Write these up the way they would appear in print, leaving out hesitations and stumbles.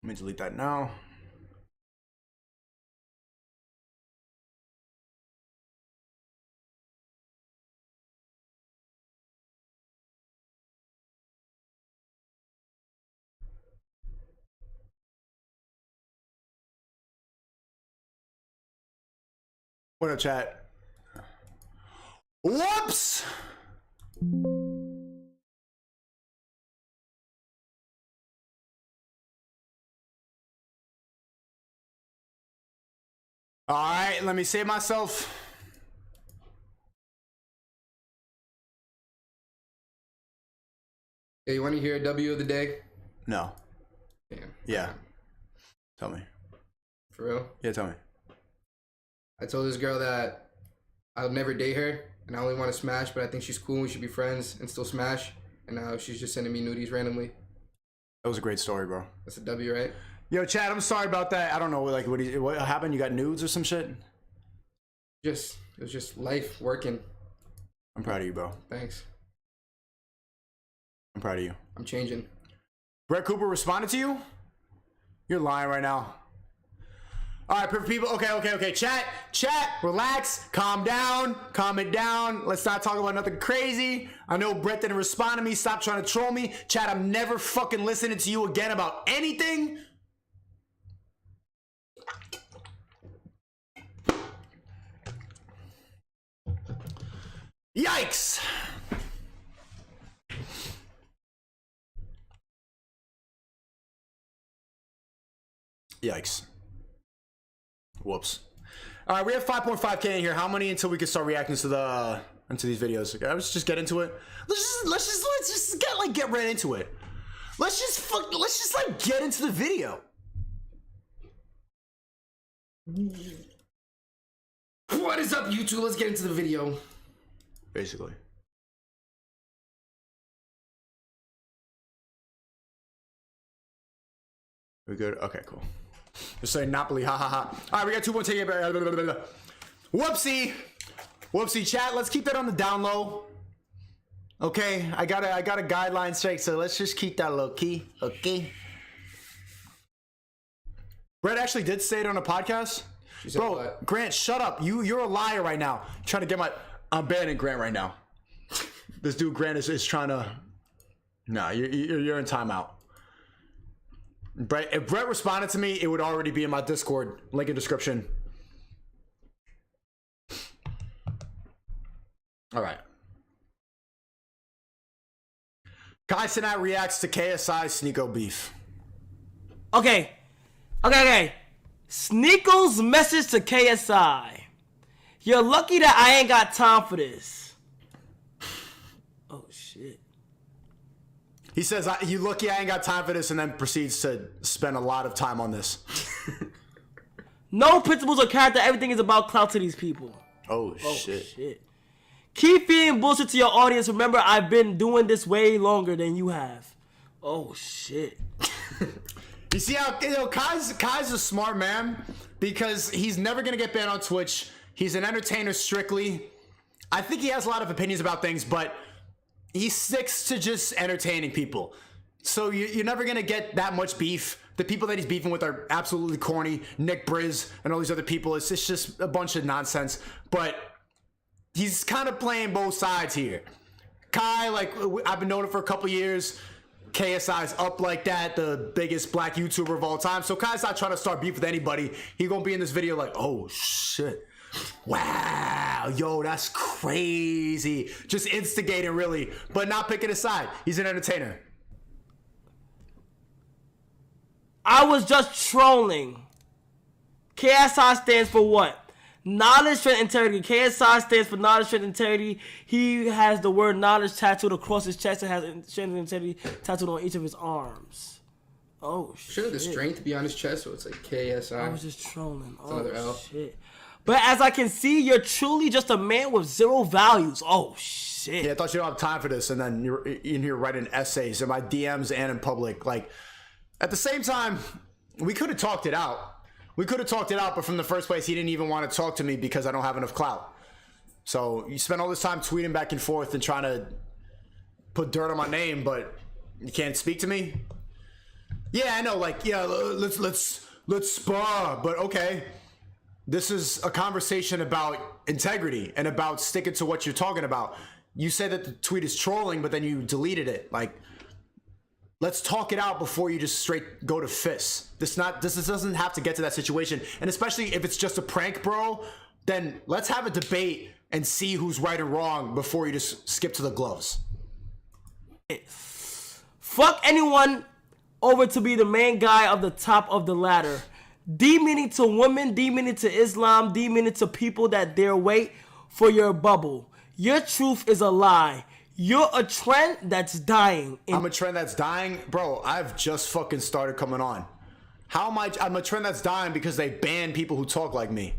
Let me delete that now. What up, chat? Whoops! All right, let me save myself. Hey, you want to hear a W of the day? No. Damn. Yeah. Tell me. For real? Yeah, tell me. I told this girl that I'll never date her, and I only want to smash, but I think she's cool. We should be friends and still smash. And now she's just sending me nudies randomly. That was a great story, bro. That's a W, right? Yo, Chad, I'm sorry about that. I don't know, like, what happened? You got nudes or some shit? It was just life working. I'm proud of you, bro. Thanks. I'm proud of you. I'm changing. Brett Cooper responded to you? You're lying right now. All right, perfect people. Okay. Chat, relax, calm it down. Let's not talk about nothing crazy. I know Brett didn't respond to me. Stop trying to troll me. Chat, I'm never fucking listening to you again about anything. Yikes. Yikes. Whoops. All right, we have 5.5K in here. How many until we can start reacting to these videos? Okay, let's just get into it. Let's just get right into it. Let's just like get into the video. What is up, YouTube? Let's get into the video. Basically. We good? Okay, cool. Just say Napoli, ha ha ha. All right, we got 2.2. Whoopsie, chat. Let's keep that on the down low. Okay, I got a guideline straight, so let's just keep that low key. Okay. Brett actually did say it on a podcast. Bro, what? Grant, shut up. You're a liar right now. Trying to get I'm banning Grant right now. This dude Grant is trying to. No, you're in timeout. Brett, if Brett responded to me, it would already be in my Discord. Link in description. All right. Kai Cenat reacts to KSI Sneako beef. Okay. Sneako's message to KSI. You're lucky that I ain't got time for this. Oh, shit. He says, you lucky I ain't got time for this, and then proceeds to spend a lot of time on this. No principles or character. Everything is about clout to these people. Oh, shit. Keep feeding bullshit to your audience. Remember, I've been doing this way longer than you have. Oh, shit. You see how, Kai's a smart man because he's never going to get banned on Twitch. He's an entertainer strictly. I think he has a lot of opinions about things, but he sticks to just entertaining people. So you're never going to get that much beef. The people that he's beefing with are absolutely corny. Nick Briz and all these other people. It's just a bunch of nonsense. But he's kind of playing both sides here. Kai, like, I've been knowing it for a couple years. KSI's up like that, the biggest black YouTuber of all time. So Kai's not trying to start beef with anybody. He gonna be in this video like, oh shit. Wow, yo, that's crazy. Just instigating, really, but not picking a side. He's an entertainer. I was just trolling. KSI stands for what? Knowledge, strength, integrity. KSI stands for knowledge, strength, integrity. He has the word knowledge tattooed across his chest and has strength and integrity tattooed on each of his arms. Oh, shit. Shouldn't the strength be on his chest so it's like KSI? I was just trolling. It's another L. Shit. But as I can see, you're truly just a man with zero values. Oh, shit. Yeah, I thought you don't have time for this, and then you're in here writing essays in my DMs and in public. Like, at the same time, we could have talked it out. But from the first place, he didn't even want to talk to me because I don't have enough clout. So you spend all this time tweeting back and forth and trying to put dirt on my name, but you can't speak to me. Yeah, I know. Like, yeah, let's spar. But okay, this is a conversation about integrity and about sticking to what you're talking about. You say that the tweet is trolling, but then you deleted it. Like, let's talk it out before you just straight go to fists. This doesn't have to get to that situation. And especially if it's just a prank, bro, then let's have a debate and see who's right and wrong before you just skip to the gloves. Fuck anyone over to be the main guy of the top of the ladder. Demeaning to women, demeaning to Islam, demeaning to people that dare wait for your bubble. Your truth is a lie. You're a trend that's dying. I'm a trend that's dying? Bro, I've just fucking started coming on. How am I'm a trend that's dying because they ban people who talk like me.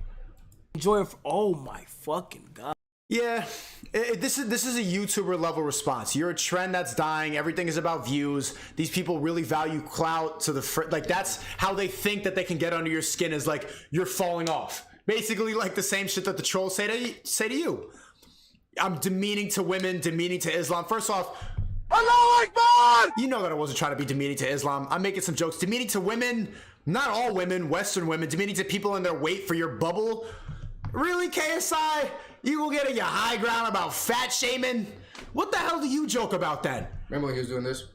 Enjoy it. Oh my fucking God. Yeah, this is a YouTuber level response. You're a trend that's dying. Everything is about views. These people really value clout to the like. That's how they think that they can get under your skin. Is like you're falling off. Basically, like the same shit that the trolls say to you. I'm demeaning to women, demeaning to Islam. First off, Allahu Akbar! You know that I wasn't trying to be demeaning to Islam. I'm making some jokes. Demeaning to women, not all women, Western women. Demeaning to people in their wait for your bubble. Really, KSI? You will get your high ground about fat shaming? What the hell do you joke about then? Remember when he was doing this?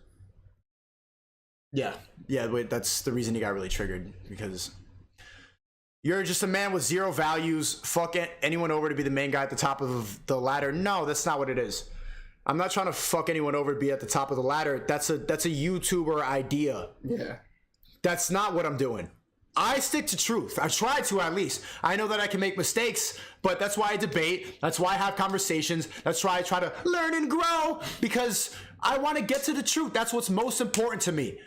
Yeah, wait, that's the reason he got really triggered, because you're just a man with zero values. Fuck anyone over to be the main guy at the top of the ladder. No, that's not what it is. I'm not trying to fuck anyone over to be at the top of the ladder. That's a YouTuber idea. Yeah. That's not what I'm doing. I stick to truth. I try to, at least. I know that I can make mistakes, but that's why I debate. That's why I have conversations. That's why I try to learn and grow, because I want to get to the truth. That's what's most important to me.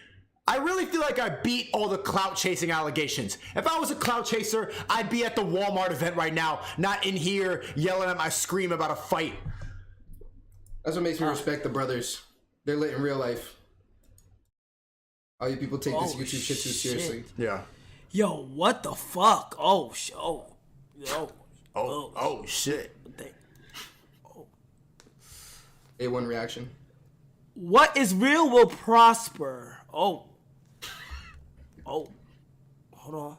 I really feel like I beat all the clout chasing allegations. If I was a clout chaser, I'd be at the Walmart event right now, not in here yelling at my scream about a fight. That's what makes me respect the brothers. They're lit in real life. All you people take this YouTube shit too seriously. Yeah. Yo, what the fuck? Oh, shit. A1 reaction. What is real will prosper. Oh. Hold on.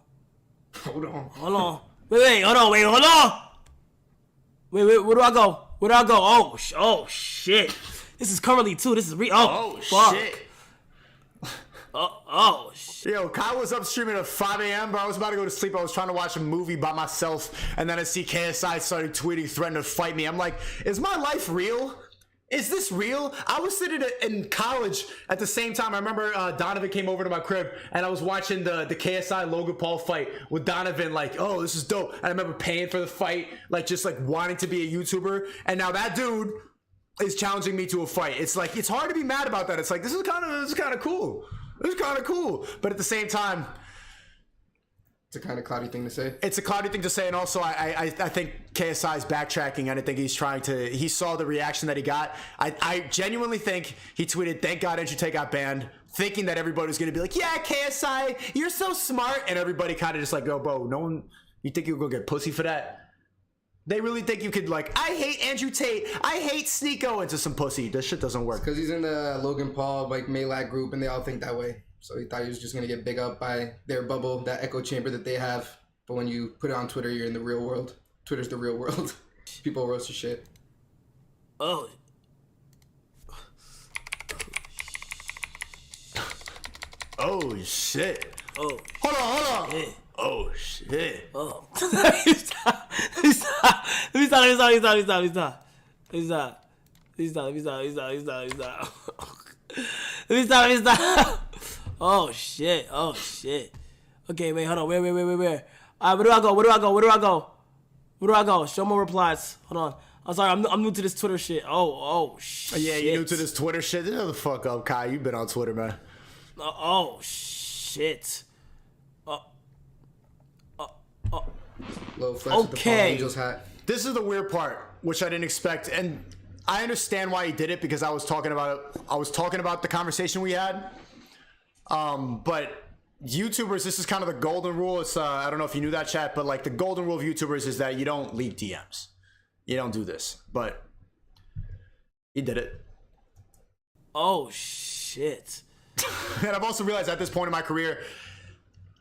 Wait, hold on. Wait, hold on. Wait, where do I go? Oh, shit. This is currently too. This is real. Oh, fuck. Shit. Oh, shit. Yo, Kyle was up streaming at 5 a.m., bro. I was about to go to sleep. I was trying to watch a movie by myself, and then I see KSI started tweeting, threatening to fight me. I'm like, is my life real? Is this real? I was sitting in college at the same time. I remember Donovan came over to my crib, and I was watching the KSI Logan Paul fight with Donovan, like, oh, this is dope. And I remember paying for the fight, like, just like wanting to be a YouTuber. And now that dude is challenging me to a fight. It's like, it's hard to be mad about that. It's like, this is kind of cool. It's kind of cool. But at the same time, it's a kind of cloudy thing to say. It's a cloudy thing to say, and also I think KSI is backtracking. I don't think he's trying to. He saw the reaction that he got. I genuinely think he tweeted, "Thank God Andrew Tate got banned," thinking that everybody was gonna be like, "Yeah, KSI, you're so smart," and everybody kind of just like, "Yo, bro, no one. You think you'll go get pussy for that?" They really think you could, like, I hate Andrew Tate, I hate Sneeko into some pussy. This shit doesn't work. Because he's in the Logan Paul, like, Maylag group, and they all think that way. So he thought he was just going to get big up by their bubble, that echo chamber that they have. But when you put it on Twitter, you're in the real world. Twitter's the real world. People roast your shit. Oh. Oh, shit. Oh. Hold on. Yeah. Oh, shit. Oh. Let me stop. Oh shit. Okay, wait, hold on. Where? Alright, where do I go? Show more replies. Hold on. I'm sorry, I'm new to this Twitter shit. Oh shit. Yeah, you're new to this Twitter shit. Shut the fuck up, Kai. You've been on Twitter, man. Oh shit. Little flex with the Paul Angels hat. This is the weird part, which I didn't expect, and I understand why he did it, because I was talking about the conversation we had. But YouTubers, this is kind of the golden rule. It's I don't know if you knew that, chat, but like the golden rule of YouTubers is that you don't leak DMs. You don't do this, but he did it. Oh shit. And I've also realized at this point in my career,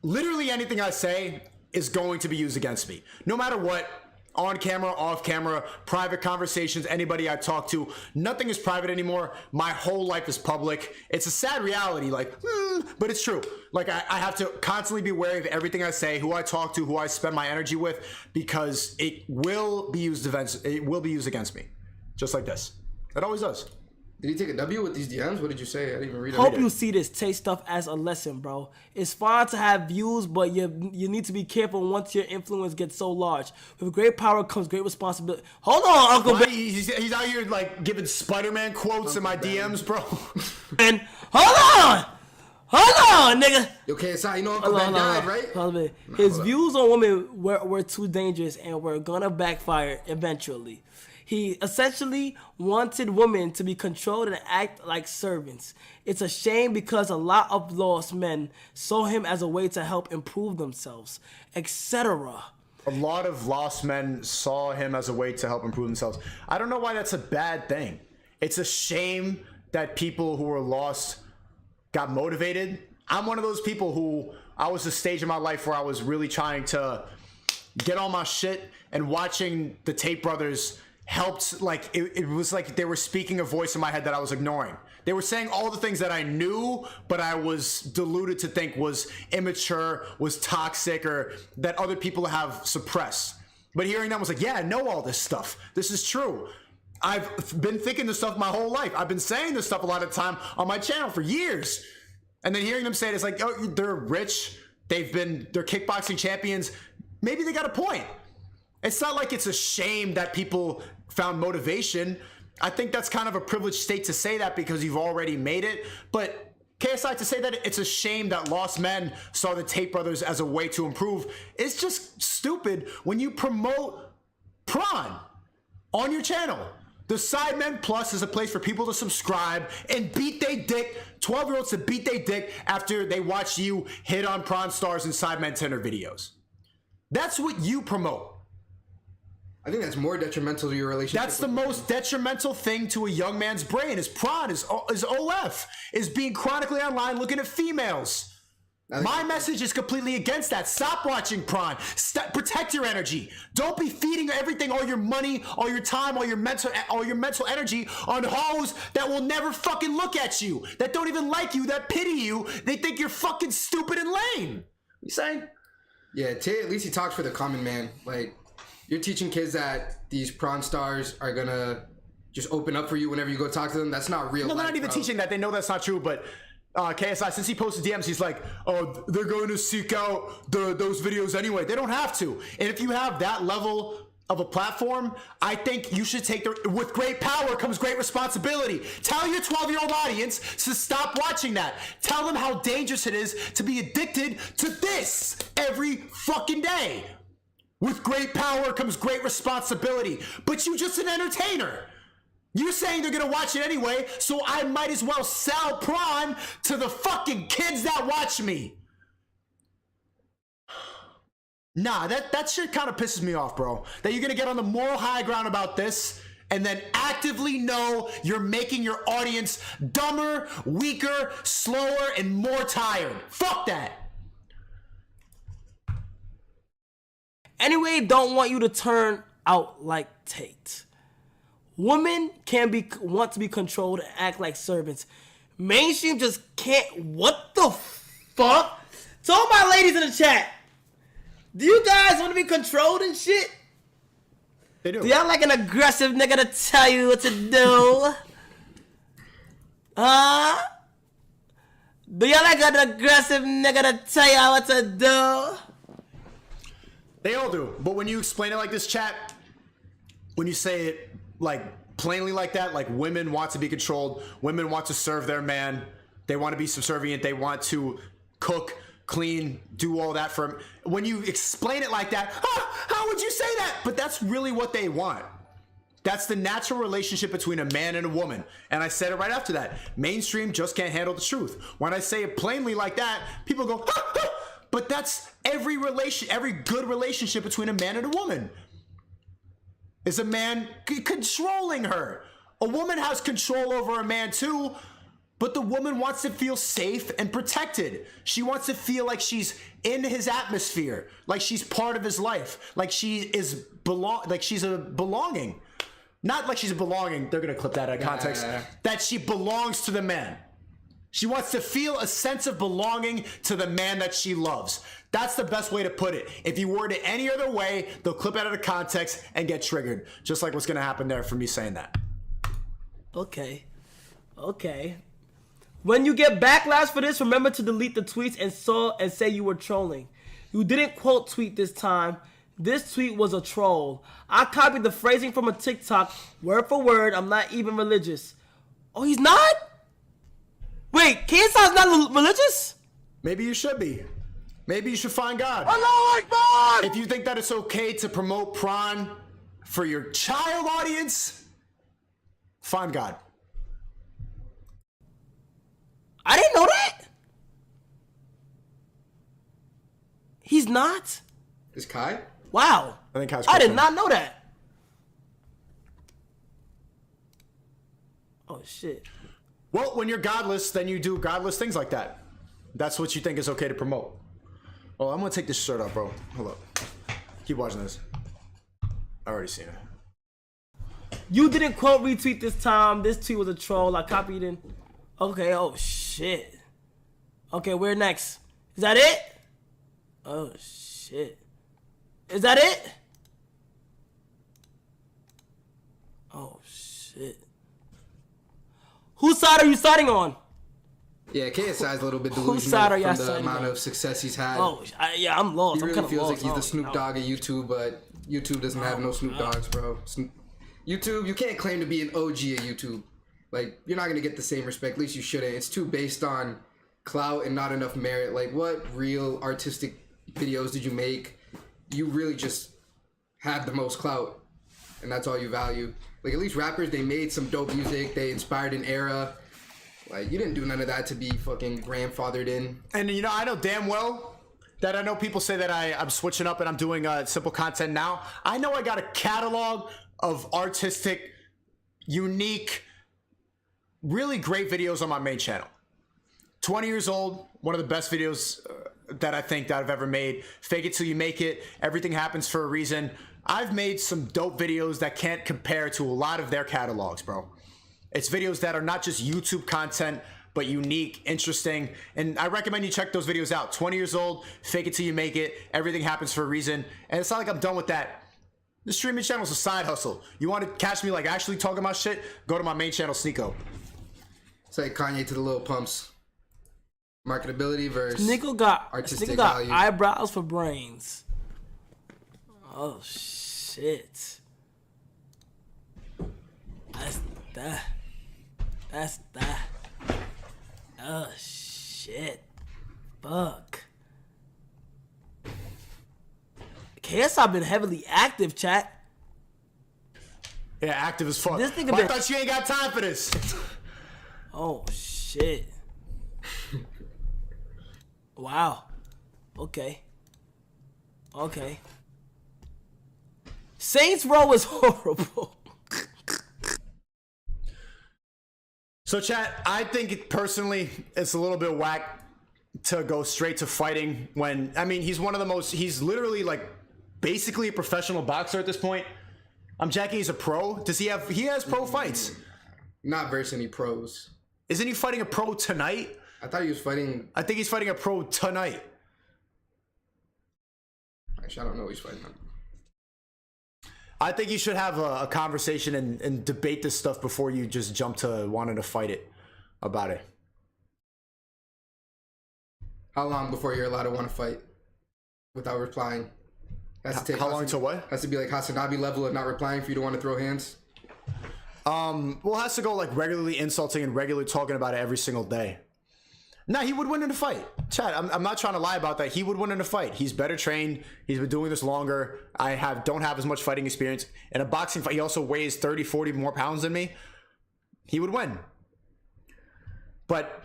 literally anything I say is going to be used against me. No matter what, on camera, off camera, private conversations, anybody I talk to, nothing is private anymore. My whole life is public. It's a sad reality, like, but it's true. Like, I have to constantly be wary of everything I say, who I talk to, who I spend my energy with, because it will be used against me. Just like this. It always does. Did he take a W with these DMs? What did you say? I didn't even read it. Hope you see this. Take stuff as a lesson, bro. It's fine to have views, but you need to be careful once your influence gets so large. With great power comes great responsibility. Hold on, Uncle Ben. He's out here like giving Spider-Man quotes in my DMs, bro. And hold on, nigga. Yo, KSI, you know Uncle Ben died, right? Hold on. His views on women were too dangerous and were gonna backfire eventually. He essentially wanted women to be controlled and act like servants. It's a shame because a lot of lost men saw him as a way to help improve themselves, etc. A lot of lost men saw him as a way to help improve themselves. I don't know why that's a bad thing. It's a shame that people who were lost got motivated. I'm one of those people who, I was a stage in my life where I was really trying to get on my shit, and watching the Tate brothers helped. Like, it was like they were speaking a voice in my head that I was ignoring. They were saying all the things that I knew, but I was deluded to think was immature, was toxic, or that other people have suppressed. But hearing them was like, yeah, I know all this stuff. This is true. I've been thinking this stuff my whole life. I've been saying this stuff a lot of time on my channel for years. And then hearing them say it, it's like, oh, they're rich. They're kickboxing champions. Maybe they got a point. It's not like it's a shame that people found motivation. I think that's kind of a privileged state to say that because you've already made it. But KSI, to say that it's a shame that lost men saw the Tate brothers as a way to improve, it's just stupid when you promote prawn on your channel. The Sidemen Plus is a place for people to subscribe and beat they dick, 12-year-olds to beat they dick after they watch you hit on Prawn Stars and Sidemen Tinder videos. That's what you promote. I think that's more detrimental to your relationship. That's the most detrimental thing to a young man's brain is prawn, is OF, is being chronically online looking at females. My message is completely against that. Stop watching prawn. Protect your energy. Don't be feeding everything, all your money, all your time, all your mental energy on hoes that will never fucking look at you, that don't even like you, that pity you. They think you're fucking stupid and lame. You saying? Yeah, Tay, at least he talks for the common man. Like, you're teaching kids that these prawn stars are gonna just open up for you whenever you go talk to them. That's not real. No, they're not even teaching that. They know that's not true, but KSI, since he posted DMs, he's like, oh, they're going to seek out those videos anyway. They don't have to. And if you have that level of a platform, I think you should take with great power comes great responsibility. Tell your 12-year-old audience to stop watching that. Tell them how dangerous it is to be addicted to this every fucking day. With great power comes great responsibility. But you just an entertainer. You're saying they're gonna watch it anyway, so I might as well sell prawn to the fucking kids that watch me. Nah, that shit kind of pisses me off, bro. That you're gonna get on the moral high ground about this and then actively know you're making your audience dumber, weaker, slower, and more tired. Fuck that. Anyway, don't want you to turn out like Tate. Women want to be controlled and act like servants. Mainstream just can't. What the fuck? To all my ladies in the chat, do you guys want to be controlled and shit? They do. Do y'all like an aggressive nigga to tell you what to do? Huh? Do y'all like an aggressive nigga to tell y'all what to do? They all do. But when you explain it like this, chat, when you say it like plainly like that, like women want to be controlled, women want to serve their man, they want to be subservient, they want to cook, clean, do all that for him. When you explain it like that, how would you say that? But that's really what they want. That's the natural relationship between a man and a woman. And I said it right after that. Mainstream just can't handle the truth. When I say it plainly like that, people go, but that's every good relationship between a man and a woman. Is a man controlling her. A woman has control over a man too, But the woman wants to feel safe and protected. She wants to feel like she's in his atmosphere, like she's part of his life, like she's a belonging. Not like she's a belonging, they're gonna clip that out of context. That she belongs to the man. She wants to feel a sense of belonging to the man that she loves. That's the best way to put it. If you word it any other way, they'll clip it out of context and get triggered. Just like what's gonna happen there for me saying that. Okay. When you get backlash for this, remember to delete the tweets and say you were trolling. You didn't quote tweet this time. This tweet was a troll. I copied the phrasing from a TikTok, word for word. I'm not even religious. Oh, he's not? Wait, KSI's not religious? Maybe you should be. Maybe you should find God. Allahu Akbar! If you think that it's okay to promote prawn for your child audience, find God. I didn't know that. He's not? Is Kai? Wow. I think Kai's I did Christian. not know that. Oh, shit. Well, when you're godless, then you do godless things like that. That's what you think is okay to promote. Oh, I'm gonna take this shirt off, bro. Hold up. Keep watching this. I already seen it. You didn't quote retweet this time. This tweet was a troll. I copied it. Okay, oh shit. Okay, where next? Is that it? Oh shit. Is that it? Oh shit. Whose side are you siding on? Yeah, KSI's a little bit Whose side are delusional y'all from the siding amount on? of success he's had. Oh, yeah, I'm lost. He I'm really kind of feels lost. like he's the Oh, Snoop no. Dogg of YouTube, but YouTube doesn't have no Snoop Doggs, bro. YouTube, you can't claim to be an OG of YouTube. Like, you're not gonna get the same respect. At least you shouldn't. It's too based on clout and not enough merit. Like, what real artistic videos did you make? You really just have the most clout, and that's all you value. Like, at least rappers, they made some dope music. They inspired an era. Like, you didn't do none of that to be fucking grandfathered in. And you know, I know damn well that I know people say that I'm switching up and I'm doing simple content now. I know I got a catalog of artistic, unique, really great videos on my main channel. 20 years old, one of the best videos that I think that I've ever made. Fake it till you make it. Everything happens for a reason. I've made some dope videos that can't compare to a lot of their catalogs, bro. It's videos that are not just YouTube content, but unique, interesting. And I recommend you check those videos out. 20 years old, fake it till you make it. Everything happens for a reason. And it's not like I'm done with that. The streaming channel is a side hustle. You want to catch me like actually talking about shit? Go to my main channel, Sneeko. It's like Kanye to the Lil Pumps. Marketability versus Nigga got artistic nigga got value. eyebrows for brains. Oh shit. That's that. That's that. Oh shit. Fuck. KSI been heavily active, chat. Yeah, active as fuck. This nigga But I been- thought you ain't got time for this. Oh shit. Wow. Okay. Okay. Saints Row is horrible. So, chat, I think personally it's a little bit whack to go straight to fighting when, I mean, he's one of the most, he's literally like basically a professional boxer at this point. I'm jacking he's a pro. Does he have, he has pro fights. Not versus any pros. Isn't he fighting a pro tonight? I thought he was fighting. I think he's fighting a pro tonight. Actually, I don't know who he's fighting. I think you should have a conversation and debate this stuff before you just jump to wanting to fight it about it. How long before you're allowed to want to fight without replying? Has to take How long to what? Has to be like Hasanabi level of not replying for you to want to throw hands. Well, it has to go like regularly insulting and regularly talking about it every single day. Nah, he would win in a fight. Chad, I'm not trying to lie about that. He would win in a fight. He's better trained. He's been doing this longer. I don't have as much fighting experience. In a boxing fight, he also weighs 30, 40 more pounds than me. He would win. But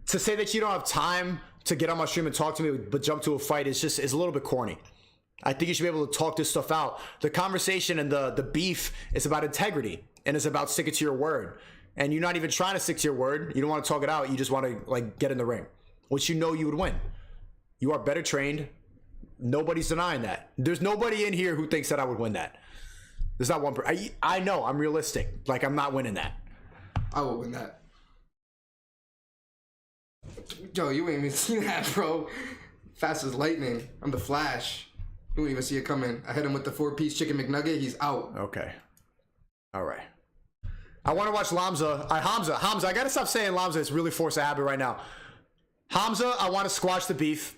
to say that you don't have time to get on my stream and talk to me but jump to a fight is a little bit corny. I think you should be able to talk this stuff out. The conversation and the beef is about integrity and it's about sticking to your word. and you're not even trying to stick to your word. You don't want to talk it out. You just want to like get in the ring, which you know you would win. You are better trained. Nobody's denying that. There's nobody in here who thinks that I would win that. There's not one person. I know I'm realistic. Like, I'm not winning that. I will win that. Yo, you ain't even seen that, bro. Fast as lightning. I'm the Flash. You wouldn't even see it coming. I hit him with the 4-piece chicken McNugget. He's out. Okay. All right. I want to watch Hamza. Hamza. I gotta stop saying Lamza. It's really forced a habit right now. Hamza, I want to squash the beef.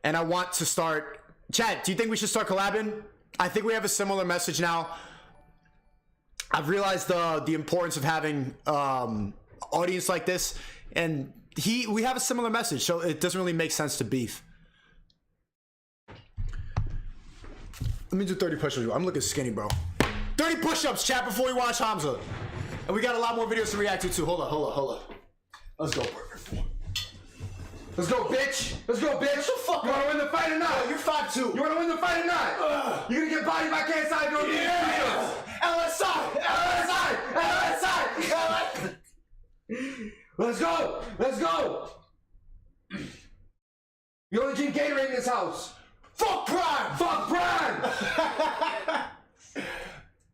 And I want to start... Chad, do you think we should start collabing? I think we have a similar message now. I've realized the importance of having audience like this. And we have a similar message, so it doesn't really make sense to beef. Let me do 30 push-ups. I'm looking skinny, bro. 30 push-ups, chat, before we watch Hamza. And we got a lot more videos to react to, too. Hold up. Let's go. Let's go, bitch. Let's go, bitch. What the fuck? You want to win the fight or not? You're 5'2". You want to win the fight or not? You're going to get bodied by KSI if you don't do LSI. Let's go. You only drink Gatorade in this house. Fuck Prime.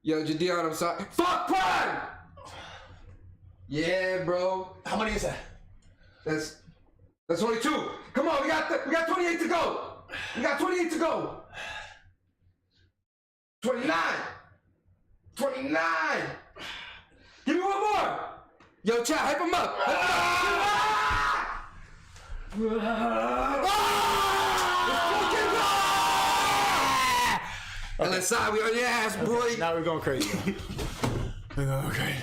Yo, Jadion, I'm sorry. Fuck Prime. Yeah, bro. How many is that? That's only 2. Come on, we got 28 to go. 29. Give me one more. Yo, chat, hype him up. LSI, we on your ass, boy. Now we're going crazy. Okay.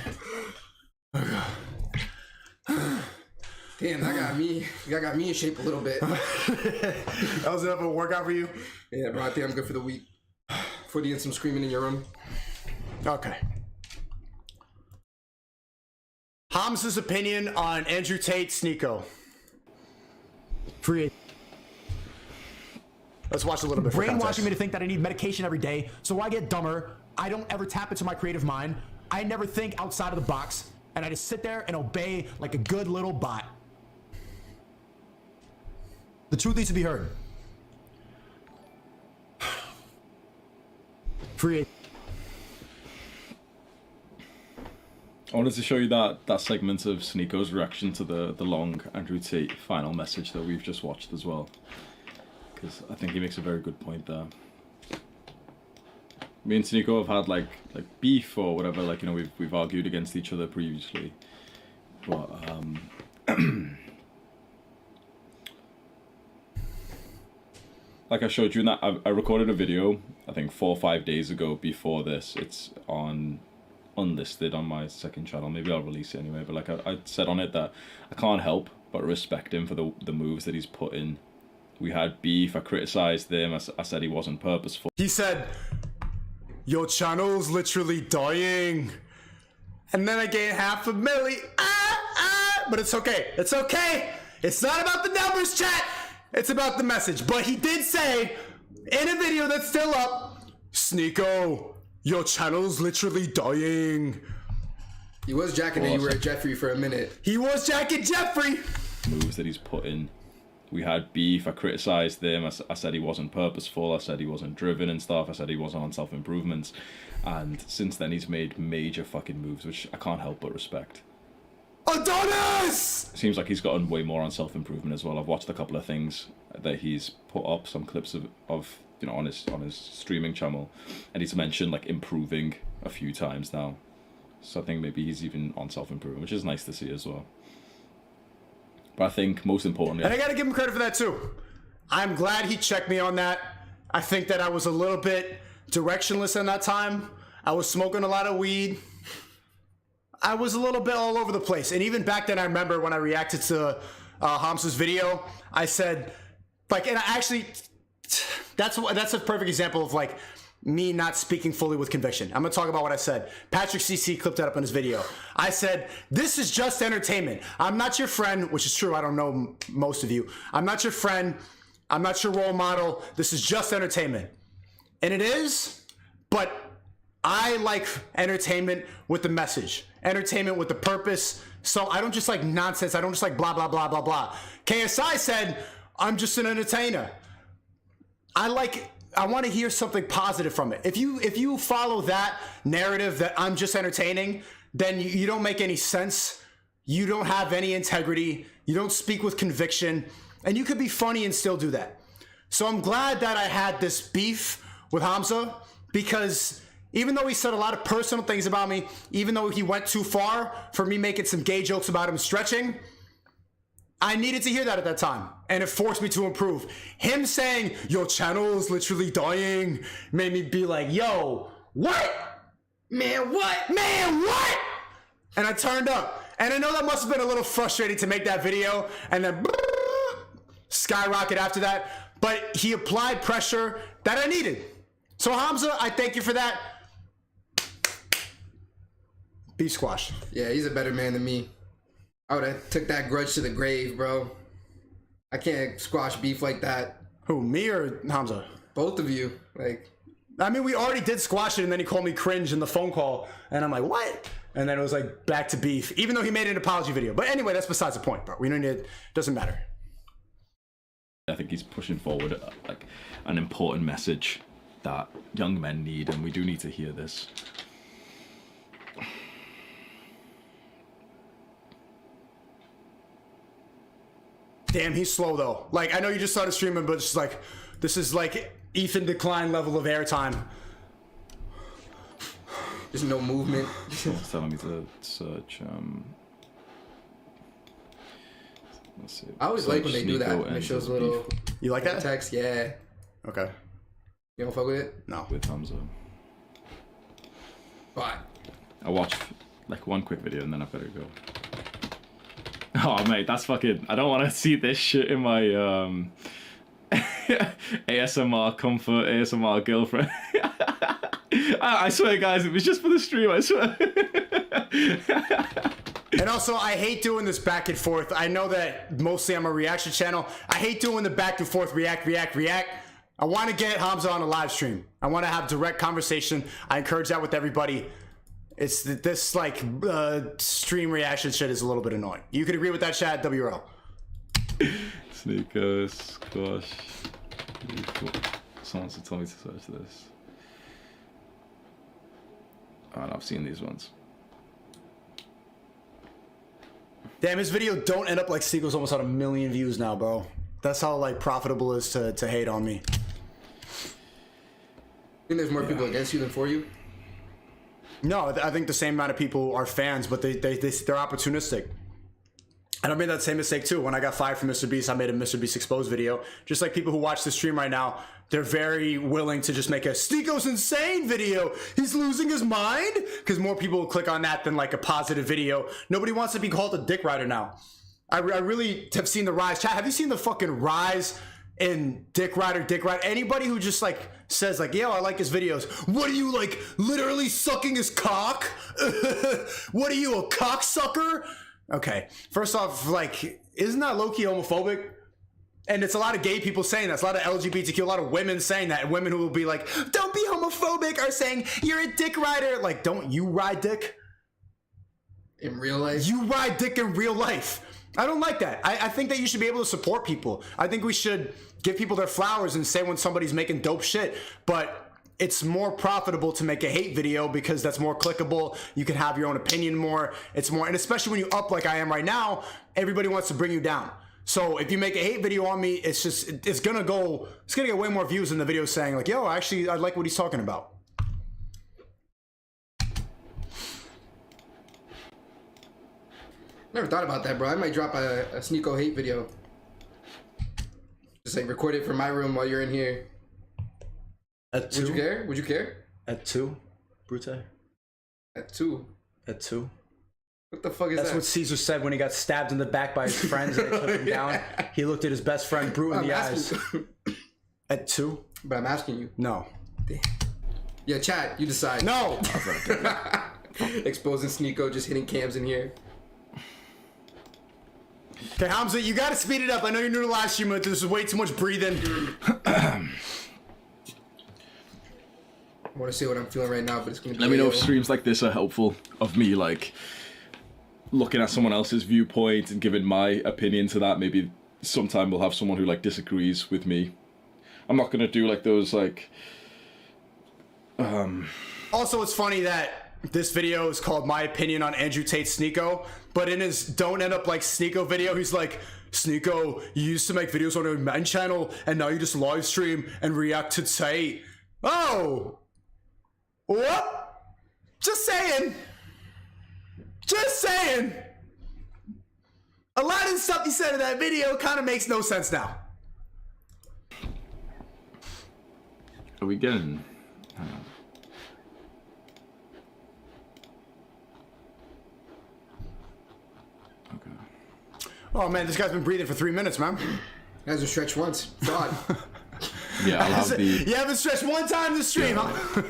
Damn, that got me in shape a little bit. That was enough of a workout for you? Yeah, bro, I think I'm good for the week. Before you get some screaming in your room. Okay. Hamza's opinion on Andrew Tate, Sneeko. Free. Let's watch a little bit. Brainwashing me to think that I need medication every day, so I get dumber. I don't ever tap into my creative mind. I never think outside of the box, and I just sit there and obey like a good little bot. The truth needs to be heard. Free. I wanted to show you that segment of Sneeko's reaction to the long Andrew Tate final message that we've just watched as well, because I think he makes a very good point there. Me and Sneeko have had like beef or whatever, like, you know, we've argued against each other previously, but like I showed you in that, I recorded a video I think 4 or 5 days ago before this. It's on unlisted on my second channel. Maybe I'll release it anyway, but like I said on it that I can't help but respect him for the moves that he's put in. We had beef, I criticized him, I said he wasn't purposeful. He said, your channel's literally dying. And then I gained 500,000. But it's okay. It's okay. It's not about the numbers, chat. It's about the message. But he did say in a video that's still up, Sneeko, your channel's literally dying. He was jacking that you were at Jeffrey for a minute. He was jacking Jeffrey. Moves that he's put in. We had beef, I criticized him, I said he wasn't purposeful, I said he wasn't driven and stuff, I said he wasn't on self-improvements, and since then he's made major fucking moves, which I can't help but respect. Adonis! Seems like he's gotten way more on self-improvement as well. I've watched a couple of things that he's put up, some clips of you know, on his streaming channel, and he's mentioned like improving a few times now. So I think maybe he's even on self-improvement, which is nice to see as well. But I think most importantly, and I gotta give him credit for that too. I'm glad he checked me on that. I think that I was a little bit directionless in that time. I was smoking a lot of weed. I was a little bit all over the place. And even back then, I remember when I reacted to Hamza's video, I said, like, and I actually, that's a perfect example of like me not speaking fully with conviction. I'm gonna talk about what I said. Patrick CC clipped that up in his video. I said, this is just entertainment. I'm not your friend, which is true. I don't know most of you. I'm not your friend. I'm not your role model. This is just entertainment. And it is, but I like entertainment with the message. entertainment with a purpose. So I don't just like nonsense. I don't just like blah, blah, blah, blah, blah. KSI said, I'm just an entertainer. I want to hear something positive from it. If you follow that narrative that I'm just entertaining, then you don't make any sense. You don't have any integrity. You don't speak with conviction. And you could be funny and still do that. So I'm glad that I had this beef with Hamza, because even though he said a lot of personal things about me, even though he went too far for me making some gay jokes about him stretching, I needed to hear that at that time, and it forced me to improve. Him saying, your channel is literally dying, made me be like, yo, what? Man, what? Man, what? And I turned up. And I know that must have been a little frustrating to make that video, and then skyrocket after that, but he applied pressure that I needed. So Hamza, I thank you for that. Beef squash. Yeah, he's a better man than me. I would have took that grudge to the grave, bro. I can't squash beef like that. Who, me or Hamza? Both of you, like. I mean, we already did squash it, and then he called me cringe in the phone call, and I'm like, what? And then it was like back to beef, even though he made an apology video. But anyway, that's besides the point, bro. We don't need it. Doesn't matter. I think he's pushing forward like an important message that young men need, and we do need to hear this. Damn, he's slow though. Like, I know you just started streaming, but it's just like, this is like Ethan Decline level of airtime. There's no movement. It's telling me to search. Let's see. I always like when they do that. Sneeko When it and shows a beef little You like that? text. Yeah. Okay. You don't fuck with it? No. with Hamza. Why? I watched like one quick video and then I've got to go. Oh mate, that's fucking. I don't want to see this shit in my ASMR comfort, ASMR girlfriend. I swear, guys, it was just for the stream. I swear. And also, I hate doing this back and forth. I know that mostly I'm a reaction channel. I hate doing the back and forth react. I want to get Hamza on a live stream. I want to have direct conversation. I encourage that with everybody. It's this like stream reaction shit is a little bit annoying. You could agree with that, chat. WRL. Sneeko, squash. Someone told me to search this. Oh, I've seen these ones. Damn, his video don't end up like Sneako's almost at 1 million views now, bro. That's how like profitable it is to hate on me. I think there's more people against you than for you. No, I think the same amount of people are fans, but they're opportunistic. And I made that same mistake too. When I got fired from Mr. Beast, I made a Mr. Beast exposed video. Just like people who watch the stream right now, they're very willing to just make a Sneako's insane video. He's losing his mind, because more people will click on that than like a positive video. Nobody wants to be called a dick rider now. I really have seen the rise. Chat, have you seen the fucking rise in dick rider? Anybody who just like says like, yo, I like his videos. What are you, like literally sucking his cock? What are you, a cocksucker? Okay, first off, like, isn't that low-key homophobic? And it's a lot of gay people saying that. It's a lot of LGBTQ, a lot of women saying that. And women who will be like, don't be homophobic, are saying, you're a dick rider. Like, don't you ride dick? In real life? You ride dick in real life. I don't like that. I think that you should be able to support people. I think we should give people their flowers and say when somebody's making dope shit. But it's more profitable to make a hate video because that's more clickable. You can have your own opinion more. It's more, and especially when you up like I am right now, everybody wants to bring you down. So if you make a hate video on me, it's gonna get way more views than the video saying like, yo, actually, I like what he's talking about. Never thought about that, bro. I might drop a Sneeko hate video. Just like record it from my room while you're in here. At 2? Would you care? Would you care? At 2? Brute? At 2? At 2? What the fuck is That's that? what Caesar said when he got stabbed in the back by his friends and they took him down. He looked at his best friend Brute in the eyes. At 2? But I'm asking you. No. Damn. Yeah, chat, you decide. No! Exposing Sneeko, just hitting cams in here. Okay, Hamza, you gotta speed it up. I know you're new to live stream, but there's way too much breathing. What want to say what I'm feeling right now, but it's gonna be. Let me know if AO. streams like this are helpful of me, like, looking at someone else's viewpoint and giving my opinion to that. Maybe sometime we'll have someone who, like, disagrees with me. I'm not gonna do, like, those, like... Also, it's funny that this video is called My Opinion on Andrew Tate Sneeko, but in his Don't End Up Like Sneeko video, he's like, Sneeko, you used to make videos on your main channel, and now you just live stream and react to Tate. Oh! What? Just saying. Just saying. A lot of the stuff he said in that video kind of makes no sense now. Are we getting... Hang on. Okay. Oh man, this guy's been breathing for 3 minutes, man. Hasn't stretched once. Fraud. Yeah, I'll have the... You haven't stretched one time this stream, Yeah. huh?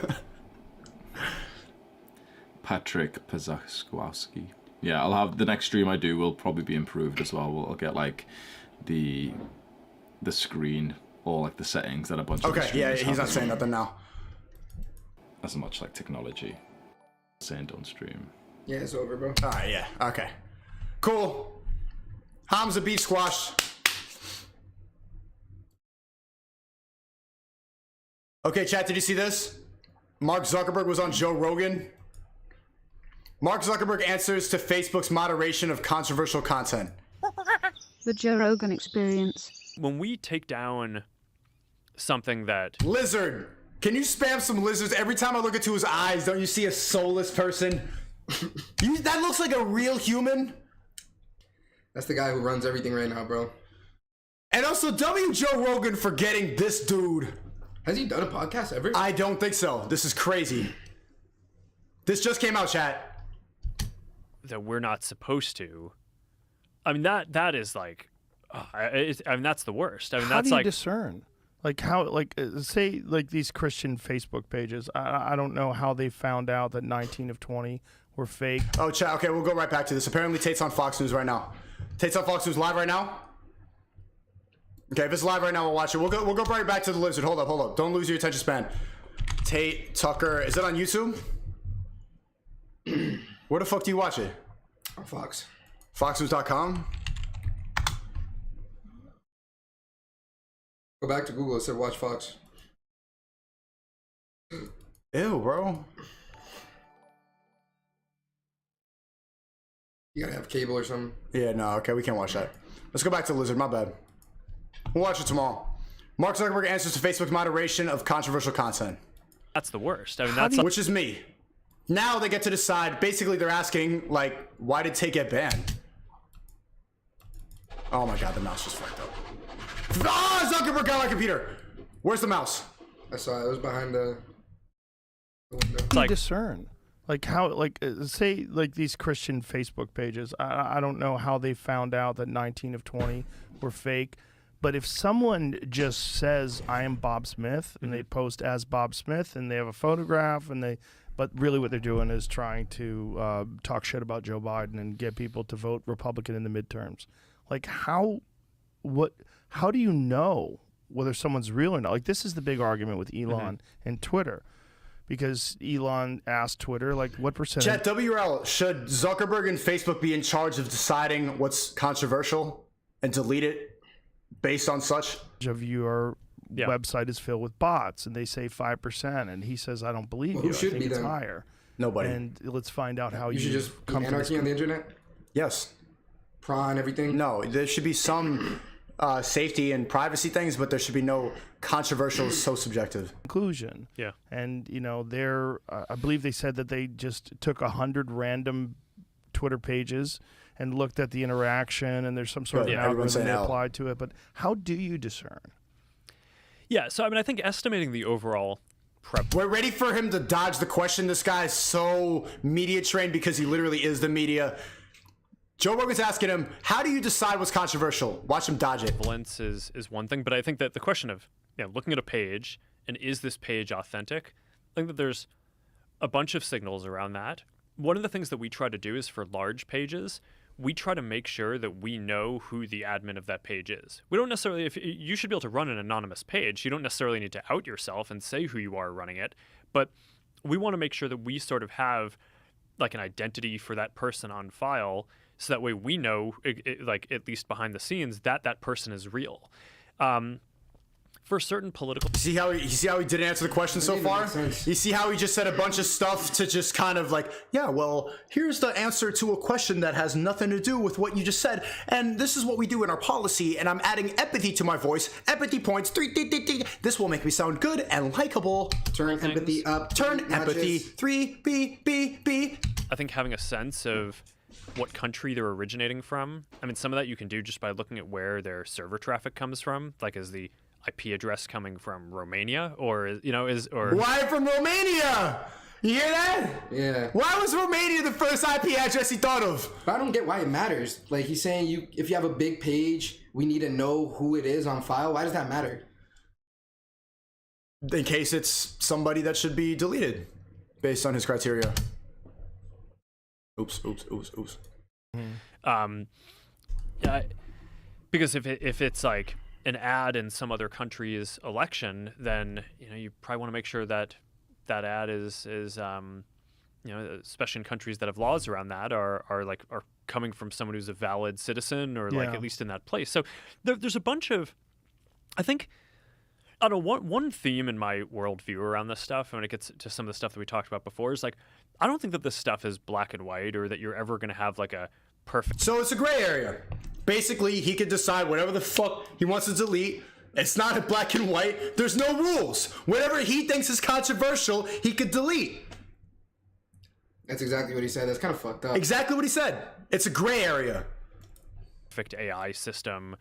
Patrick Pazaskowski. Yeah, I'll have the next stream I do will probably be improved as well. I'll get like the screen or like the settings that a bunch of the Okay, yeah, streamers he's have not as saying well. nothing now. As much like technology. Saying don't stream. Yeah, it's over, bro. Alright, yeah, okay. Cool. Hamza beat Squash. Okay, chat, did you see this? Mark Zuckerberg was on Joe Rogan. Mark Zuckerberg answers to Facebook's moderation of controversial content. The Joe Rogan Experience. When we take down something that Lizard. Can you spam some lizards? Every time I look into his eyes, don't you see a soulless person? That looks like a real human. That's the guy who runs everything right now, bro. And also, W. Joe Rogan for getting this dude. Has he done a podcast ever? I don't think so. This is crazy. This just came out, chat. we're not supposed to. I mean that is like, I mean that's the worst. I mean How that's do you like discern? Like how, like say like these Christian Facebook pages. I don't know how they found out that 19 of 20 were fake. Oh, chat. Okay, we'll go right back to this. Apparently, Tate's on Fox News right now. Tate's on Fox News live right now. Okay, if it's live right now, we'll watch it. We'll go right back to the lizard. Hold up. Don't lose your attention span. Tate Tucker. Is it on YouTube? Where the fuck do you watch it? On Fox. Foxnews.com. Go back to Google. It said watch Fox. Ew, bro. You gotta have cable or something. Yeah, no, okay, we can't watch that. Let's go back to the lizard. My bad. We'll watch it tomorrow. Mark Zuckerberg answers to Facebook's moderation of controversial content, that's the worst. I mean that's which is me. Now they get to decide. Basically, they're asking, like, why did Tate get banned? Oh my god, the mouse just fucked up. Ah, Zuckerberg got my computer. Where's the mouse? I saw it. It was behind the window. How do you like- discern? Like how, like say like these Christian Facebook pages. I don't know how they found out that 19 of 20 were fake. But if someone just says I am Bob Smith and they post as Bob Smith and they have a photograph but really what they're doing is trying to talk shit about Joe Biden and get people to vote Republican in the midterms. Like how do you know whether someone's real or not? Like this is the big argument with Elon and Twitter, because Elon asked Twitter like what percentage. Chat WRL, should Zuckerberg and Facebook be in charge of deciding what's controversial and delete it based on such? Of your Yeah. website is filled with bots, and they say 5%, and he says I don't believe Well, you. who I should think be it's then? higher. Nobody. And let's find out how You should you just be come to this. anarchy on the internet. Yes. Prawn, everything. No, there should be some safety and privacy things, but there should be no controversial so subjective. conclusion. Yeah. And they're I believe they said that they just took 100 random Twitter pages and looked at the interaction, and there's some sort of Yeah, everyone's algorithm saying they L. applied to it. But how do you discern? yeah. So I mean I think estimating the overall prep. We're ready for him to dodge the question. This guy's so media trained because he literally is the media. Joe Rogan's asking him, how do you decide what's controversial? Watch him dodge it. Prevalence is one thing, but I think that the question of looking at a page and is this page authentic, I think that there's a bunch of signals around that. One of the things that we try to do is for large pages, we try to make sure that we know who the admin of that page is. We don't necessarily, if you should be able to run an anonymous page, you don't necessarily need to out yourself and say who you are running it, but we want to make sure that we sort of have like an identity for that person on file, so that way we know, like at least behind the scenes, that that person is real. For certain political, You see how he didn't answer the question so That didn't far? make sense. You see how he just said a bunch of stuff to just kind of like, yeah, well, here's the answer to a question that has nothing to do with what you just said, and this is what we do in our policy, and I'm adding empathy to my voice. Empathy points. This will make me sound good and likable. Turn empathy up. Turn notches. empathy 3 B. I think having a sense of what country they're originating from. I mean, some of that you can do just by looking at where their server traffic comes from, like is the IP address coming from Romania, or Why from Romania? You hear that? Yeah. Why was Romania the first IP address he thought of? But I don't get why it matters. Like he's saying, if you have a big page, we need to know who it is on file. Why does that matter? In case it's somebody that should be deleted based on his criteria. Oops. Yeah, because if it's like an ad in some other country's election, then you probably want to make sure that that ad is especially in countries that have laws around that, are coming from someone who's a valid citizen, or like Yeah. at least in that place. So there's a bunch of, I think, I don't know, one theme in my worldview around this stuff, and when it gets to some of the stuff that we talked about before, is like, I don't think that this stuff is black and white, or that you're ever going to have like a perfect. So it's a gray area. Basically, he could decide whatever the fuck he wants to delete. It's not in black and white. There's no rules. Whatever he thinks is controversial, he could delete. That's exactly what he said. That's kind of fucked up. Exactly what he said. It's a gray area. Perfect AI system.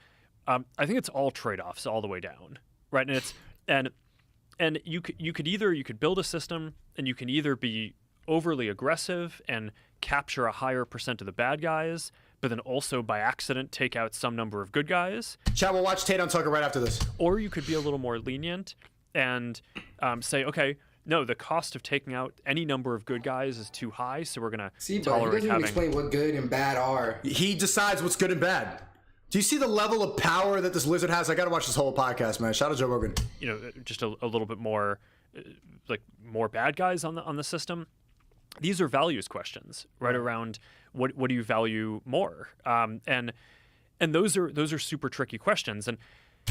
I think it's all trade-offs all the way down, right? And it's and you could build a system, and you can either be overly aggressive and capture a higher percent of the bad guys, but then also by accident take out some number of good guys, Chat, we'll watch Tate on Tucker right after this. or you could be a little more lenient and say, okay, no, the cost of taking out any number of good guys is too high, so we're gonna See, but he tolerate doesn't even having. explain what good and bad are. He decides what's good and bad. Do you see the level of power that this lizard has? I gotta watch this whole podcast, man. Shout out Joe Rogan. Just a little bit more, like more bad guys on the system. These are values questions, right? Around what do you value more, and those are super tricky questions. And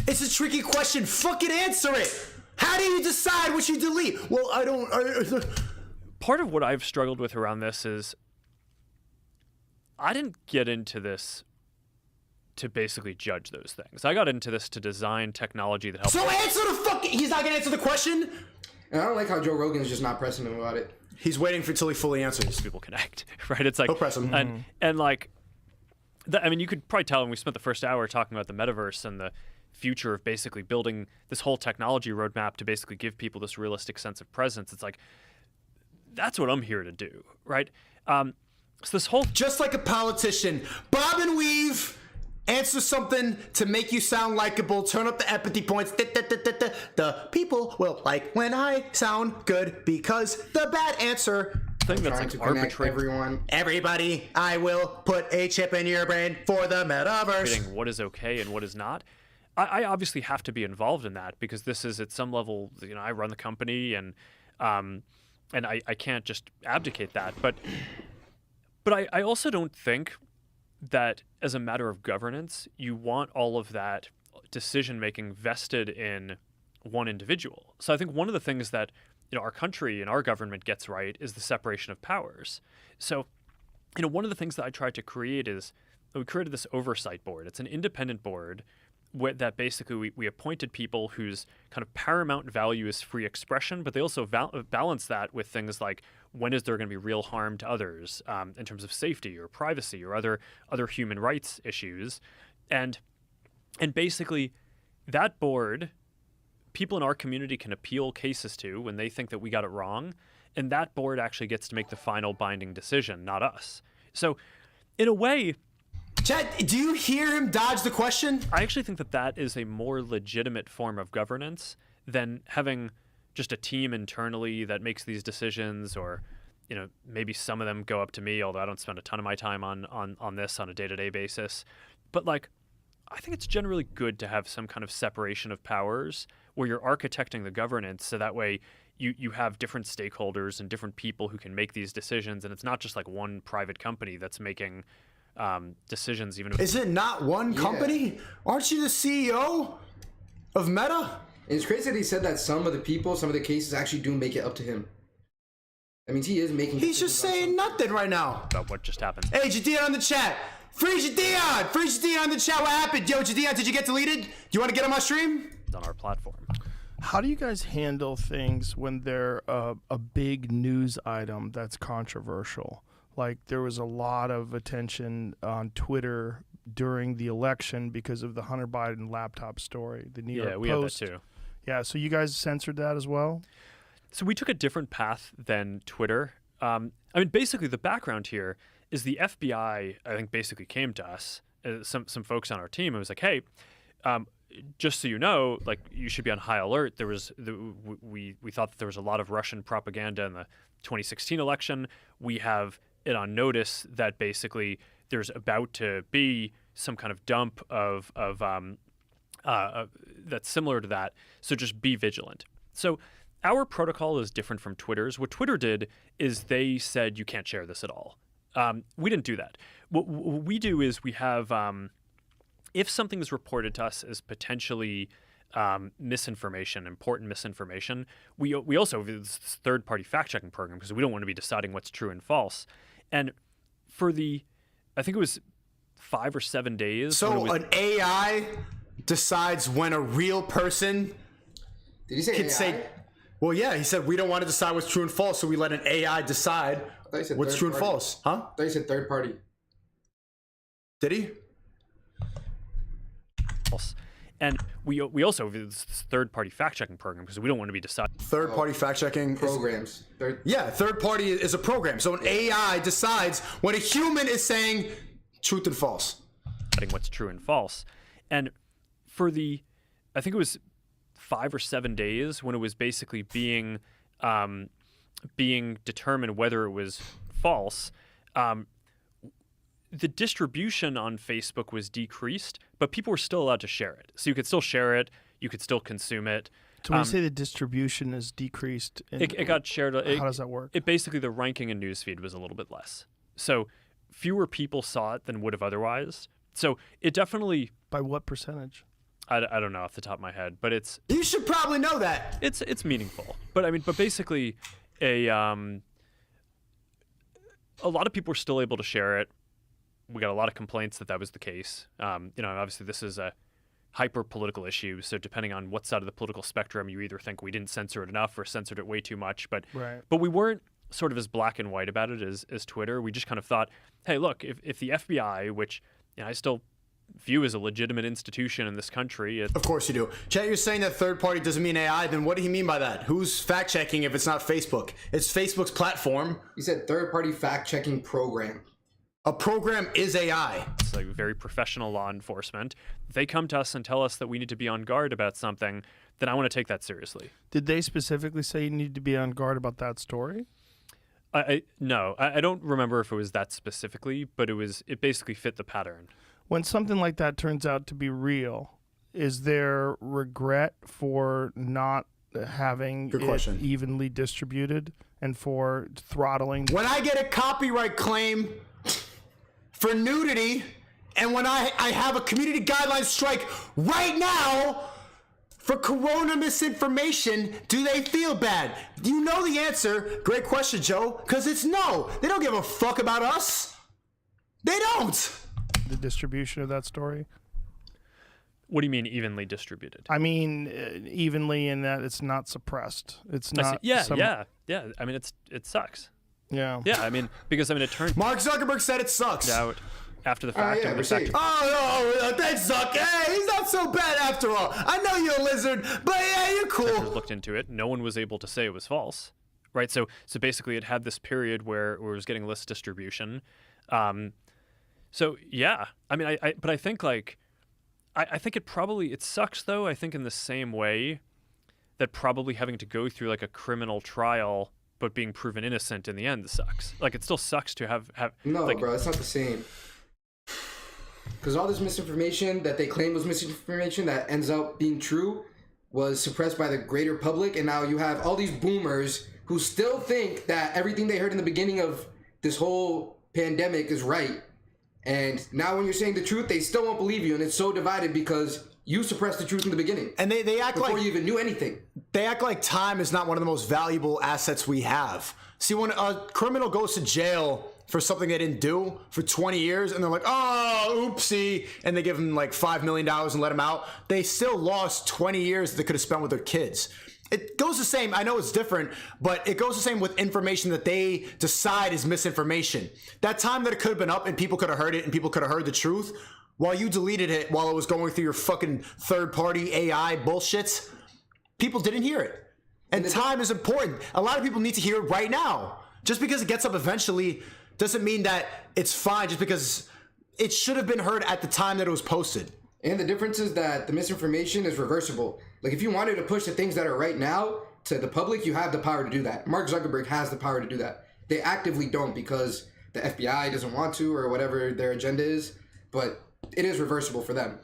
It's a tricky question. Fucking answer it. How do you decide what you delete? Well, I don't. part of what I've struggled with around this is I didn't get into this to basically judge those things. I got into this to design technology that helps. So answer the fucking. He's not gonna answer the question. And I don't like how Joe Rogan's just not pressing him about it. He's waiting for till he fully answers. people connect, right? It's like He'll press 'em. and like, I mean, you could probably tell when we spent the first hour talking about the metaverse and the future of basically building this whole technology roadmap to basically give people this realistic sense of presence. It's like, that's what I'm here to do, right? So this whole Just like a politician, bob and weave. Answer something to make you sound likable. Turn up the empathy points. The people will like when I sound good because the bad answer. thing that's Trying like to connect arbitrary. everyone. Everybody, I will put a chip in your brain for the metaverse. What is okay and what is not. I obviously have to be involved in that because this is at some level, I run the company and I can't just abdicate that. But I also don't think that as a matter of governance, you want all of that decision making vested in one individual. So I think one of the things that our country and our government gets right is the separation of powers. So one of the things that I tried to create is we created this oversight board. It's an independent board that basically we appointed people whose kind of paramount value is free expression, but they also balance that with things like when is there going to be real harm to others in terms of safety or privacy or other human rights issues. And basically that board, people in our community can appeal cases to when they think that we got it wrong, and that board actually gets to make the final binding decision, not us. So in a way, Chad, do you hear him dodge the question? I actually think that is a more legitimate form of governance than having just a team internally that makes these decisions, or maybe some of them go up to me, although I don't spend a ton of my time on this on a day-to-day basis. But like, I think it's generally good to have some kind of separation of powers where you're architecting the governance so that way you have different stakeholders and different people who can make these decisions, and it's not just like one private company that's making decisions. Even if Is it not one company? Aren't you the CEO of Meta? And it's crazy that he said that some of the people, some of the cases actually do make it up to him. That means he is making. He's just saying nothing right now. about what just happened. Hey, Jadian on the chat. Free Jadian! Free Jadian on the chat. What happened? Yo, Jadian, did you get deleted? Do you want to get on my stream? On our platform. How do you guys handle things when they're a big news item that's controversial? Like there was a lot of attention on Twitter during the election because of the Hunter Biden laptop story. The New York We Post. have that too. Yeah, so you guys censored that as well? So we took a different path than Twitter. I mean, basically, the background here is the FBI, I think, basically came to us, some folks on our team, and was like, hey, just so you know, like, you should be on high alert. We thought that there was a lot of Russian propaganda in the 2016 election. We have it on notice that basically there's about to be some kind of dump of that's similar to that. So just be vigilant. So our protocol is different from Twitter's. What Twitter did is they said you can't share this at all. We didn't do that. What we do is we have, if something is reported to us as potentially misinformation, important misinformation, we also have this third-party fact-checking program because we don't want to be deciding what's true and false. And for I think it was 5 or 7 days. So an AI decides when a real person Did he say could AI? say, well, yeah, he said we don't want to decide what's true and false, so we let an AI decide I thought he said what's third true and party. false. Huh? I thought he said third party. Did he? false. And we also have this third-party fact-checking program because we don't want to be deciding. Third-party fact-checking Programs. Yeah, third party is a program. So an AI decides when a human is saying truth and false. What's true and false. And for I think it was 5 or 7 days when it was basically being determined whether it was false, the distribution on Facebook was decreased, but people were still allowed to share it. So you could still share it, you could still consume it. So when you say the distribution is decreased, It got shared. How does that work? It basically, the ranking in newsfeed was a little bit less. So fewer people saw it than would have otherwise. So it definitely, By what percentage? I don't know off the top of my head, but it's You should probably know that. it's meaningful. But I mean, but basically, a lot of people were still able to share it. We got a lot of complaints that was the case. Obviously this is a hyper political issue, so depending on what side of the political spectrum, you either think we didn't censor it enough or censored it way too much. But Right. but we weren't sort of as black and white about it as Twitter. We just kind of thought, hey, look, if the FBI, which I still view as a legitimate institution in this country, Of course you do. Chat, you're saying that third party doesn't mean AI, then what do you mean by that? Who's fact checking if it's not Facebook? It's Facebook's platform. He said third party fact checking program. A program is AI. it's like very professional law enforcement. If they come to us and tell us that we need to be on guard about something, then I want to take that seriously. Did they specifically say you need to be on guard about that story? No, I don't remember if it was that specifically, but it basically fit the pattern. When something like that turns out to be real, is there regret for not having Good it question. evenly distributed and for throttling? When I get a copyright claim for nudity, and when I have a community guidelines strike right now for corona misinformation, do they feel bad? You know the answer. Great question, Joe. Because it's no. They don't give a fuck about us. They don't. The distribution of that story? What do you mean evenly distributed? I mean, evenly in that it's not suppressed. It's I see. not. Yeah. I mean, it sucks. Yeah. Yeah, I mean, because it turned Mark Zuckerberg said it sucks. out after the fact. yeah, and we're the fact safe. Oh, no, thanks, Zuck. Hey, he's not so bad after all. I know you're a lizard, but yeah, you're cool. looked into it. No one was able to say it was false, right? So basically, it had this period where it was getting list distribution. So yeah, I mean, but I think like, I think it sucks though. I think in the same way that probably having to go through like a criminal trial but being proven innocent in the end sucks. Like it still sucks to have No, like, bro, it's not the same. Because all this misinformation that they claim was misinformation that ends up being true, was suppressed by the greater public, and now you have all these boomers who still think that everything they heard in the beginning of this whole pandemic is right. And now when you're saying the truth, they still won't believe you, and it's so divided because you suppressed the truth in the beginning. And they act before like you even knew anything. They act like time is not one of the most valuable assets we have. See, when a criminal goes to jail for something they didn't do for 20 years, and they're like, oh, oopsie, and they give them like $5 million and let them out, they still lost 20 years that they could have spent with their kids. It goes the same. I know it's different, but it goes the same with information that they decide is misinformation. That time that it could have been up and people could have heard it and people could have heard the truth, while you deleted it while it was going through your fucking third-party AI bullshits, people didn't hear it. And time is important. A lot of people need to hear it right now. Just because it gets up eventually doesn't mean that it's fine, just because it should have been heard at the time that it was posted. And the difference is that the misinformation is reversible. Like, if you wanted to push the things that are right now to the public, you have the power to do that. Mark Zuckerberg has the power to do that. They actively don't because the FBI doesn't want to or whatever their agenda is, but it is reversible for them.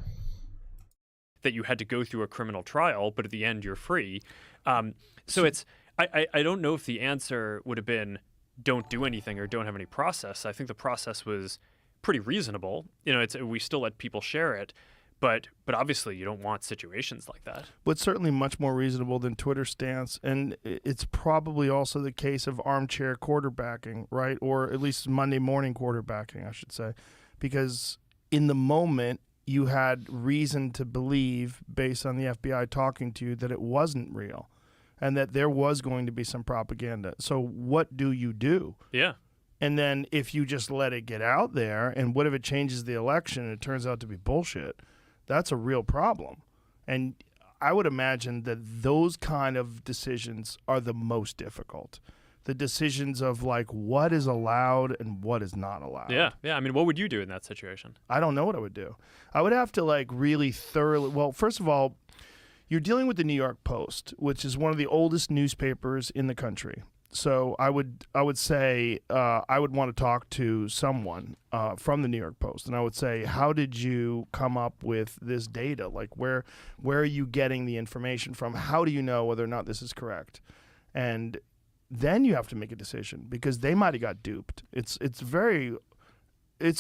That you had to go through a criminal trial, but at the end you're free. So it's I don't know if the answer would have been don't do anything or don't have any process. I think the process was pretty reasonable. You know, we still let people share it, but obviously you don't want situations like that. But certainly much more reasonable than Twitter's stance, and it's probably also the case of armchair quarterbacking, right? Or at least Monday morning quarterbacking, I should say, because in the moment you had reason to believe, based on the FBI talking to you, that it wasn't real and that there was going to be some propaganda. So what do you do? Yeah. And then if you just let it get out there, and what if it changes the election and it turns out to be bullshit? That's a real problem. And I would imagine that those kind of decisions are the most difficult. The decisions of like what is allowed and what is not allowed. Yeah. I mean, what would you do in that situation? I don't know what I would do. I would have to like really thoroughly. Well, first of all, you're dealing with the New York Post, which is one of the oldest newspapers in the country. So I would say I would want to talk to someone from the New York Post, and I would say, how did you come up with this data? Like, where are you getting the information from? How do you know whether or not this is correct? And then you have to make a decision because they might have got duped. It's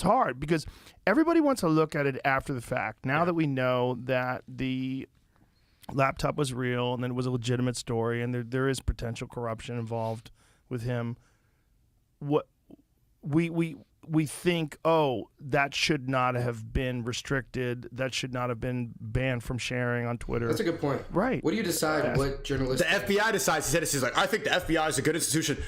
hard because everybody wants to look at it after the fact. Now that we know that the laptop was real and then it was a legitimate story and there is potential corruption involved with him, what we think, oh, that should not have been restricted, that should not have been banned from sharing on Twitter. That's a good point. Right. What do you decide what journalists... The FBI decides. He said this. He's like, I think the FBI is a good institution.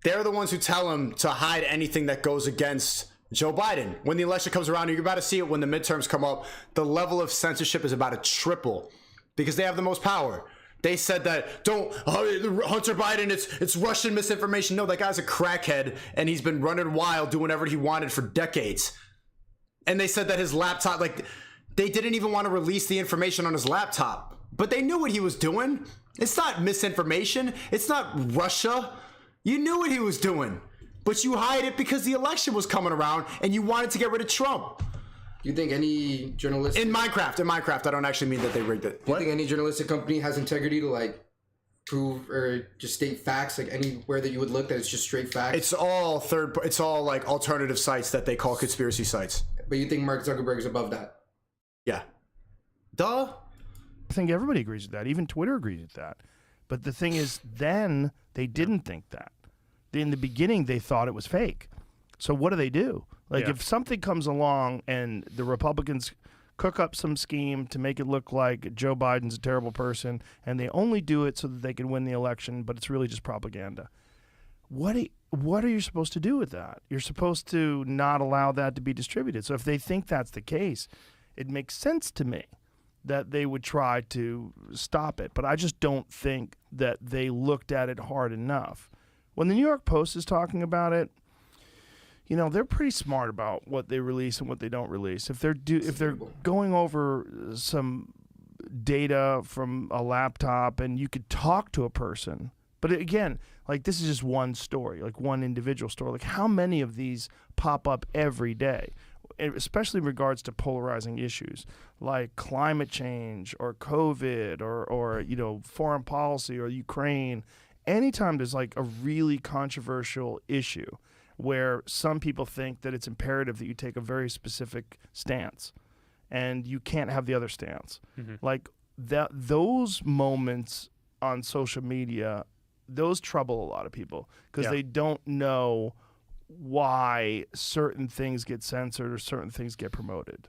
They're the ones who tell him to hide anything that goes against Joe Biden. When the election comes around, you're about to see it when the midterms come up, the level of censorship is about to triple because they have the most power. They said that Hunter Biden, it's Russian misinformation. No, that guy's a crackhead and he's been running wild doing whatever he wanted for decades. And they said that his laptop, like, they didn't even want to release the information on his laptop, but they knew what he was doing. It's not misinformation. It's not Russia. You knew what he was doing, but you hide it because the election was coming around and you wanted to get rid of Trump. You think any journalist... In Minecraft, I don't actually mean that they rigged it. Do you think any journalistic company has integrity to, like, prove or just state facts, like, anywhere that you would look that it's just straight facts? It's all, like, alternative sites that they call conspiracy sites. But you think Mark Zuckerberg is above that? Yeah. Duh. I think everybody agrees with that. Even Twitter agrees with that. But the thing is, then they didn't think that. In the beginning, they thought it was fake. So what do? Like, if something comes along and the Republicans cook up some scheme to make it look like Joe Biden's a terrible person, and they only do it so that they can win the election, but it's really just propaganda, what are you supposed to do with that? You're supposed to not allow that to be distributed. So if they think that's the case, it makes sense to me that they would try to stop it. But I just don't think that they looked at it hard enough. When the New York Post is talking about it, you know, they're pretty smart about what they release and what they don't release. If they're going over some data from a laptop and you could talk to a person, but again, like, this is just one story, like one individual story. Like, how many of these pop up every day? especially in regards to polarizing issues like climate change or COVID or foreign policy or Ukraine. Anytime there's like a really controversial issue where some people think that it's imperative that you take a very specific stance and you can't have the other stance. Like those moments on social media, those trouble a lot of people because they don't know why certain things get censored or certain things get promoted.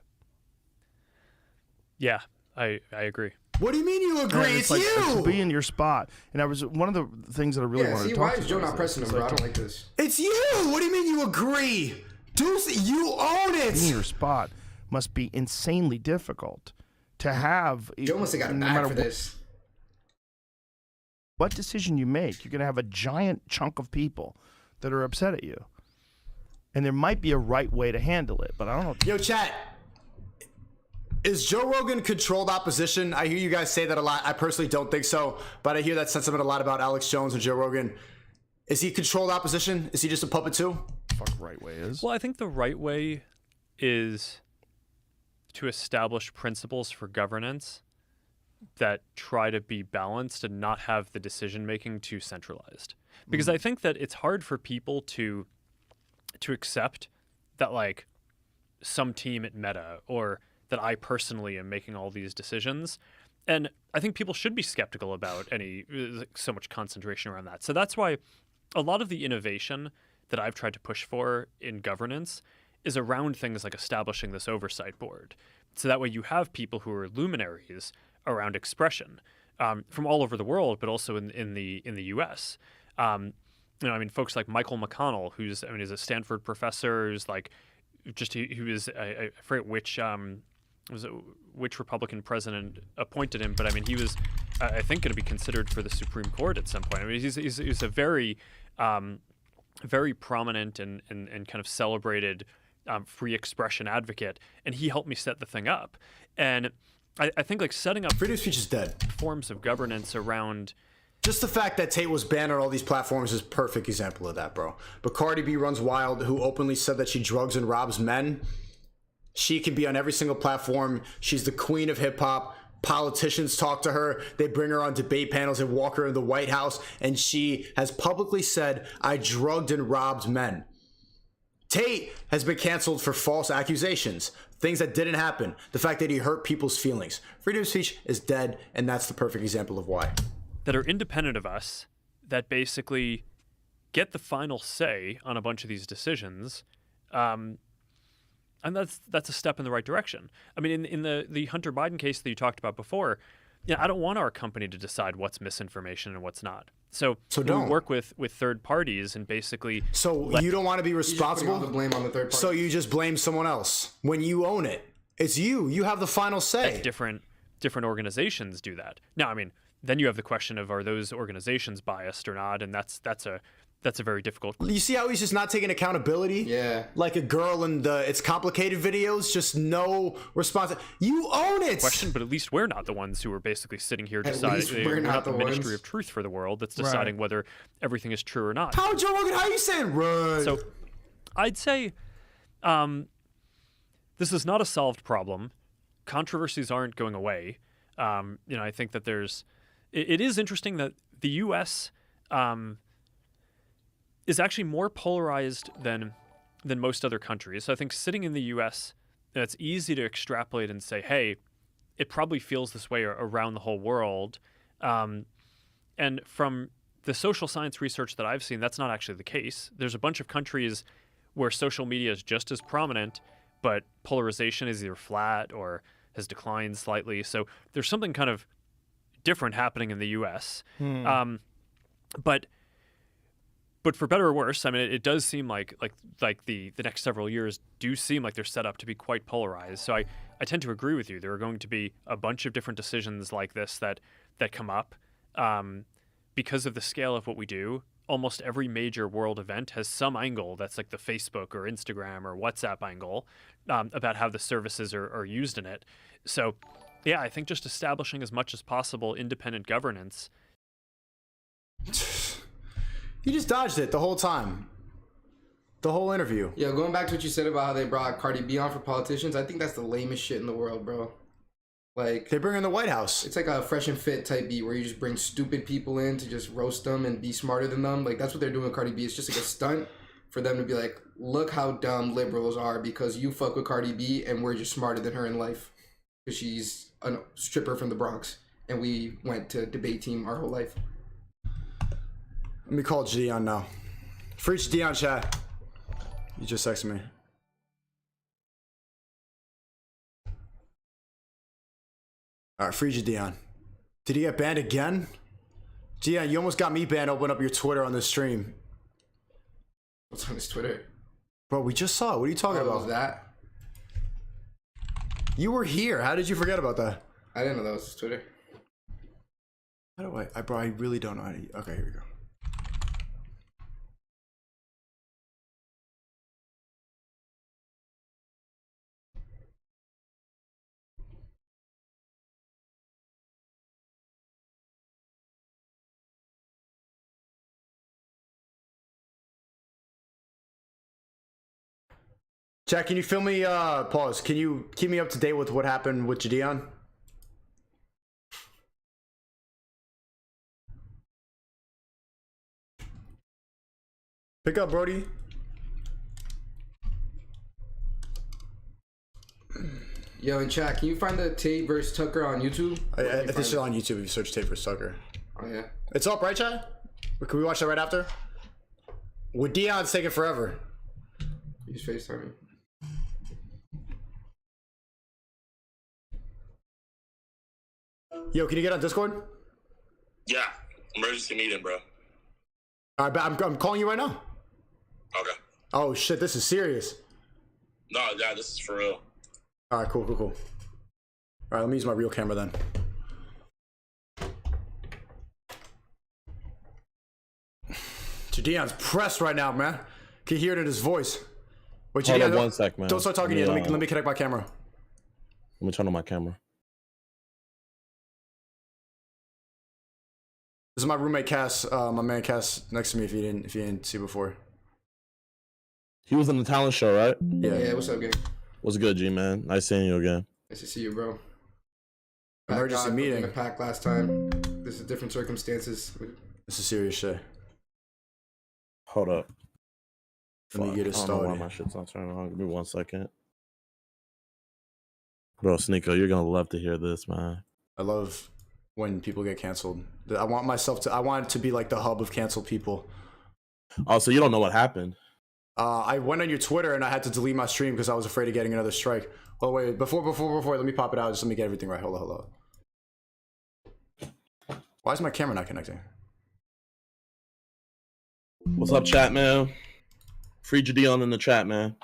Yeah, I agree. What do you mean you agree? And It's like, you. to be in your spot. And I was one of the things that I really Yeah, wanted see, to talk why to is you Joe guys not pressing him, is, bro? I like, don't like this. It's you. What do you mean you agree? Deuce, you own being in it. your spot must be insanely difficult to have. Joe must have got a no bag matter for this. what decision you make, you're going to have a giant chunk of people that are upset at you. And there might be a right way to handle it, but I don't know. Yo, chat. Is Joe Rogan controlled opposition? I hear you guys say that a lot. I personally don't think so, but I hear that sentiment a lot about Alex Jones and Joe Rogan. Is he controlled opposition? Is he just a puppet too? Fuck right way is. Well, I think the right way is to establish principles for governance that try to be balanced and not have the decision making too centralized. Because I think that it's hard for people to accept that like some team at Meta or that I personally am making all these decisions. And I think people should be skeptical about any so much concentration around that. So that's why a lot of the innovation that I've tried to push for in governance is around things like establishing this oversight board. So that way you have people who are luminaries around expression from all over the world, but also in the US. Folks like Michael McConnell, who's is a Stanford professor, who's like who is I forget which Republican president appointed him, but he was I think going to be considered for the Supreme Court at some point. He's a very very prominent and kind of celebrated free expression advocate, and he helped me set the thing up. And I think like setting up Freedom of speech is dead. forms of governance around. Just the fact that Tate was banned on all these platforms is a perfect example of that, bro. But Cardi B runs wild, who openly said that she drugs and robs men. She can be on every single platform. She's the queen of hip hop. Politicians talk to her. They bring her on debate panels and walk her in the White House. And she has publicly said, I drugged and robbed men. Tate has been canceled for false accusations, things that didn't happen, the fact that he hurt people's feelings. Freedom of speech is dead, and that's the perfect example of why. That are independent of us, that basically get the final say on a bunch of these decisions, and that's a step in the right direction. In the Hunter Biden case that you talked about before, I don't want our company to decide what's misinformation and what's not. So don't we work with third parties and basically. So you don't want to be responsible? all the blame on the third party. So you just blame someone else when you own it. It's you. You have the final say. Different organizations do that. Now, then you have the question of, are those organizations biased or not? And that's a very difficult question. You see how he's just not taking accountability? Yeah. Like a girl in the It's Complicated videos, just no response. You own it. But at least we're not the ones who are basically sitting here least deciding. we're not the the Ministry ones. of Truth for the world that's deciding whether everything is true or not. How, Joe Rogan, how are you saying run? So I'd say this is not a solved problem. Controversies aren't going away. I think that it is interesting that the U.S. Is actually more polarized than most other countries. So I think sitting in the U.S., it's easy to extrapolate and say, hey, it probably feels this way around the whole world. And from the social science research that I've seen, that's not actually the case. There's a bunch of countries where social media is just as prominent, but polarization is either flat or has declined slightly. So there's something kind of different happening in the U.S. But for better or worse, it does seem like the next several years do seem like they're set up to be quite polarized. So I tend to agree with you. There are going to be a bunch of different decisions like this that come up because of the scale of what we do. Almost every major world event has some angle that's like the Facebook or Instagram or WhatsApp angle about how the services are used in it. So, yeah, I think just establishing as much as possible independent governance. You just dodged it the whole time. the whole interview. Yeah, going back to what you said about how they brought Cardi B on for politicians, I think that's the lamest shit in the world, bro. Like, They bring in the White House. it's like a Fresh and Fit type beat where you just bring stupid people in to just roast them and be smarter than them. Like, that's what they're doing with Cardi B. It's just like a stunt for them to be like, look how dumb liberals are because you fuck with Cardi B and we're just smarter than her in life because she's a stripper from the Bronx and we went to debate team our whole life. Let me call Gideon now. Free Gideon, chat. You just texted me. All right, free Gideon. Did he get banned again? Gideon, you almost got me banned. Open up your Twitter on this stream. What's on his Twitter? Bro, we just saw it. What are you talking What about? was that? You were here. How did you forget about that? I didn't know that was his Twitter. How do bro, I really don't know how to. Okay, here we go. Jack, can you film me, pause. Can you keep me up to date with what happened with Gideon? Pick up, Brody. Yo, in chat, can you find the Tate versus Tucker on YouTube? This is on YouTube if you search Tate vs. Tucker. Oh, yeah. It's up, right, chat? Can we watch that right after? With Dion's taking forever. He's FaceTiming. Yo, can you get on Discord? Yeah, emergency meeting, bro. All right, I'm calling you right now. Okay. Oh, shit, this is serious. No, yeah, this is for real. All right, cool. All right, let me use my real camera then. Dion's pressed right now, man. Can you hear it in his voice? Wait, Hold on 1 sec, man. Don't start talking yet. Let me connect my camera. Let me turn on my camera. This is my roommate Cass, my man Cass next to me. If you didn't see before. He was in the talent show, right? Yeah, what's up, gang? What's good, G man? Nice seeing you again. Nice to see you, bro. Emergency meeting. In a pack last time. This is different circumstances. This is serious shit. Hold up. Let me get it I don't know why started. my shit's not turning on. Give me 1 second. Bro, Sneeko, you're gonna love to hear this, man. I love when people get canceled. I want it to be like the hub of canceled people. Oh, so you don't know what happened? I went on your Twitter and I had to delete my stream because I was afraid of getting another strike. Oh wait, before, let me pop it out. Just let me get everything right. Hold on. Why is my camera not connecting? What's up, chat, man? Free Gideon in the chat, man.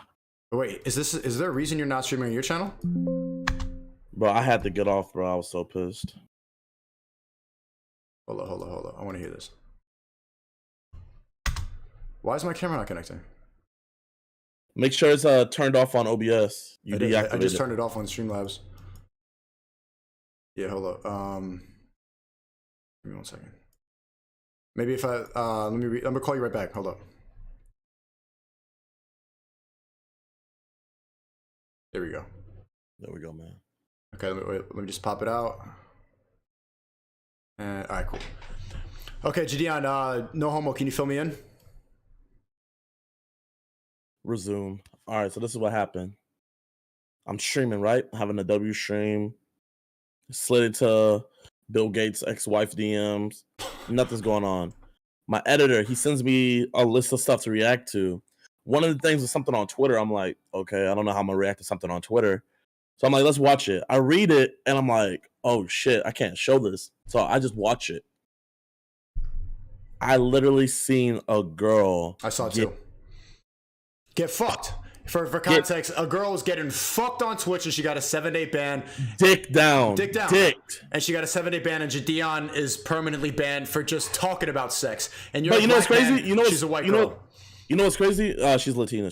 Wait, is there a reason you're not streaming on your channel? Bro, I had to get off, bro. I was so pissed. Hold on. I want to hear this. Why is my camera not connecting? Make sure it's turned off on OBS. You deactivated I just turned it off on Streamlabs. Yeah, hold up. Give me 1 second. Maybe if I'm gonna call you right back. Hold up. There we go. There we go, man. Okay, let me just pop it out. And all right, cool. Okay, Gideon, no homo. Can you fill me in? Resume. All right, so this is what happened. I'm streaming, right? Having a W stream. Slid into Bill Gates' ex-wife DMs. Nothing's going on. My editor, he sends me a list of stuff to react to. One of the things is something on Twitter. I'm like, okay, I don't know how I'm gonna react to something on Twitter. So I'm like, let's watch it. I read it and I'm like, oh shit, I can't show this. So I just watch it. I literally seen a girl. I saw it too. Get fucked. For context, a girl was getting fucked on Twitch and she got a 7-day ban. Dick down. Dicked. And she got a 7-day ban, and Gideon is permanently banned for just talking about sex. And you're but you know what's crazy? She's a white girl. You know what's crazy? She's Latina.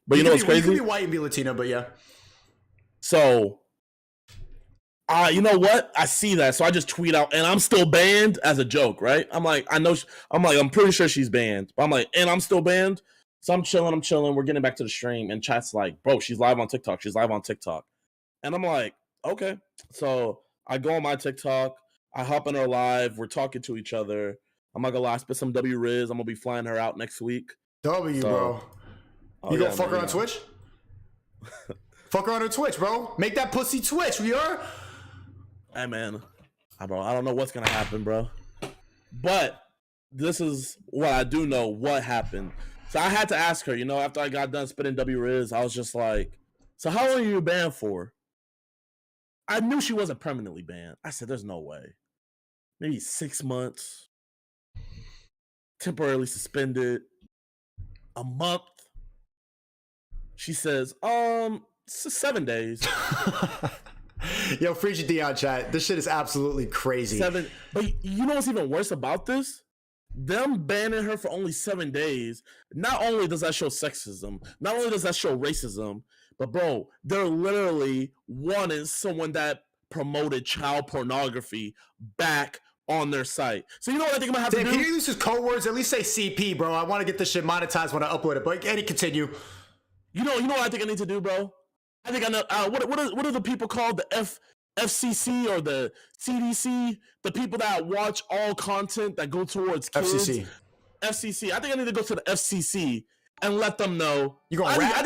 But you know what's crazy? You can be white and be Latina, but yeah. So, you know what? I see that. So I just tweet out, and I'm still banned as a joke, right? I'm like, I'm pretty sure she's banned. But I'm like, and I'm still banned. So I'm chilling. We're getting back to the stream, and chat's like, bro, she's live on TikTok. And I'm like, okay. So I go on my TikTok. I hop in her live. We're talking to each other. I'm not gonna lie, I spit some W Riz. I'm gonna be flying her out next week. Bro. You gonna fuck her on Twitch? Fuck her on her Twitch, bro. Make that pussy twitch, we are? Hey, man. Bro, I don't know what's gonna happen, bro. But this is what I do know what happened. So I had to ask her, after I got done spitting W Riz, I was just like, so how long are you banned for? I knew she wasn't permanently banned. I said, there's no way. Maybe 6 months. Temporarily suspended. A month. She says, 7 days. Yo, free your Dion chat. This shit is absolutely crazy. But you know what's even worse about this? Them banning her for only 7 days. Not only does that show sexism, not only does that show racism, but bro, they're literally wanting someone that promoted child pornography back on their site. So you know what I think I'm gonna have to do? Can you use his code words? At least say CP, bro. I want to get this shit monetized when I upload it. But can you continue? You know what I think I need to do, bro? I think I know. What are the people called? The FCC or the CDC? The people that watch all content that go towards kids. FCC. I think I need to go to the FCC and let them know. You gonna rap?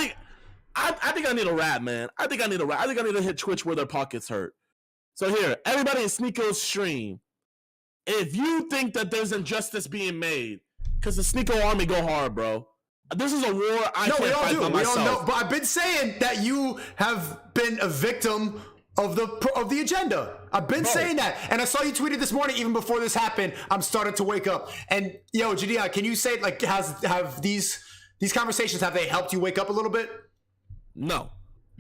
I think I need a rap, man. I think I need to hit Twitch where their pockets hurt. So here, everybody in Sneako's stream, if you think that there's injustice being made, because the Sneako army go hard, bro. This is a war I can't fight by myself. We all know, but I've been saying that you have been a victim of the agenda. I've been saying that, and I saw you tweeted this morning. Even before this happened, I'm starting to wake up. And yo, Jadian, can you say like have these conversations, have they helped you wake up a little bit? No.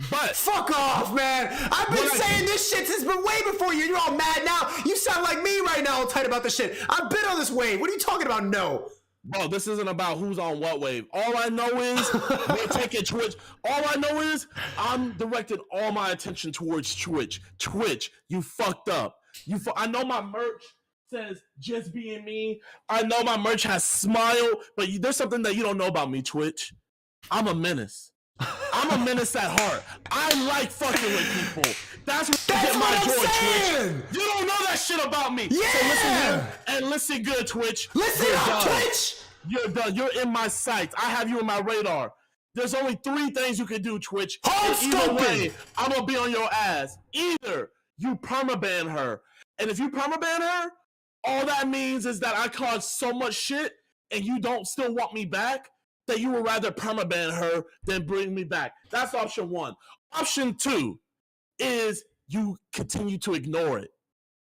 But fuck off, man. I've been saying this shit since way before you. You're all mad now. You sound like me right now, all tight about this shit. I've been on this wave. What are you talking about? No. Bro, this isn't about who's on what wave. All I know is we're taking Twitch. All I know is I'm directing all my attention towards Twitch. Twitch, you fucked up. I know my merch says just being me. I know my merch has smile, but there's something that you don't know about me, Twitch. I'm a menace. I'm a menace at heart. I like fucking with people. That's what my joy, Twitch. You don't know that shit about me. Yeah. So listen here and listen good, Twitch. Listen up, Twitch. You're done. You're in my sights. I have you in my radar. There's only 3 things you can do, Twitch. Either way, I'm gonna be on your ass. Either you permaban her, and if you permaban her, all that means is that I caused so much shit, and you don't still want me back, that you would rather permaban her than bring me back. That's option 1. Option 2 is you continue to ignore it.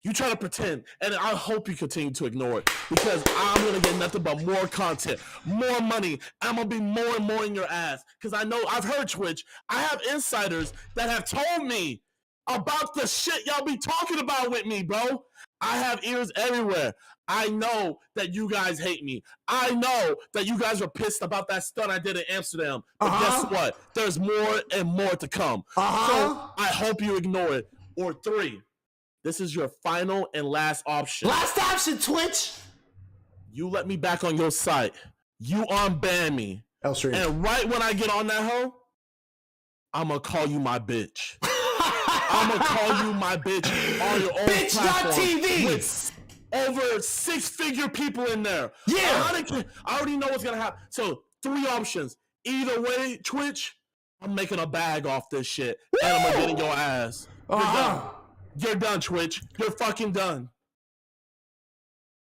You try to pretend, and I hope you continue to ignore it, because I'm going to get nothing but more content, more money. I'm going to be more and more in your ass, because I know I've heard Twitch. I have insiders that have told me about the shit y'all be talking about with me, bro. I have ears everywhere. I know that you guys hate me. I know that you guys are pissed about that stunt I did in Amsterdam. But guess what? There's more and more to come. So I hope you ignore it. Or 3, this is your final and last option. Last option, Twitch. You let me back on your site. You unban me. And right when I get on that hoe, I'm going to call you my bitch. I'm going to call you my bitch on your own Bitch.tv. With over 6-figure people in there. Yeah. I already know what's going to happen. So 3 options. Either way, Twitch, I'm making a bag off this shit. Woo! And I'm going to get in your ass. You're done. You're done, Twitch. You're fucking done.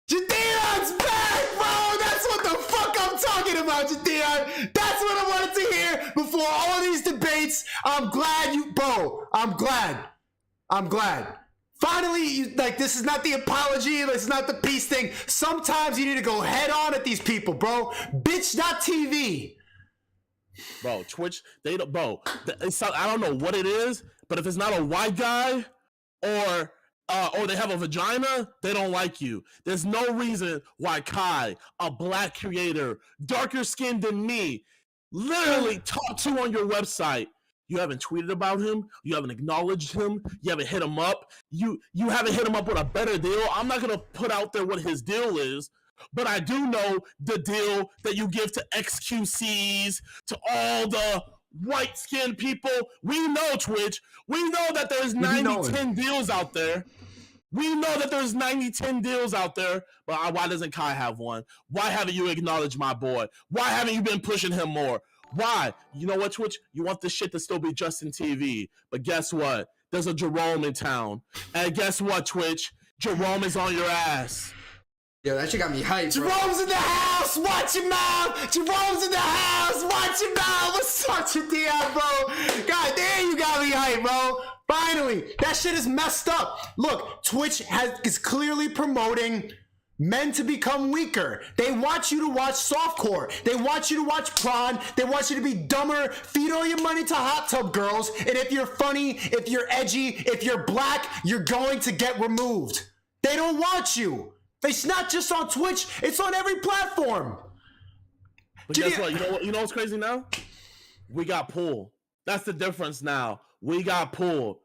Jadion's back, bro! That's what the fuck I'm talking about, Jadion! That's what I wanted to hear before all these debates. I'm glad I'm glad. Finally, this is not the apology, this is not the peace thing. Sometimes you need to go head on at these people, bro. Bitch.tv. Bro, Twitch, I don't know what it is, but if it's not a white guy or they have a vagina, they don't like you. There's no reason why Kai, a black creator, darker skinned than me, literally talk to on your website. You haven't tweeted about him. You haven't acknowledged him. You haven't hit him up. You haven't hit him up with a better deal. I'm not going to put out there what his deal is, but I do know the deal that you give to XQCs, to all the white-skinned people. We know, Twitch. We know that there's 10 deals out there. We know that there's 10 deals out there, but why doesn't Kai have one? Why haven't you acknowledged my boy? Why haven't you been pushing him more? Why? You know what, Twitch? You want this shit to still be Justin TV, but guess what? There's a Jerome in town, and guess what, Twitch? Jerome is on your ass. Yo, that shit got me hyped, bro. Jerome's in the house! Watch your mouth! Jerome's in the house! Watch your mouth! What's up, your Dion, bro? God damn, you got me hyped, bro. Finally, that shit is messed up. Look, Twitch is clearly promoting men to become weaker. They want you to watch softcore. They want you to watch prawn. They want you to be dumber. Feed all your money to hot tub girls. And if you're funny, if you're edgy, if you're black, you're going to get removed. They don't want you. It's not just on Twitch. It's on every platform. But guess what? You know what's crazy now? We got pull. That's the difference now. We got pull.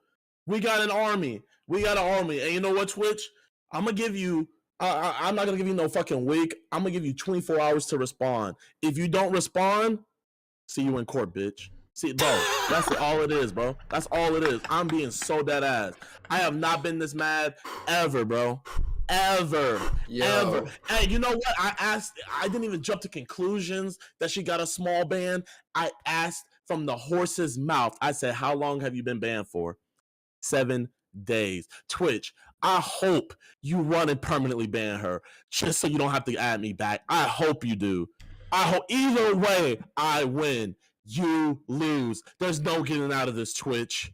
We got an army. We got an army. And you know what, Twitch? I'm going to give you, I'm not going to give you no fucking week. I'm going to give you 24 hours to respond. If you don't respond, see you in court, bitch. See, bro, that's all it is, bro. That's all it is. I'm being so dead ass. I have not been this mad ever, bro. Ever. And you know what? I didn't even jump to conclusions that she got a small ban. I asked from the horse's mouth. I said, how long have you been banned for? 7 days. Twitch, I hope you run and permanently ban her just so you don't have to add me back. I hope you do. I hope either way I win. You lose. There's no getting out of this, Twitch.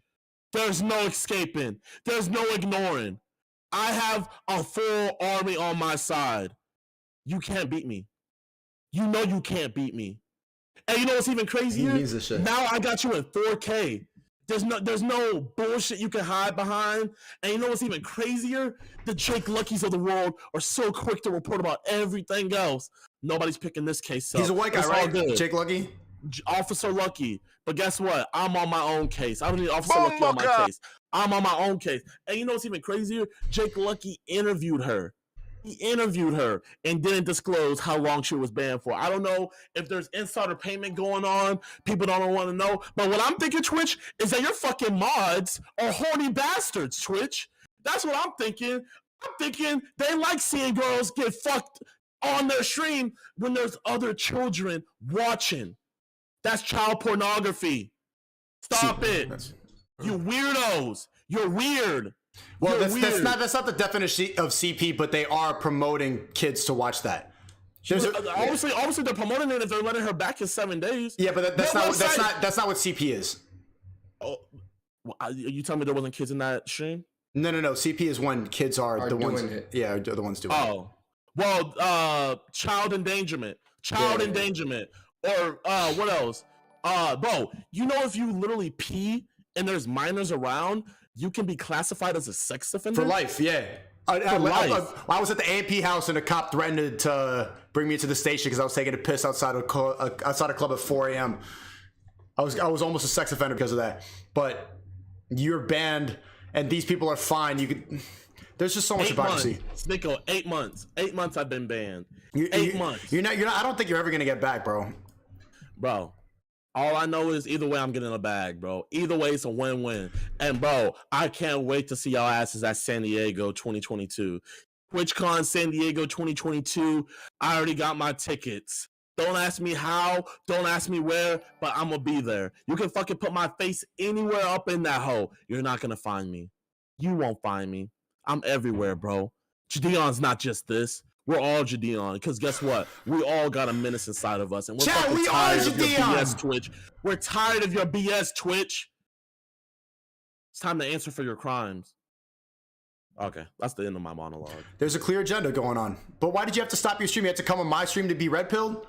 There's no escaping. There's no ignoring. I have a full army on my side. You can't beat me. You know you can't beat me. And you know what's even crazier? He needs this shit. Now I got you in 4K. There's no bullshit you can hide behind. And you know what's even crazier? The Jake Luckies of the world are so quick to report about everything else. Nobody's picking this case up. He's a white guy, right? Jake Lucky? Officer Lucky. But guess what? I'm on my own case. I don't need Officer Lucky on my case. I'm on my own case. And you know what's even crazier? Jake Lucky interviewed her. He interviewed her and didn't disclose how long she was banned for. I don't know if there's insider payment going on. People don't want to know. But what I'm thinking, Twitch, is that your fucking mods are horny bastards, Twitch. That's what I'm thinking. I'm thinking they like seeing girls get fucked on their stream when there's other children watching. That's child pornography. Stop it. You weirdos. You're weird. Well, that's not the definition of CP, but they are promoting kids to watch that. Obviously, they're promoting it if they're letting her back in 7 days. Yeah, but that's not what CP is. Oh, you telling me there wasn't kids in that stream? No. CP is when kids are the ones. It. Yeah, are the ones doing it. Oh, well, child endangerment, endangerment, or what else? Bro, you know if you literally pee and there's minors around, you can be classified as a sex offender for life. Yeah. I was at the AMP house and a cop threatened to bring me to the station because I was taking a piss outside a club at 4 a.m. I was almost a sex offender because of that. But you're banned, and these people are fine. There's just so much hypocrisy. Snicko, 8 months. 8 months I've been banned. 8 months. You're not. I don't think you're ever gonna get back, bro. Bro. All I know is either way I'm getting a bag, bro. Either way it's a win-win. And bro, I can't wait to see y'all asses at San Diego 2022. TwitchCon San Diego 2022. I already got my tickets. Don't ask me how, don't ask me where, but I'm gonna be there. You can fucking put my face anywhere up in that hole. You're not gonna find me. You won't find me. I'm everywhere, bro. Jadeon's not just this. We're all Jadeon, because guess what? We all got a menace inside of us, and we're fucking tired of your BS, Twitch. We're tired of your BS, Twitch. It's time to answer for your crimes. Okay, that's the end of my monologue. There's a clear agenda going on. But why did you have to stop your stream? You had to come on my stream to be red-pilled?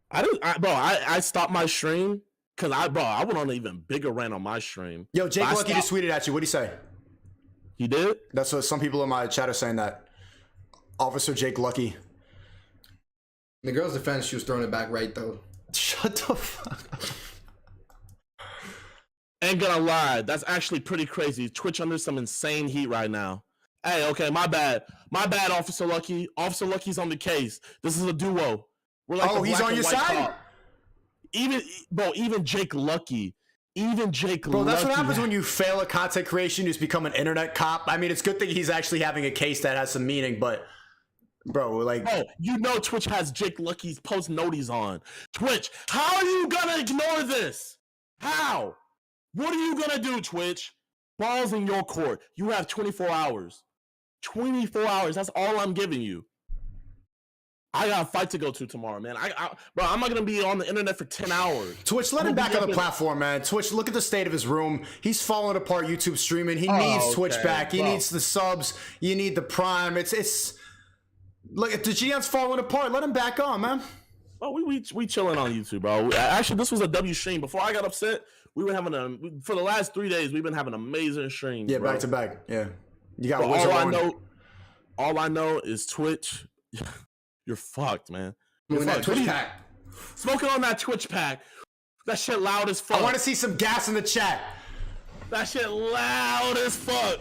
I stopped my stream because I went on an even bigger rant on my stream. Yo, Jake Lucky just tweeted at you. What'd he say? He did? That's what some people in my chat are saying that. Officer Jake Lucky. In the girl's defense, she was throwing it back right, though. Shut the fuck up. Ain't gonna lie, that's actually pretty crazy. Twitch under some insane heat right now. Hey, okay, my bad. My bad, Officer Lucky. Officer Lucky's on the case. This is a duo. We're like Oh, the he's black on and your white side? cop. Even Jake Lucky. Bro, that's what happens when you fail at content creation. You just become an internet cop. I mean, it's good that he's actually having a case that has some meaning, but bro, like, Oh, you know Twitch has Jake Lucky's post noties on. Twitch, how are you gonna ignore this? How? What are you gonna do, Twitch? Ball's in your court. You have 24 hours. 24 hours. That's all I'm giving you. I got a fight to go to tomorrow, man. Bro, I'm not gonna be on the internet for 10 hours. Twitch, let him back on the platform, man. Twitch, look at the state of his room. He's falling apart YouTube streaming. He needs Twitch back. He needs the subs. You need the Prime. It's look, the GN's falling apart. Let him back on, man. Oh, we chilling on YouTube, bro. Actually, this was a W stream. Before I got upset, we were having for the last 3 days, we've been having amazing streams. Yeah, bro. back to back. Yeah. You got all I know is Twitch. You're fucked, man. You're That fucked. Twitch pack. Smoking on that Twitch pack. That shit loud as fuck. I want to see some gas in the chat. That shit loud as fuck.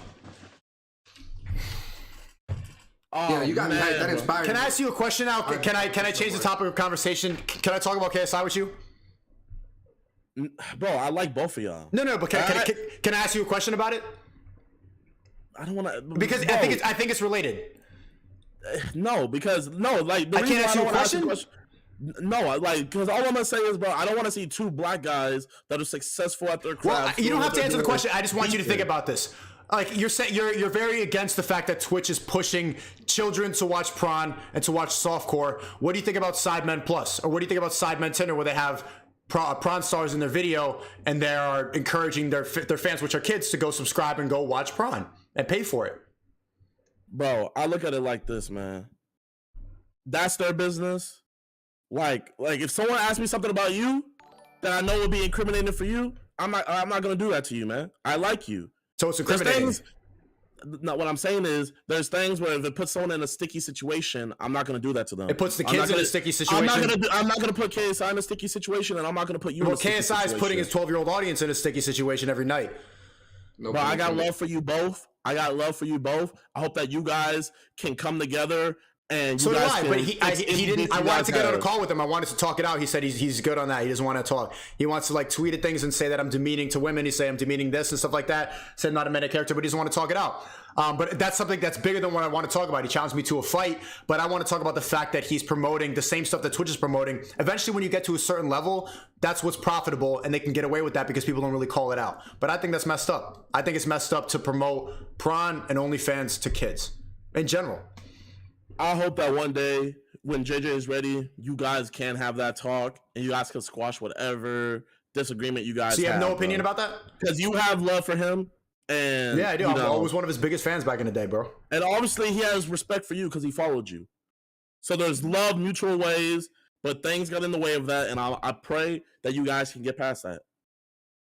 Oh, Yeah, you got me hyped. That inspired Can me. I ask you a question now? Can I change the topic of conversation? Can I talk about KSI with you? Bro, I like both of y'all. No, but can I ask you a question about it? I don't want to Because I think it's related. Because like I can't ask you a question. No, because all I'm gonna say is, bro, I don't want to see two black guys that are successful at their craft. Well, you don't have to answer the question. I just want you to think about this. Like you're saying, you're very against the fact that Twitch is pushing children to watch prawn and to watch softcore. What do you think about Sidemen Plus, or what do you think about Sidemen Tinder, where they have prawn stars in their video and they are encouraging their fans, which are kids, to go subscribe and go watch prawn and pay for it? Bro, I look at it like this, man. That's their business. Like if someone asks me something about you that I know will be incriminating for you, I'm not gonna do that to you, man. I like you. So it's incriminating. No, what I'm saying is there's things where if it puts someone in a sticky situation, I'm not gonna do that to them. It puts the kids in a sticky situation. I'm not gonna put KSI in a sticky situation, and I'm not gonna put you in a sticky situation. KSI is putting his 12-year-old audience in a sticky situation every night. But I got love for you both. I hope that you guys can come together. And so you guys do I, but he didn't. I wanted to get on a call with him. I wanted to talk it out. He said he's good on that. He doesn't want to talk. He wants to like tweet at things and say that I'm demeaning to women. He say I'm demeaning this and stuff like that. Said I'm not a meta character, but he doesn't want to talk it out. But that's something that's bigger than what I want to talk about. He challenged me to a fight, but I want to talk about the fact that he's promoting the same stuff that Twitch is promoting. Eventually, when you get to a certain level, that's what's profitable, and they can get away with that because people don't really call it out. But I think that's messed up. I think it's messed up to promote prawn and OnlyFans to kids in general. I hope that one day when JJ is ready, you guys can have that talk and you guys can squash whatever disagreement you guys have. So you have no opinion about that? Because you have love for him. And yeah, I do. I was one of his biggest fans back in the day, bro. And obviously he has respect for you because he followed you. So there's love mutual ways, but things got in the way of that. And I pray that you guys can get past that.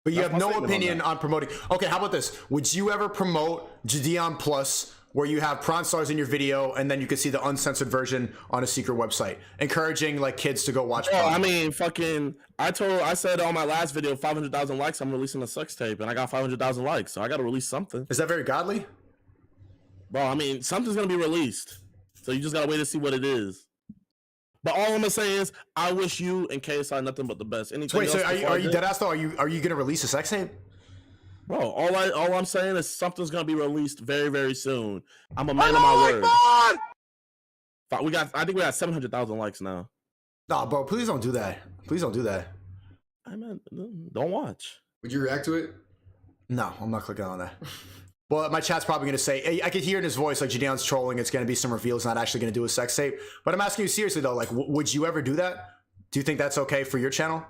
But you have no opinion on promoting. Okay, how about this? Would you ever promote Jadeon Plus, where you have prawn stars in your video and then you can see the uncensored version on a secret website, encouraging like kids to go watch prawn? I mean, I said on my last video, 500,000 likes, I'm releasing a sex tape, and I got 500,000 likes, so I got to release something. Is that very godly? Bro, I mean, something's going to be released, so you just got to wait to see what it is. But all I'm going to say is, I wish you and KSI nothing but the best. Wait, so are you dead ass though? Are you going to release a sex tape? Bro, all I'm saying is something's gonna be released very, very soon. I'm a man of my word. I think we got 700,000 likes now. Nah, bro, please don't do that. Please don't do that. I mean, don't watch. Would you react to it? No, I'm not clicking on that. Well, my chat's probably gonna say, I could hear in his voice like Jadeon's trolling. It's gonna be some reveals, not actually gonna do a sex tape. But I'm asking you seriously though, like, would you ever do that? Do you think that's okay for your channel?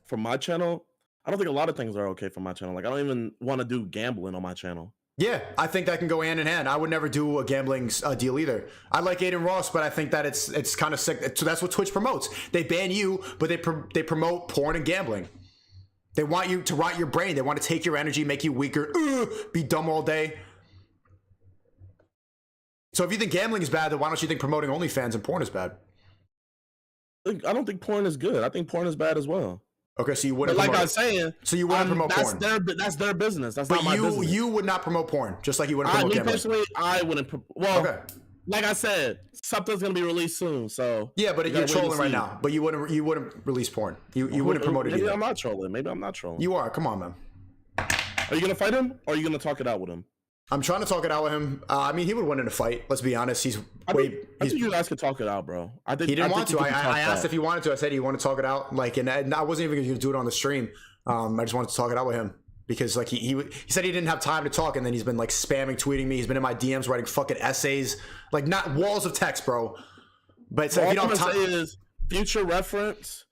For my channel? I don't think a lot of things are okay for my channel. Like, I don't even want to do gambling on my channel. Yeah, I think that can go hand in hand. I would never do a gambling deal either. I like Aiden Ross, but I think that it's kind of sick. So that's what Twitch promotes. They ban you, but they promote porn and gambling. They want you to rot your brain. They want to take your energy, make you weaker, be dumb all day. So if you think gambling is bad, then why don't you think promoting OnlyFans and porn is bad? I don't think porn is good. I think porn is bad as well. Okay, so you But wouldn't like promote I was saying, So you wouldn't promote that's porn. that's their business. That's But not my business. you would not promote porn, just like you wouldn't promote Me gambling. personally, I wouldn't. Well, Okay. like I said, something's gonna be released soon. So Yeah, but you you're gotta wait and trolling right see. now. But you wouldn't release porn. You wouldn't promote it Maybe either. I'm not trolling. Maybe I'm not trolling. You are. Come on, man. Are you gonna fight him, or are you gonna talk it out with him? I'm trying to talk it out with him. I mean, he would win in a fight. Let's be honest. I think you guys could talk it out, bro. I think He didn't want to. I asked if you. he wanted to. I said he wanted to talk it out. Like, and I wasn't even going to do it on the stream. I just wanted to talk it out with him because, like, he said he didn't have time to talk, and then he's been like spamming, tweeting me. He's been in my DMs writing fucking essays, like not walls of text, bro. But so if All you I'm don't gonna have say time, is future reference.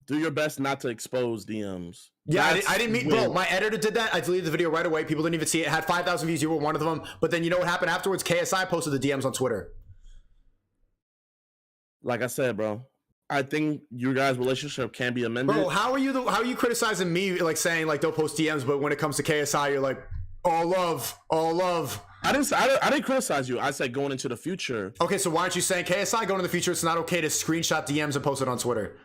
Do your best not to expose DMs. yeah, That's I didn't mean, weird. bro. My editor did that. I deleted the video right away. People didn't even see it. It had 5,000 views. You were one of them. But then you know what happened afterwards? KSI posted the DMs on Twitter. Like I said, bro, I think your guys' relationship can be amended. Bro, how are you criticizing me, like saying like don't post DMs, but when it comes to KSI, you're like all love, all love. I didn't criticize you. I said going into the future. Okay, so why aren't you saying KSI going in the future? It's not okay to screenshot DMs and post it on Twitter.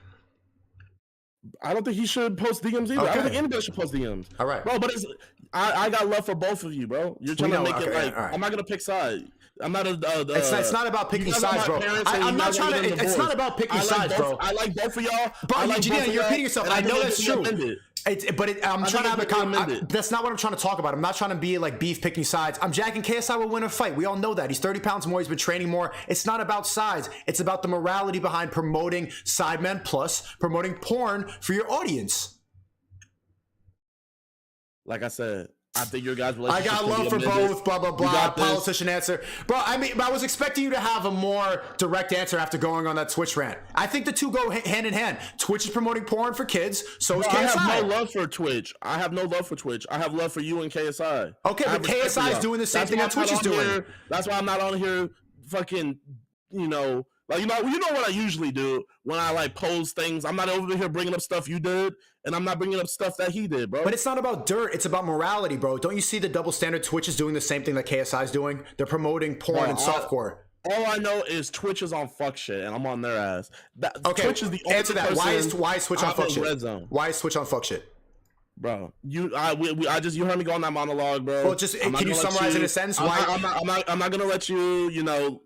I don't think he should post DMs either. I Okay. don't think anybody should post DMs. All right. Bro, but I got love for both of you, bro. You're trying to know, make it okay, like all right. I'm not gonna pick sides. I'm not a. It's not about picking sides, bro. I'm not trying to. It's not about picking sides, bro. I like both of y'all. Bro, I like Gideon, both of you're y'all, repeating yourself. and I know think that's it should true. be amended. I'm trying to have a think it should be amended. That's not what I'm trying to talk about. I'm not trying to be like beef picking sides. I'm jacking KSI will win a fight. We all know that. He's 30 pounds more. He's been training more. It's not about sides. It's about the morality behind promoting Sidemen Plus, promoting porn for your audience. Like I said, I think your guys' I relationship got can love be for amended. both, blah, blah, You blah. got this. Politician answer. Bro, I mean, I was expecting you to have a more direct answer after going on that Twitch rant. I think the two go hand in hand. Twitch is promoting porn for kids, so is Bro, I KSI. have no love for Twitch. I have no love for Twitch. I have love for you and KSI. Okay, I have but respect for KSI is y'all. doing the same That's thing why that I'm Twitch not is on doing. here- That's why I'm not on here fucking, like, you know what I usually do when I like pose things. I'm not over here bringing up stuff you did, and I'm not bringing up stuff that he did, bro. But it's not about dirt. It's about morality, bro. Don't you see the double standard? Twitch is doing the same thing that KSI is doing. They're promoting porn Bro, and softcore. All I know is Twitch is on fuck shit, and I'm on their ass. Okay, Twitch is the only answer that. Why is Twitch on I'm fuck in shit? Red Zone, Why is Twitch on fuck shit? bro. You heard me go on that monologue, bro. Well, just I'm not can you gonna let summarize in a sentence why? I'm not gonna let you,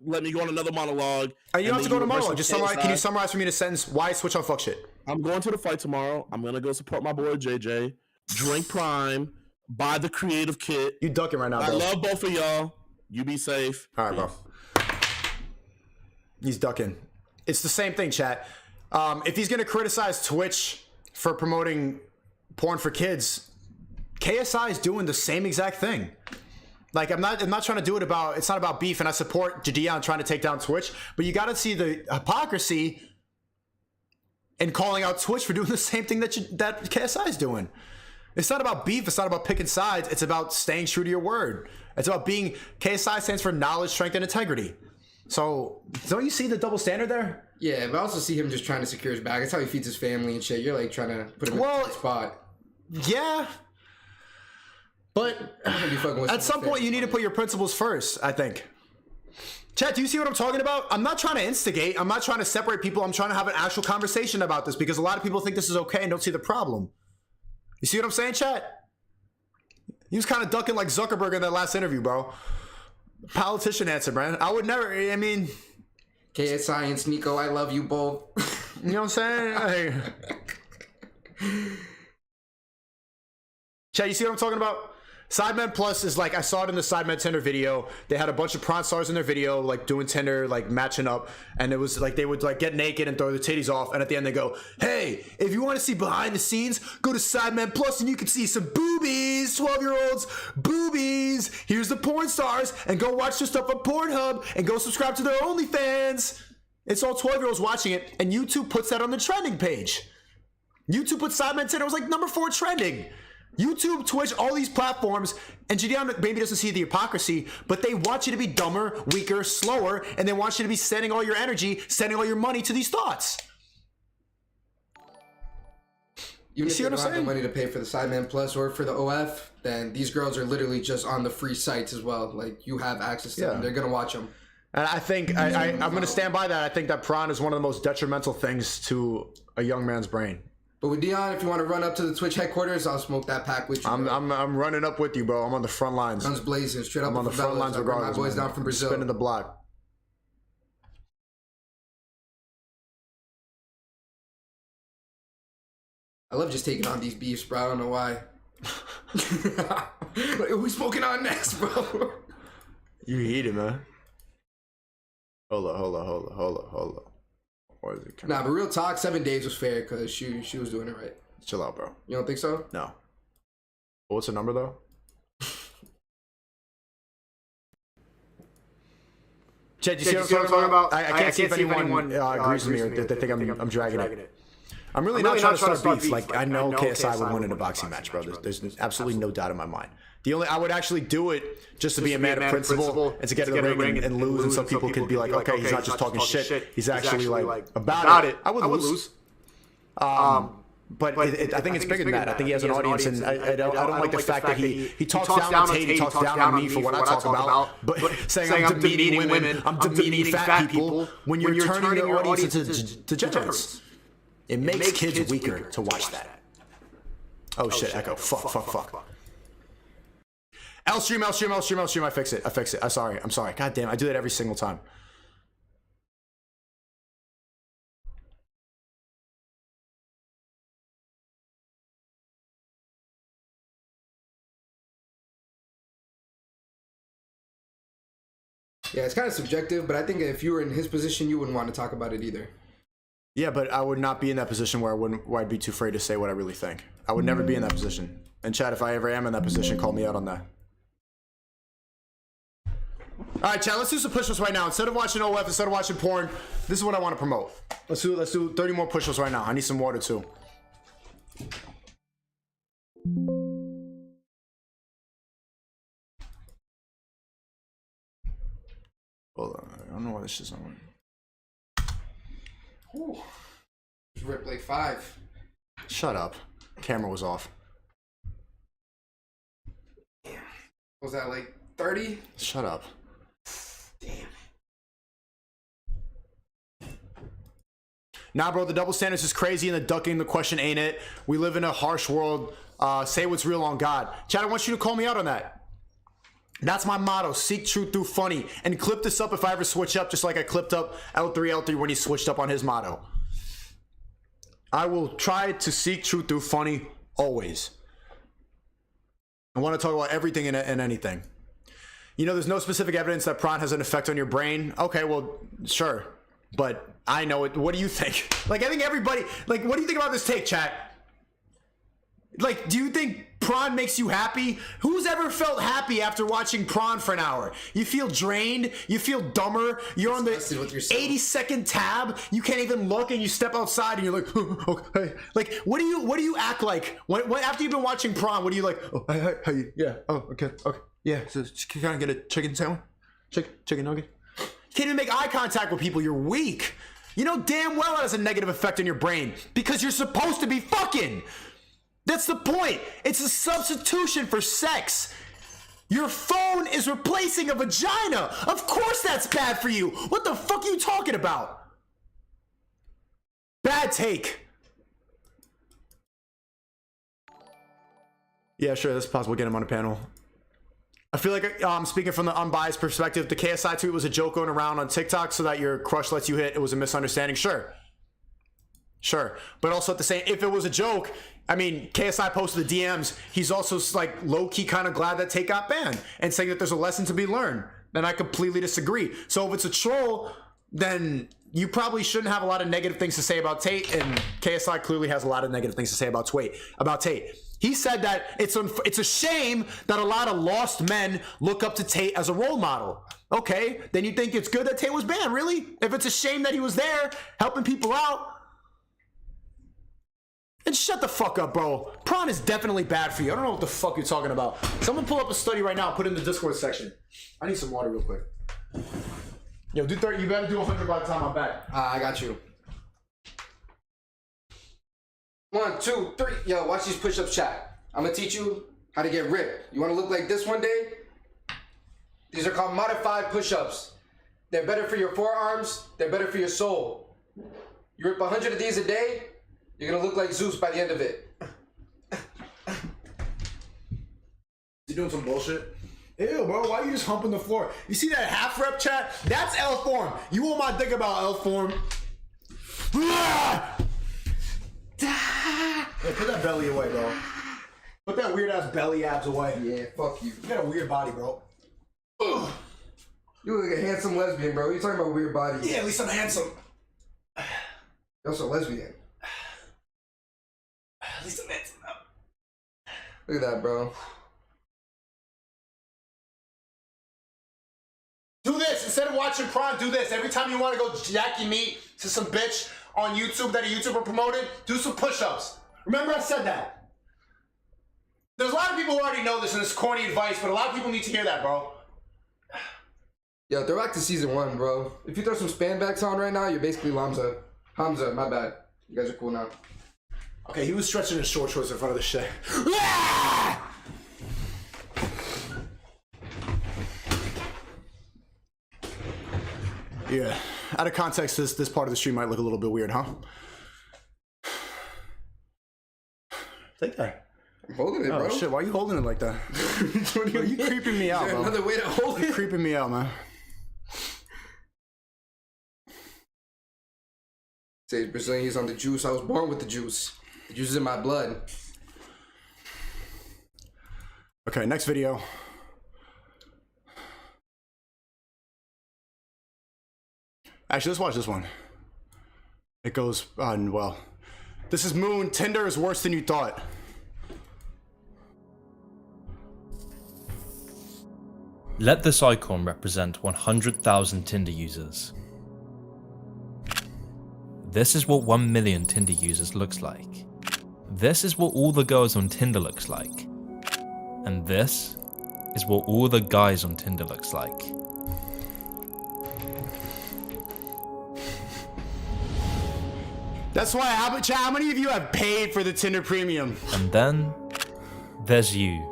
let me go on another monologue. You don't have to go to reverse monologue. the Just summarize. KSI. Can you summarize for me in a sentence why is Twitch on fuck shit? I'm going to the fight tomorrow. I'm gonna go support my boy JJ. Drink Prime. Buy the creative kit. You ducking right now, I bro. love both of y'all. You be safe. All right, bro. He's ducking. It's the same thing, chat. If he's gonna criticize Twitch for promoting porn for kids, KSI is doing the same exact thing. Like I'm not trying to do it about. It's not about beef, and I support Jadian trying to take down Twitch, but you got to see the hypocrisy in calling out Twitch for doing the same thing that KSI is doing. It's not about beef. It's not about picking sides. It's about staying true to your word. It's about being. KSI stands for knowledge, strength, and integrity. So don't you see the double standard there? Yeah, but I also see him just trying to secure his bag. That's how he feeds his family and shit. You're like trying to put him in a spot. Yeah. But at some point, you need to put your principles first, I think. Chat, do you see what I'm talking about? I'm not trying to instigate. I'm not trying to separate people. I'm trying to have an actual conversation about this because a lot of people think this is okay and don't see the problem. You see what I'm saying, chat? He was kind of ducking like Zuckerberg in that last interview, bro. Politician answer, man. I would never, I mean... KSI and Sneeko, I love you both. You know what I'm saying? Chat, you see what I'm talking about? Sidemen Plus is like, I saw it in the Sidemen Tinder video. They had a bunch of prawn stars in their video, like doing Tinder, like matching up. And it was like, they would like get naked and throw their titties off. And at the end they go, hey, if you want to see behind the scenes, go to Sidemen Plus and you can see some boobies, 12-year-olds, boobies. Here's the porn stars. And go watch their stuff on Pornhub and go subscribe to their OnlyFans. It's all 12-year-olds watching it. And YouTube puts that on the trending page. YouTube put Sidemen Tinder, it was like number 4 trending. YouTube, Twitch, all these platforms, and Gideon maybe doesn't see the hypocrisy, but they want you to be dumber, weaker, slower, and they want you to be sending all your energy, sending all your money to these thoughts. Even if see they what I'm don't have the saying? money to pay for the Sidemen Plus or for the OF, then these girls are literally just on the free sites as well. Like, you have access to them. They're going to watch them. And I think, I'm going to stand by that. I think that prawn is one of the most detrimental things to a young man's brain. But with Dion, if you want to run up to the Twitch headquarters, I'll smoke that pack with you. I'm running up with you, bro. I'm on the front lines. Guns blazing, straight up. I'm on the front lines regardless. My boys man. down from Brazil. Spinning the block. I love just taking on these beefs, bro. I don't know why. Like, who we smoking on next, bro? You heated, man. Hold up. Where is it? Nah, but real talk, 7 days was fair because she was doing it right. Chill out, bro. You don't think so? No. What's the number though? Chet, you see what I'm talking about? I can't see if anyone agrees with me or they think I'm dragging it. I'm really not trying to start beef. Like, I know KSI would win in a boxing match, bro. There's absolutely no doubt in my mind. I would actually do it just to be a man of principle and to get in the ring and lose, and so people could be like, okay, he's not just talking shit. He's actually like about it. I would lose. But I think it's bigger than that. I think he has an audience, and I don't like the fact that he talks down on Tate, he talks down on me for what I talk about, but saying I'm demeaning women, I'm demeaning fat people, when you're turning your audience into degenerates. It makes kids weaker to watch that. Oh shit, Echo. Fuck. L stream. I fix it. I'm sorry. God damn, I do that every single time. Yeah, it's kind of subjective, but I think if you were in his position, you wouldn't want to talk about it either. Yeah, but I would not be in that position where I'd be too afraid to say what I really think. I would never be in that position. And Chad, if I ever am in that position, call me out on that. All right, Chad, let's do some push-ups right now. Instead of watching OF, instead of watching porn, this is what I want to promote. Let's do 30 more push-ups right now. I need some water too. Hold on, I don't know why this shit's not working. Ooh. Just ripped like 5. Shut up. Camera was off. Damn. Was that like 30? Shut up. Damn. Nah, bro, the double standards is crazy and the ducking the question ain't it. We live in a harsh world. Say what's real on God. Chad, I want you to call me out on that. That's my motto. Seek truth through funny. And clip this up if I ever switch up, just like I clipped up L3 when he switched up on his motto. I will try to seek truth through funny always. I want to talk about everything and anything. You know, there's no specific evidence that prawn has an effect on your brain. Okay, well, sure. But I know it. What do you think? Like, I think everybody, like, what do you think about this take, chat? Like, do you think prawn makes you happy? Who's ever felt happy after watching prawn for an hour? You feel drained. You feel dumber. You're on the 80-second tab. You can't even look, and you step outside, and you're like, okay. Like, what do you act like? What after you've been watching prawn? What do you like? Oh, hey, yeah. Oh, okay. Yeah. So can I get a chicken sandwich? Chicken nugget? You can't even make eye contact with people. You're weak. You know damn well it has a negative effect on your brain because you're supposed to be fucking. That's the point. It's a substitution for sex. Your phone is replacing a vagina. Of course that's bad for you. What the fuck are you talking about? Bad take. Yeah, sure, that's possible. Get him on a panel. I feel like I'm speaking from the unbiased perspective. The KSI tweet was a joke going around on TikTok so that your crush lets you hit. It was a misunderstanding. Sure. But also at the same, if it was a joke, I mean, KSI posted the DMs. He's also like low-key kind of glad that Tate got banned and saying that there's a lesson to be learned. And I completely disagree. So if it's a troll, then you probably shouldn't have a lot of negative things to say about Tate. And KSI clearly has a lot of negative things to say about Tate. He said that it's a shame that a lot of lost men look up to Tate as a role model. Okay, then you think it's good that Tate was banned, really? If it's a shame that he was there helping people out, and shut the fuck up, bro. Prawn is definitely bad for you. I don't know what the fuck you're talking about. Someone pull up a study right now and put it in the Discord section. I need some water real quick. Yo, do 30. You better do 100 by the time I'm back. I got you. 1, 2, 3. Yo, watch these push-ups, chat. I'm gonna teach you how to get ripped. You wanna look like this one day? These are called modified push-ups. They're better for your forearms. They're better for your soul. You rip 100 of these a day, You're gonna look like Zeus by the end of it. You doing some bullshit? Ew, bro, why are you just humping the floor? You see that half rep chat? That's L form. You want my dick about L form? Yeah, put that belly away, bro. Put that weird ass belly abs away. Yeah, fuck you. You got a weird body, bro. Ugh. You look like a handsome lesbian, bro. You talking about weird body? Yeah, at least I'm handsome. You're also a lesbian. At least I'm handsome. Look at that, bro. Do this instead of watching Prime. Do this every time you want to go jack your meat to some bitch on YouTube that a YouTuber promoted. Do some push-ups. Remember I said that. There's a lot of people who already know this and it's corny advice, but a lot of people need to hear that, bro. Yo, throw back to season 1, bro. If you throw some spandex on right now, you're basically Hamza. Hamza, my bad. You guys are cool now. Okay, he was stretching his short shorts in front of the shit. Yeah, out of context, this part of the stream might look a little bit weird, huh? Take that. I'm holding it, bro. Oh shit, why are you holding it like that? Bro, you creeping me out, Is there bro. another way to hold it? You're creeping me out, man. Say Brazilian, he's on the juice. I was born with the juice. The juice is in my blood. Okay, next video. Actually, let's watch this one. It goes on, well. This is Moon. Tinder is worse than you thought. Let this icon represent 100,000 Tinder users. This is what 1 million Tinder users looks like. This is what all the girls on Tinder looks like. And this is what all the guys on Tinder looks like. That's why, how many of you have paid for the Tinder Premium? And then, there's you.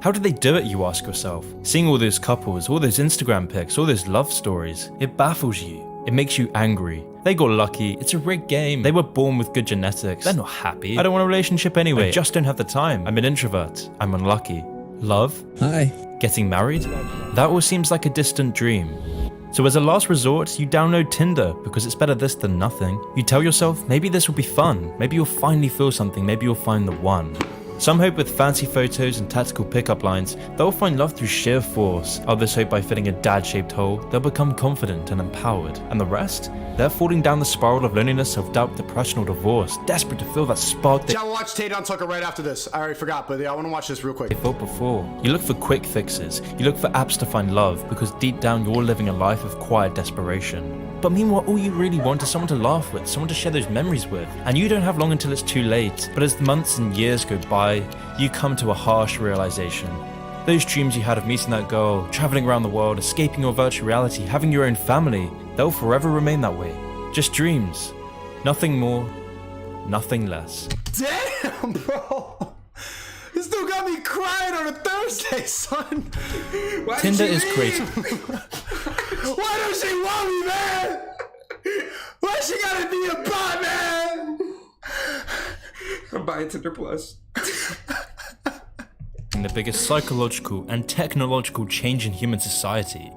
How did they do it, you ask yourself? Seeing all those couples, all those Instagram pics, all those love stories, it baffles you. It makes you angry. They got lucky, it's a rigged game. They were born with good genetics. They're not happy. I don't want a relationship anyway. I just don't have the time. I'm an introvert. I'm unlucky. Love? Hi. Getting married? That all seems like a distant dream. So as a last resort, you download Tinder because it's better this than nothing. You tell yourself, maybe this will be fun. Maybe you'll finally feel something. Maybe you'll find the one. Some hope with fancy photos and tactical pickup lines, they'll find love through sheer force. Others hope by filling a dad-shaped hole, they'll become confident and empowered. And the rest? They're falling down the spiral of loneliness, self-doubt, depression, or divorce, desperate to feel that spark Yeah, we'll watch Tatum Tucker right after this. I already forgot, but yeah, I want to watch this real quick. they felt before. You look for quick fixes. You look for apps to find love, because deep down you're living a life of quiet desperation. But meanwhile, all you really want is someone to laugh with, someone to share those memories with. And you don't have long until it's too late. But as the months and years go by, you come to a harsh realization. Those dreams you had of meeting that girl, traveling around the world, escaping your virtual reality, having your own family, they'll forever remain that way. Just dreams. Nothing more, nothing less. Damn, bro. This dude got me crying on a Thursday, son. Why Tinder did is she created. Why does she want me, man? Why she gotta be a bot, man? I'm buying Tinder Plus. The biggest psychological and technological change in human society.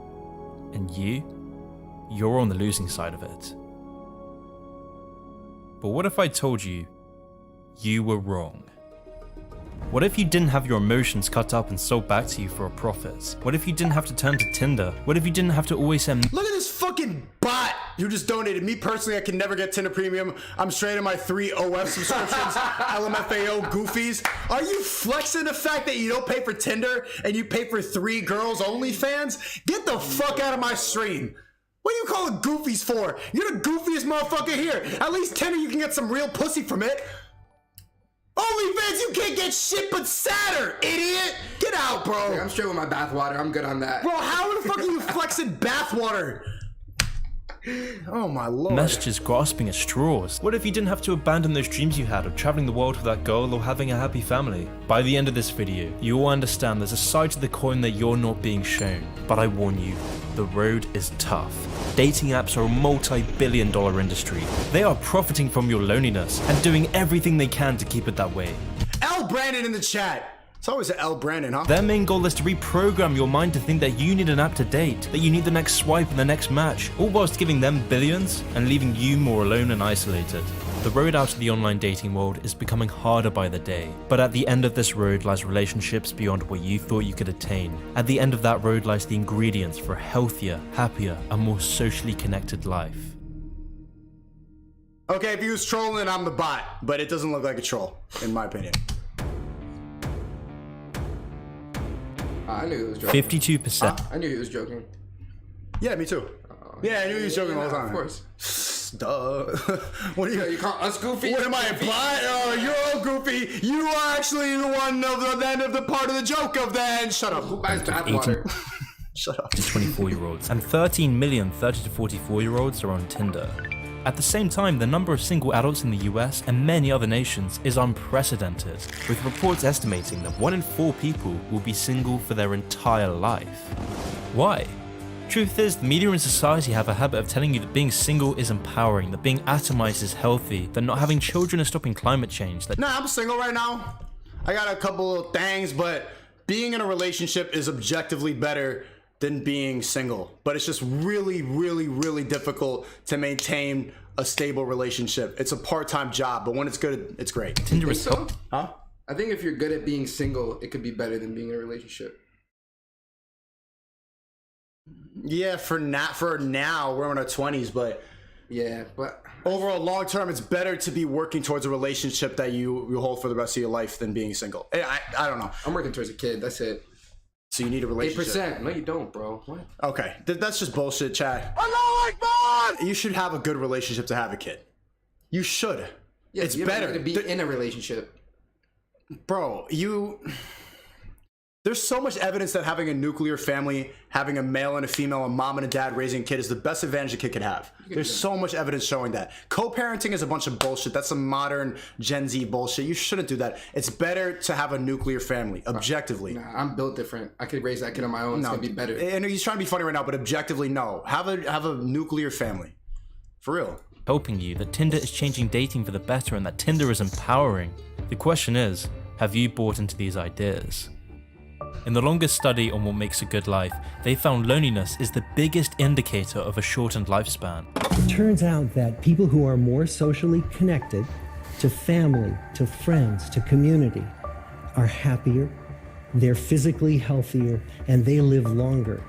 And you're on the losing side of it. But what if I told you you were wrong? What if you didn't have your emotions cut up and sold back to you for a profit? What if you didn't have to turn to Tinder? What if you didn't have to always send— Look at this fucking bot who just donated. Me personally, I can never get Tinder Premium. I'm straight in my 3 OF subscriptions, LMFAO goofies. Are you flexing the fact that you don't pay for Tinder and you pay for 3 girls only fans? Get the fuck out of my stream. What are you calling goofies for? You're the goofiest motherfucker here. At least Tinder, you can get some real pussy from it. OnlyFans, you can't get shit but sadder, idiot. Get out, bro. Yeah, I'm straight with my bathwater. I'm good on that. Bro, how the fuck are you flexing bathwater? Oh my lord. Messages grasping at straws. What if you didn't have to abandon those dreams you had of traveling the world with that girl or having a happy family? By the end of this video, you will understand there's a side to the coin that you're not being shown. But I warn you, the road is tough. Dating apps are a multi-billion-dollar industry. They are profiting from your loneliness and doing everything they can to keep it that way. L Brandon in the chat. It's always an L Brandon, huh? Their main goal is to reprogram your mind to think that you need an app to date, that you need the next swipe and the next match, all whilst giving them billions and leaving you more alone and isolated. The road out of the online dating world is becoming harder by the day, but at the end of this road lies relationships beyond what you thought you could attain. At the end of that road lies the ingredients for a healthier, happier, and more socially connected life. Okay, if he was trolling, I'm the bot, but it doesn't look like a troll, in my opinion. I knew he was joking. 52%. I knew he was joking. Yeah, me too. Yeah, I knew he was joking all the time. Of course. Duh. What are you call us goofy? What am I implying? Oh, you're all goofy. You are actually the one of the end of the part of the joke of then. Shut up. Who buys bathwater? Shut up. To 24-year-olds, and 13 million 30 to 44-year-olds are on Tinder. At the same time, the number of single adults in the US and many other nations is unprecedented, with reports estimating that 1 in 4 people will be single for their entire life. Why? Truth is, the media and society have a habit of telling you that being single is empowering, that being atomized is healthy, that not having children is stopping climate change. That Nah, I'm single right now. I got a couple of things, but being in a relationship is objectively better than being single. But it's just really, really, really difficult to maintain a stable relationship. It's a part-time job, but when it's good, it's great. Tinder is so? Huh? I think if you're good at being single, it could be better than being in a relationship. Yeah, for now, we're in our 20s, but yeah, but overall, long term, it's better to be working towards a relationship that you hold for the rest of your life than being single. I don't know. I'm working towards a kid. That's it. So you need a relationship. 8%. No, you don't, bro. What? Okay, that's just bullshit, Chad. You should have a good relationship to have a kid. You should. Yeah, it's you better to be in a relationship, bro. There's so much evidence that having a nuclear family, having a male and a female, a mom and a dad raising a kid is the best advantage a kid could have. There's so much evidence showing that. Co-parenting is a bunch of bullshit. That's some modern Gen Z bullshit. You shouldn't do that. It's better to have a nuclear family, objectively. Nah, I'm built different. I could raise that kid on my own. It's gonna be better. And he's trying to be funny right now, but objectively, no. Have a nuclear family. For real. helping you, that Tinder is changing dating for the better, and that Tinder is empowering. The question is, have you bought into these ideas? In the longest study on what makes a good life, they found loneliness is the biggest indicator of a shortened lifespan. It turns out that people who are more socially connected to family, to friends, to community, are happier, they're physically healthier, and they live longer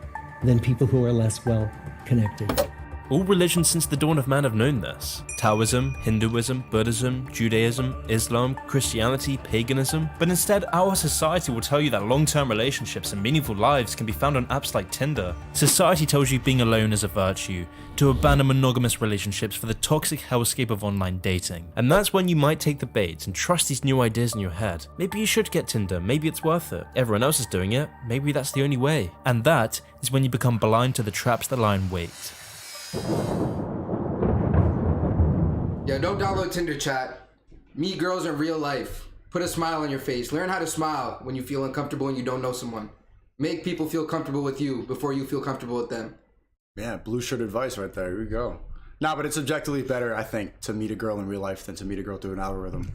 than people who are less well connected. All religions since the dawn of man have known this. Taoism, Hinduism, Buddhism, Judaism, Islam, Christianity, paganism. But instead, our society will tell you that long-term relationships and meaningful lives can be found on apps like Tinder. Society tells you being alone is a virtue, to abandon monogamous relationships for the toxic hellscape of online dating. And that's when you might take the bait and trust these new ideas in your head. Maybe you should get Tinder, maybe it's worth it. Everyone else is doing it, maybe that's the only way. And that is when you become blind to the traps that lie in wait. Yeah, don't download Tinder, chat. Meet girls in real life. Put a smile on your face. Learn how to smile when you feel uncomfortable and you don't know someone. Make people feel comfortable with you before you feel comfortable with them. Yeah, blue shirt advice right there. Here we go. Nah, but it's objectively better, I think, to meet a girl in real life than to meet a girl through an algorithm.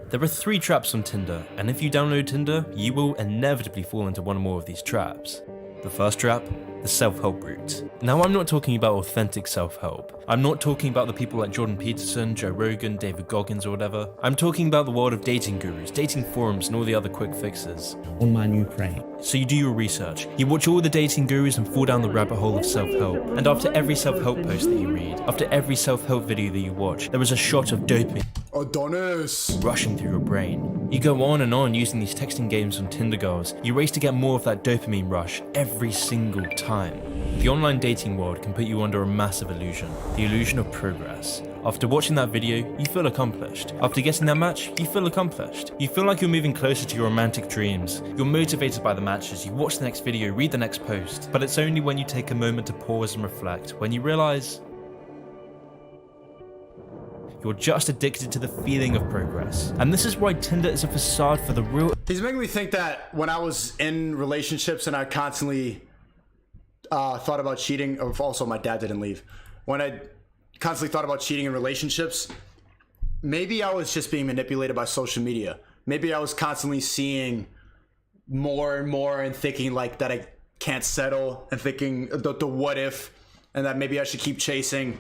There are 3 traps on Tinder, and if you download Tinder, you will inevitably fall into one or more of these traps. The first trap, the self-help route. Now, I'm not talking about authentic self-help. I'm not talking about the people like Jordan Peterson, Joe Rogan, David Goggins or whatever. I'm talking about the world of dating gurus, dating forums and all the other quick fixes. On my new prey. So you do your research, you watch all the dating gurus and fall down the rabbit hole of self-help. And after every self-help post that you read, after every self-help video that you watch, there is a shot of dopamine Adonis rushing through your brain. You go on and on using these texting games on Tinder girls. You race to get more of that dopamine rush every single time. The online dating world can put you under a massive illusion. The illusion of progress. After watching that video, you feel accomplished. After getting that match, you feel accomplished. You feel like you're moving closer to your romantic dreams. You're motivated by the matches, you watch the next video, read the next post. But it's only when you take a moment to pause and reflect, when you realize you're just addicted to the feeling of progress. And this is why Tinder is a facade for the real. He's making me think that when I was in relationships and I constantly thought about cheating, or also my dad didn't leave. When I constantly thought about cheating in relationships, maybe I was just being manipulated by social media. Maybe I was constantly seeing more and more and thinking like that I can't settle, and thinking the what if, and that maybe I should keep chasing.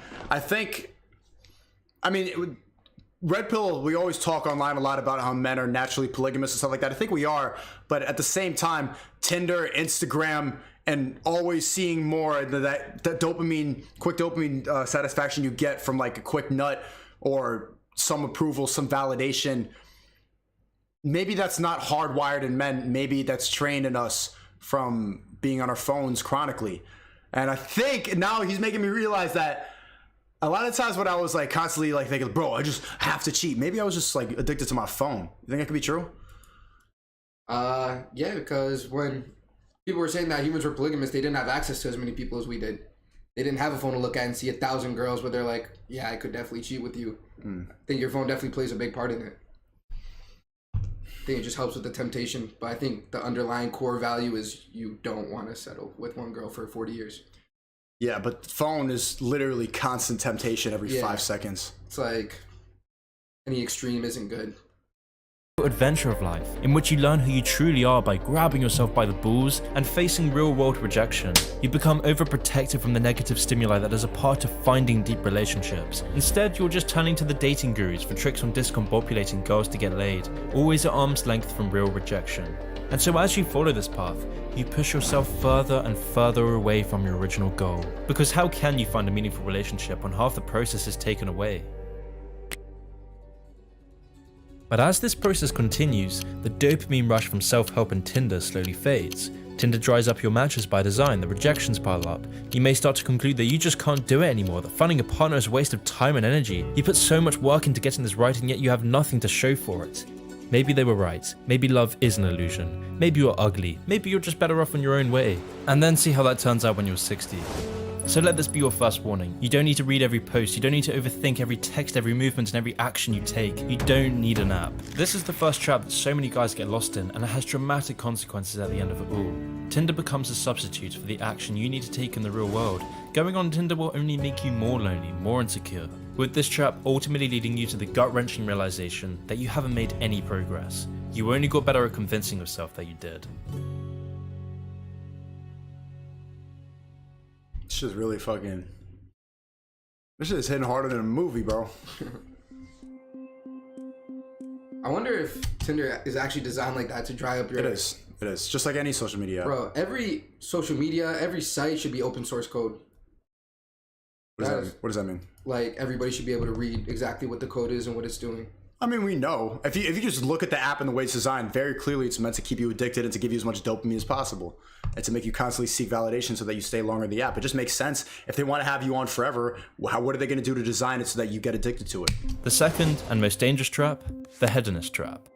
Red Pill, we always talk online a lot about how men are naturally polygamous and stuff like that. I think we are, but at the same time, Tinder, Instagram, and always seeing more that dopamine, quick dopamine satisfaction you get from like a quick nut or some approval, some validation. Maybe that's not hardwired in men. Maybe that's trained in us from being on our phones chronically. And I think now he's making me realize that a lot of times when I was like constantly like thinking, bro, I just have to cheat. Maybe I was just like addicted to my phone. You think that could be true? Yeah, because when people were saying that humans were polygamous, they didn't have access to as many people as we did. They didn't have a phone to look at and see 1,000 girls, but they're like, yeah, I could definitely cheat with you. I think your phone definitely plays a big part in it. I think it just helps with the temptation, but I think the underlying core value is you don't want to settle with one girl for 40 years. Yeah, but the phone is literally constant temptation every 5 seconds. It's like any extreme isn't good. Adventure of life, in which you learn who you truly are by grabbing yourself by the balls and facing real-world rejection. You become overprotective from the negative stimuli that is a part of finding deep relationships. Instead, you're just turning to the dating gurus for tricks on discombobulating girls to get laid, always at arm's length from real rejection. And so as you follow this path, you push yourself further and further away from your original goal. Because how can you find a meaningful relationship when half the process is taken away? But as this process continues, the dopamine rush from self-help and Tinder slowly fades. Tinder dries up your matches by design, the rejections pile up. You may start to conclude that you just can't do it anymore, that finding a partner is a waste of time and energy. You put so much work into getting this right and yet you have nothing to show for it. Maybe they were right. Maybe love is an illusion. Maybe you're ugly. Maybe you're just better off on your own way. And then see how that turns out when you're 60. So let this be your first warning. You don't need to read every post. You don't need to overthink every text, every movement, and every action you take. You don't need an app. This is the first trap that so many guys get lost in, and it has dramatic consequences at the end of it all. Tinder becomes a substitute for the action you need to take in the real world. Going on Tinder will only make you more lonely, more insecure, with this trap ultimately leading you to the gut-wrenching realization that you haven't made any progress. You only got better at convincing yourself that you did. This shit's really fucking... This shit is hitting harder than a movie, bro. I wonder if Tinder is actually designed like that to dry up your... It is. It is. Just like any social media app. Bro, every social media, every site should be open source code. What does that mean? Like, everybody should be able to read exactly what the code is and what it's doing. I mean, we know. If you just look at the app and the way it's designed, very clearly it's meant to keep you addicted and to give you as much dopamine as possible. And to make you constantly seek validation so that you stay longer in the app. It just makes sense. If they want to have you on forever, what are they going to do to design it so that you get addicted to it? The second and most dangerous trap, the hedonist trap.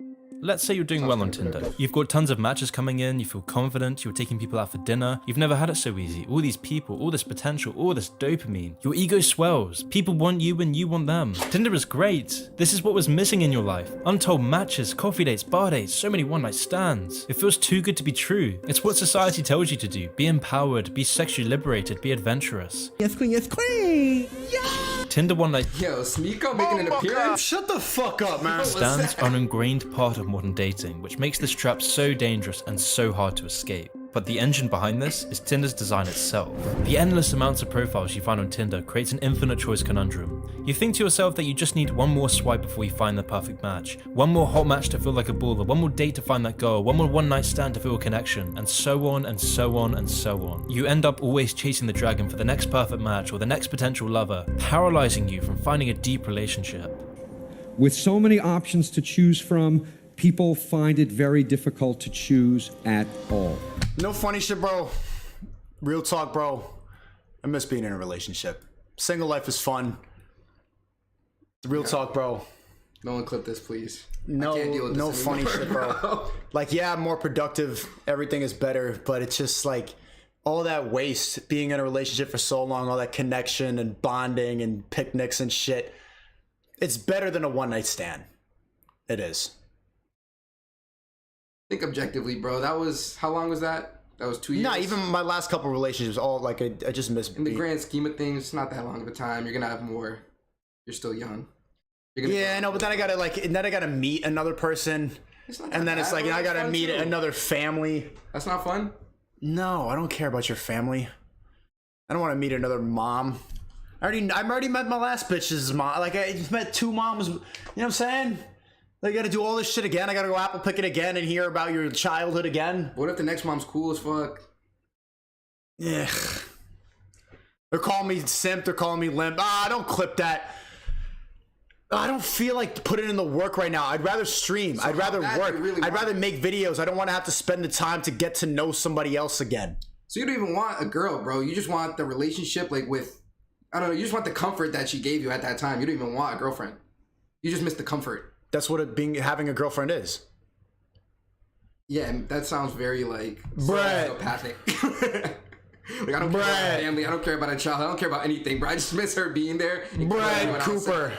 Let's say you're doing well on Tinder. You've got tons of matches coming in, you feel confident, you're taking people out for dinner, you've never had it so easy. All these people, all this potential, all this dopamine. Your ego swells. People want you and you want them. Tinder is great. This is what was missing in your life. Untold matches, coffee dates, bar dates, so many one-night stands. It feels too good to be true. It's what society tells you to do. Be empowered, be sexually liberated, be adventurous. Yes, queen, yes, queen! Yeah! Tinder one night. Yo, Sneeko making an appearance? Shut the fuck up, man. Stands on an ingrained part of modern dating, which makes this trap so dangerous and so hard to escape. But the engine behind this is Tinder's design itself. The endless amounts of profiles you find on Tinder creates an infinite choice conundrum. You think to yourself that you just need one more swipe before you find the perfect match, one more hot match to feel like a baller, one more date to find that girl, one more one-night stand to feel a connection, and so on and so on and so on. You end up always chasing the dragon for the next perfect match or the next potential lover, paralyzing you from finding a deep relationship. With so many options to choose from, people find it very difficult to choose at all. No funny shit, bro. Real talk, bro. I miss being in a relationship. Single life is fun. Real talk, bro. No one clip this, please. No, I can't deal with no this funny anymore, shit, bro. Like, yeah, I'm more productive. Everything is better, but it's just like all that waste being in a relationship for so long, all that connection and bonding and picnics and shit. It's better than a one night stand. It is. Think objectively, bro. That was, how long was that? That was 2 years. Nah, even my last couple relationships, all like I just miss. In the grand scheme of things, it's not that long of a time. You're gonna have more. You're still young. Yeah, I know, but then I gotta meet another person, and then it's like I gotta meet another family. That's not fun. No, I don't care about your family. I don't want to meet another mom. I've already met my last bitch's mom. Like I just met 2 moms. You know what I'm saying? I gotta do all this shit again. I gotta go apple picking again and hear about your childhood again. What if the next mom's cool as fuck? Yeah. They're calling me simp. They're calling me limp. Don't clip that. I don't feel like putting in the work right now. I'd rather stream. I'd rather work. I'd rather make videos. I don't want to have to spend the time to get to know somebody else again. So you don't even want a girl, bro. You just want the relationship, like with, I don't know. You just want the comfort that she gave you at that time. You don't even want a girlfriend. You just miss the comfort. That's what having a girlfriend is. Yeah, that sounds very like sociopathic. Like I don't care about a family. I don't care about a child. I don't care about anything, bro. I just miss her being there. Brett Cooper.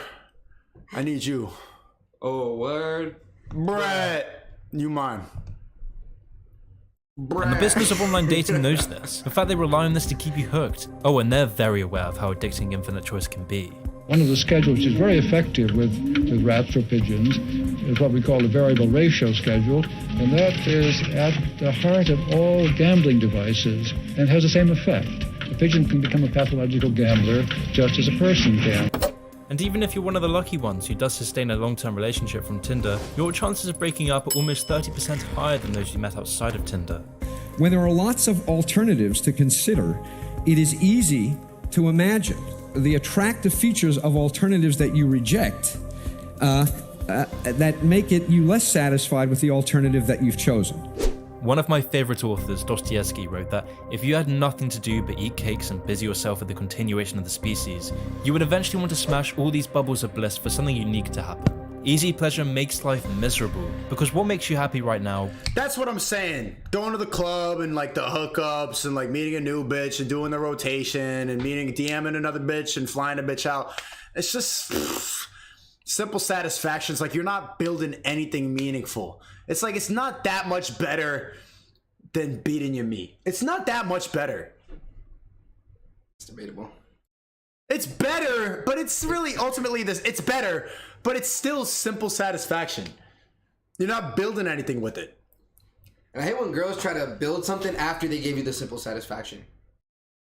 I need you. Oh, word. Brett. You mine. And the business of online dating knows this. In fact, they rely on this to keep you hooked. Oh, and they're very aware of how addicting infinite choice can be. One of the schedules which is very effective with rats or pigeons is what we call the variable ratio schedule, and that is at the heart of all gambling devices and has the same effect. A pigeon can become a pathological gambler just as a person can. And even if you're one of the lucky ones who does sustain a long-term relationship from Tinder, your chances of breaking up are almost 30% higher than those you met outside of Tinder. When there are lots of alternatives to consider, it is easy to imagine the attractive features of alternatives that you reject that make you less satisfied with the alternative that you've chosen. One of my favorite authors, Dostoevsky, wrote that if you had nothing to do but eat cakes and busy yourself with the continuation of the species, you would eventually want to smash all these bubbles of bliss for something unique to happen. Easy pleasure makes life miserable, because what makes you happy right now? That's what I'm saying. Going to the club and like the hookups and like meeting a new bitch and doing the rotation and DMing another bitch and flying a bitch out. It's just simple satisfactions. Like you're not building anything meaningful. It's like it's not that much better than beating your meat. It's not that much better. It's debatable. It's better, but it's really ultimately this. It's better, but it's still simple satisfaction. You're not building anything with it. And I hate when girls try to build something after they gave you the simple satisfaction.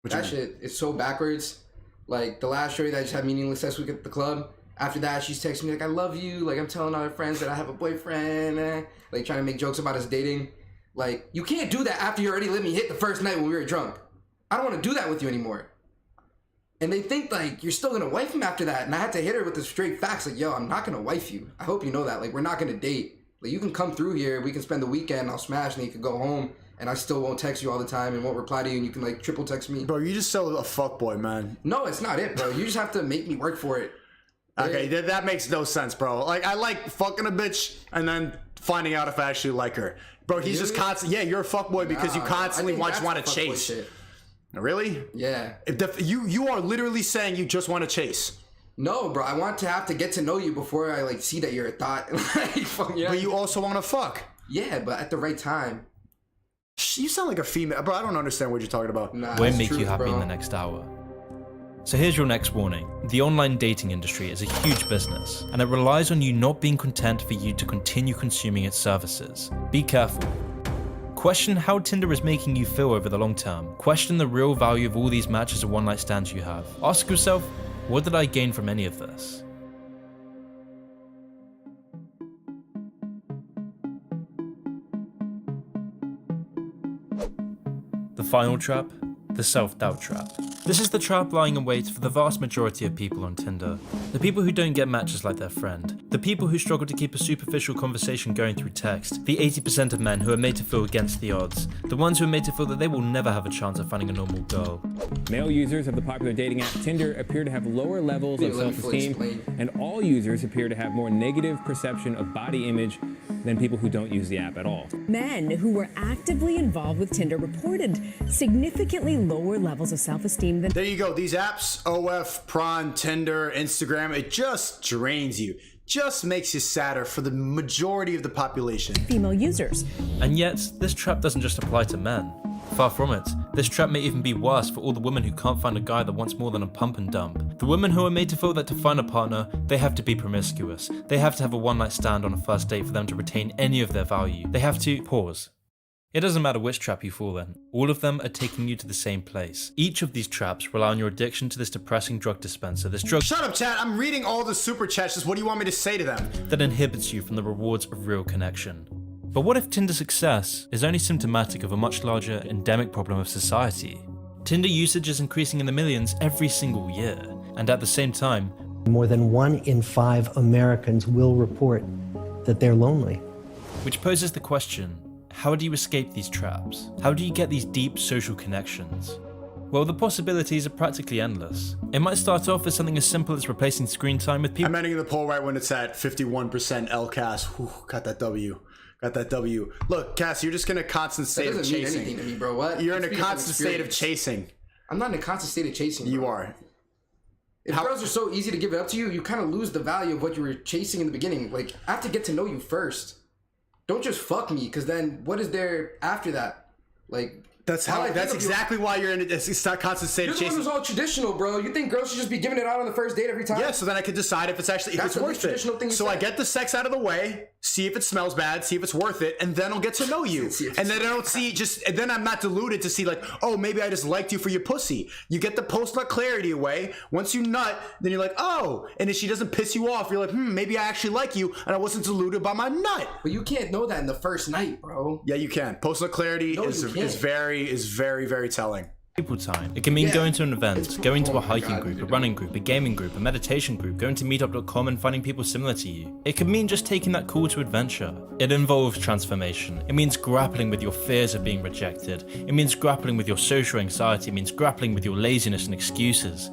That shit is so backwards. Like the last shorty that I just had meaningless sex with at the club. After that, she's texting me like, I love you. Like, I'm telling all her friends that I have a boyfriend. Like, trying to make jokes about us dating. Like, you can't do that after you already let me hit the first night when we were drunk. I don't want to do that with you anymore. And they think, like, you're still going to wife him after that. And I had to hit her with the straight facts. Like, yo, I'm not going to wife you. I hope you know that. Like, we're not going to date. Like, you can come through here. We can spend the weekend. I'll smash. And then you can go home. And I still won't text you all the time and won't reply to you. And you can, like, triple text me. Bro, you just sell a fuckboy, man. No, it's not it, bro. You just have to make me work for it. Okay, that makes no sense, bro. Like, I like fucking a bitch and then finding out if I actually like her. Bro, he's just constantly... Yeah, you're a fuckboy because you constantly want to chase. Shit. Really? Yeah. You are literally saying you just want to chase. No, bro. I want to have to get to know you before I, like, see that you're a thought. But you also want to fuck. Yeah, but at the right time. You sound like a female. Bro, I don't understand what you're talking about. Won't make you happy in the next hour. So here's your next warning. The online dating industry is a huge business, and it relies on you not being content for you to continue consuming its services. Be careful. Question how Tinder is making you feel over the long term. Question the real value of all these matches or one-night stands you have. Ask yourself, what did I gain from any of this? The final trap, the self-doubt trap. This is the trap lying in wait for the vast majority of people on Tinder. The people who don't get matches like their friend. The people who struggle to keep a superficial conversation going through text. The 80% of men who are made to feel against the odds. The ones who are made to feel that they will never have a chance of finding a normal girl. Male users of the popular dating app Tinder appear to have lower levels of self-esteem, and all users appear to have more negative perception of body image than people who don't use the app at all. Men who were actively involved with Tinder reported significantly lower levels of self-esteem than... There you go. These apps, OF, Prawn, Tinder, Instagram, it just drains you. Just makes you sadder for the majority of the population. Female users. And yet, this trap doesn't just apply to men. Far from it. This trap may even be worse for all the women who can't find a guy that wants more than a pump and dump. The women who are made to feel that to find a partner, they have to be promiscuous. They have to have a one-night stand on a first date for them to retain any of their value. They have to pause. It doesn't matter which trap you fall in. All of them are taking you to the same place. Each of these traps rely on your addiction to this depressing drug dispenser, this drug— Shut up, chat. I'm reading all the super chats. Just what do you want me to say to them? —that inhibits you from the rewards of real connection. But what if Tinder success is only symptomatic of a much larger endemic problem of society? Tinder usage is increasing in the millions every single year, and at the same time, more than 1 in 5 Americans will report that they're lonely. Which poses the question, how do you escape these traps? How do you get these deep social connections? Well, the possibilities are practically endless. It might start off as something as simple as replacing screen time with people— I'm ending the poll right when it's at 51% LCAS. Whew, got that W. Got that W. Look, Cass, you're just in a constant state of chasing. That doesn't mean anything to me, bro. What? You're in a constant state of chasing. I'm not in a constant state of chasing, bro. You are. If girls are so easy to give it up to you, you kind of lose the value of what you were chasing in the beginning. Like, I have to get to know you first. Don't just fuck me, because then what is there after that? Like, that's exactly why you're in a constant state of chasing. You're the one who's all traditional, bro. You think girls should just be giving it out on the first date every time? Yeah, so then I could decide if it's actually if it's worth it. So I get the sex out of the way, see if it smells bad, see if it's worth it, and then I'll get to know you. And then I don't see and then I'm not deluded to see like, oh, maybe I just liked you for your pussy. You get the post-nut clarity away. Once you nut, then you're like, oh, and if she doesn't piss you off, you're like, maybe I actually like you, and I wasn't deluded by my nut. But you can't know that in the first night, bro. Yeah, you can. Post-nut clarity is very telling. People time. It can mean going to an event, going to a hiking group, a running group, a gaming group, a meditation group, going to meetup.com and finding people similar to you. It can mean just taking that call to adventure. It involves transformation. It means grappling with your fears of being rejected. It means grappling with your social anxiety. It means grappling with your laziness and excuses.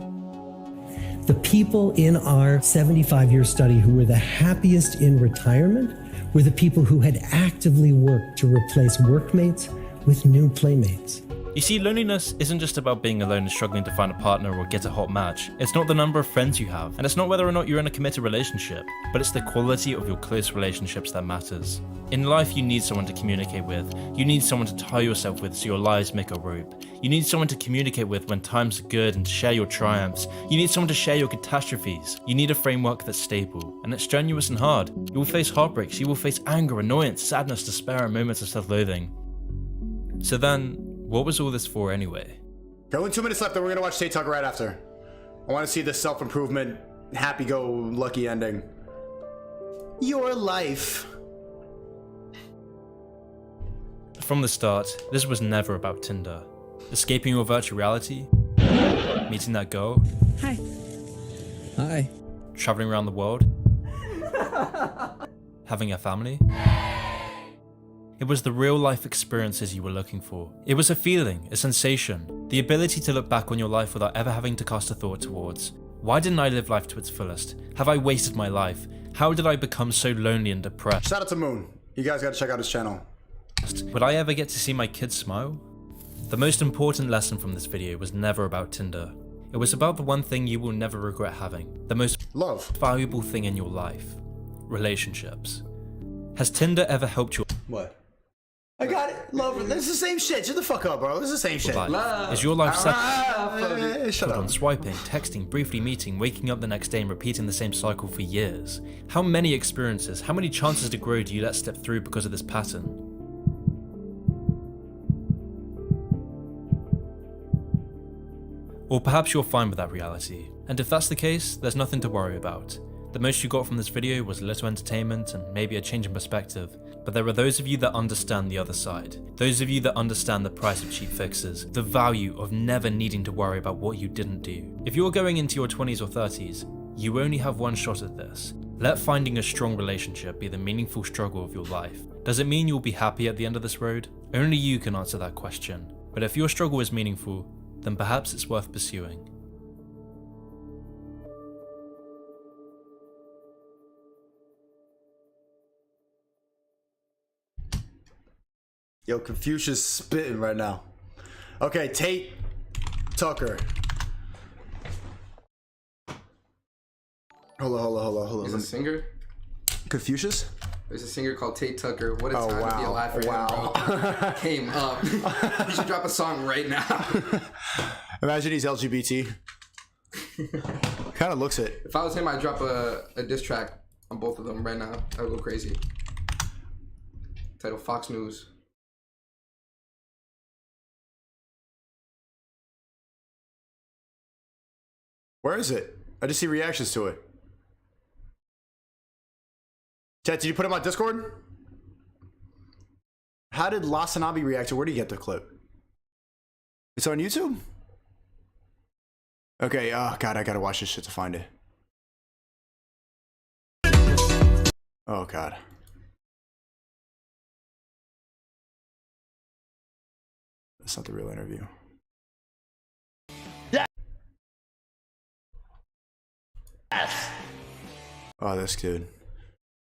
The people in our 75-year study who were the happiest in retirement were the people who had actively worked to replace workmates with new playmates. You see, loneliness isn't just about being alone and struggling to find a partner or get a hot match. It's not the number of friends you have, and it's not whether or not you're in a committed relationship, but it's the quality of your close relationships that matters. In life, you need someone to communicate with. You need someone to tie yourself with so your lives make a rope. You need someone to communicate with when times are good and to share your triumphs. You need someone to share your catastrophes. You need a framework that's stable, and it's strenuous and hard. You will face heartbreaks, you will face anger, annoyance, sadness, despair, and moments of self-loathing. So then, what was all this for anyway? Only 2 minutes left, then we're gonna watch Tate Talk right after. I want to see the self-improvement, happy-go-lucky ending. Your life. From the start, this was never about Tinder. Escaping your virtual reality, meeting that girl. Hi. Hi. Traveling around the world. Having a family. It was the real-life experiences you were looking for. It was a feeling, a sensation, the ability to look back on your life without ever having to cast a thought towards, why didn't I live life to its fullest? Have I wasted my life? How did I become so lonely and depressed? Shout out to Moon. You guys gotta check out his channel. Would I ever get to see my kids smile? The most important lesson from this video was never about Tinder. It was about the one thing you will never regret having, the most valuable thing in your life, relationships. Has Tinder ever helped you? What? I got it. Love. This is the same shit. Shut the fuck up, bro. This is the same shit. Is your life set shut up. on swiping, texting, briefly meeting, waking up the next day and repeating the same cycle for years? How many experiences, how many chances to grow do you let slip through because of this pattern? Or perhaps you're fine with that reality. And if that's the case, there's nothing to worry about. The most you got from this video was a little entertainment and maybe a change in perspective, but there are those of you that understand the other side. Those of you that understand the price of cheap fixes, the value of never needing to worry about what you didn't do. If you're going into your 20s or 30s, you only have one shot at this. Let finding a strong relationship be the meaningful struggle of your life. Does it mean you'll be happy at the end of this road? Only you can answer that question. But if your struggle is meaningful, then perhaps it's worth pursuing. Yo, Confucius spitting right now. Okay, Tate Tucker. Hold on. He's a singer? Confucius? There's a singer called Tate Tucker. What a time to be wow. alive for him, bro. Came up. He should drop a song right now. Imagine he's LGBT. Kind of looks it. If I was him, I'd drop a diss track on both of them right now. I would go crazy. Title Fox News. Where is it? I just see reactions to it. Chat, did you put him on Discord? How did Lasanabi react to? Where did he get the clip? It's on YouTube? Okay, oh god, I gotta watch this shit to find it. Oh god. That's not the real interview. Yes. Oh, this dude.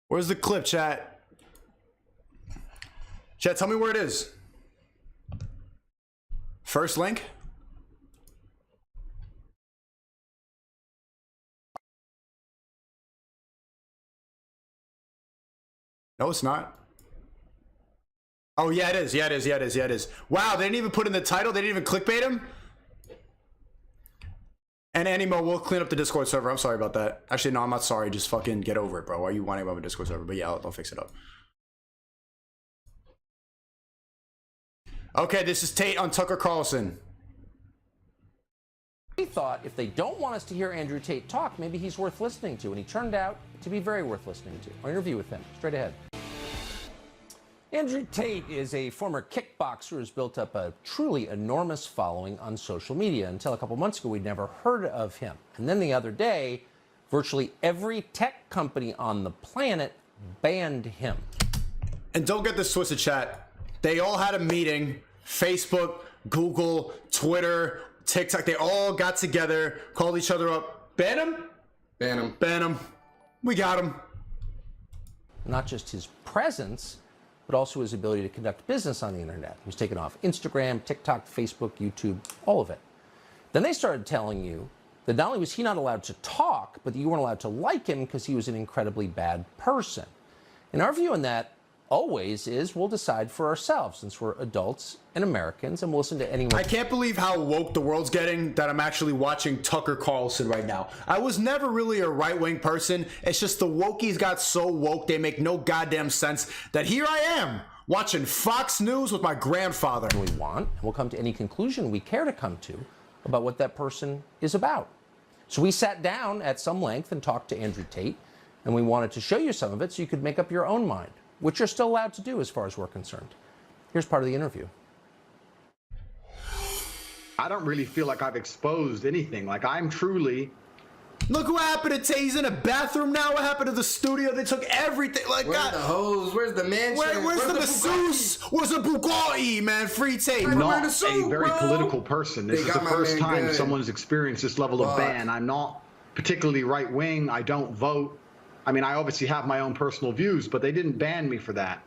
Where's the clip, chat? Chat, tell me where it is. First link? No, it's not. Oh, yeah, it is. Yeah, it is. Yeah, it is. Yeah, it is. Wow, they didn't even put in the title. They didn't even clickbait him. And Animo, we'll clean up the Discord server. I'm sorry about that. Actually, no, I'm not sorry. Just fucking get over it, bro. Why are you whining about my Discord server? But yeah, I'll fix it up. Okay, this is Tate on Tucker Carlson. We thought if they don't want us to hear Andrew Tate talk, maybe he's worth listening to. And he turned out to be very worth listening to. Our interview with him, straight ahead. Andrew Tate is a former kickboxer who's built up a truly enormous following on social media. Until a couple months ago, we'd never heard of him. And then the other day, virtually every tech company on the planet banned him. And don't get this twisted, chat. They all had a meeting. Facebook, Google, Twitter, TikTok. They all got together, called each other up. Ban him? Ban him. Ban him. We got him. Not just his presence, but also his ability to conduct business on the internet. He was taken off Instagram, TikTok, Facebook, YouTube, all of it. Then they started telling you that not only was he not allowed to talk, but that you weren't allowed to like him because he was an incredibly bad person. And our view on that always is we'll decide for ourselves since we're adults and Americans and we'll listen to anyone. I can't believe how woke the world's getting that I'm actually watching Tucker Carlson right now. I was never really a right-wing person. It's just the wokies got so woke they make no goddamn sense that here I am watching Fox News with my grandfather. We want, and we'll come to any conclusion we care to come to about what that person is about. So we sat down at some length and talked to Andrew Tate, and we wanted to show you some of it so you could make up your own mind, which you're still allowed to do as far as we're concerned. Here's part of the interview. I don't really feel like I've exposed anything. Like, I'm truly... Look what happened to Tay. He's in a bathroom now. What happened to the studio? They took everything. Like, where's God, the hose? Where's the mansion? Where's the masseuse? Where's the Bugatti, man? Free Tay. I'm not a very political person. This is the first time someone's experienced this level of ban. I'm not particularly right-wing. I don't vote. I mean, I obviously have my own personal views, but they didn't ban me for that.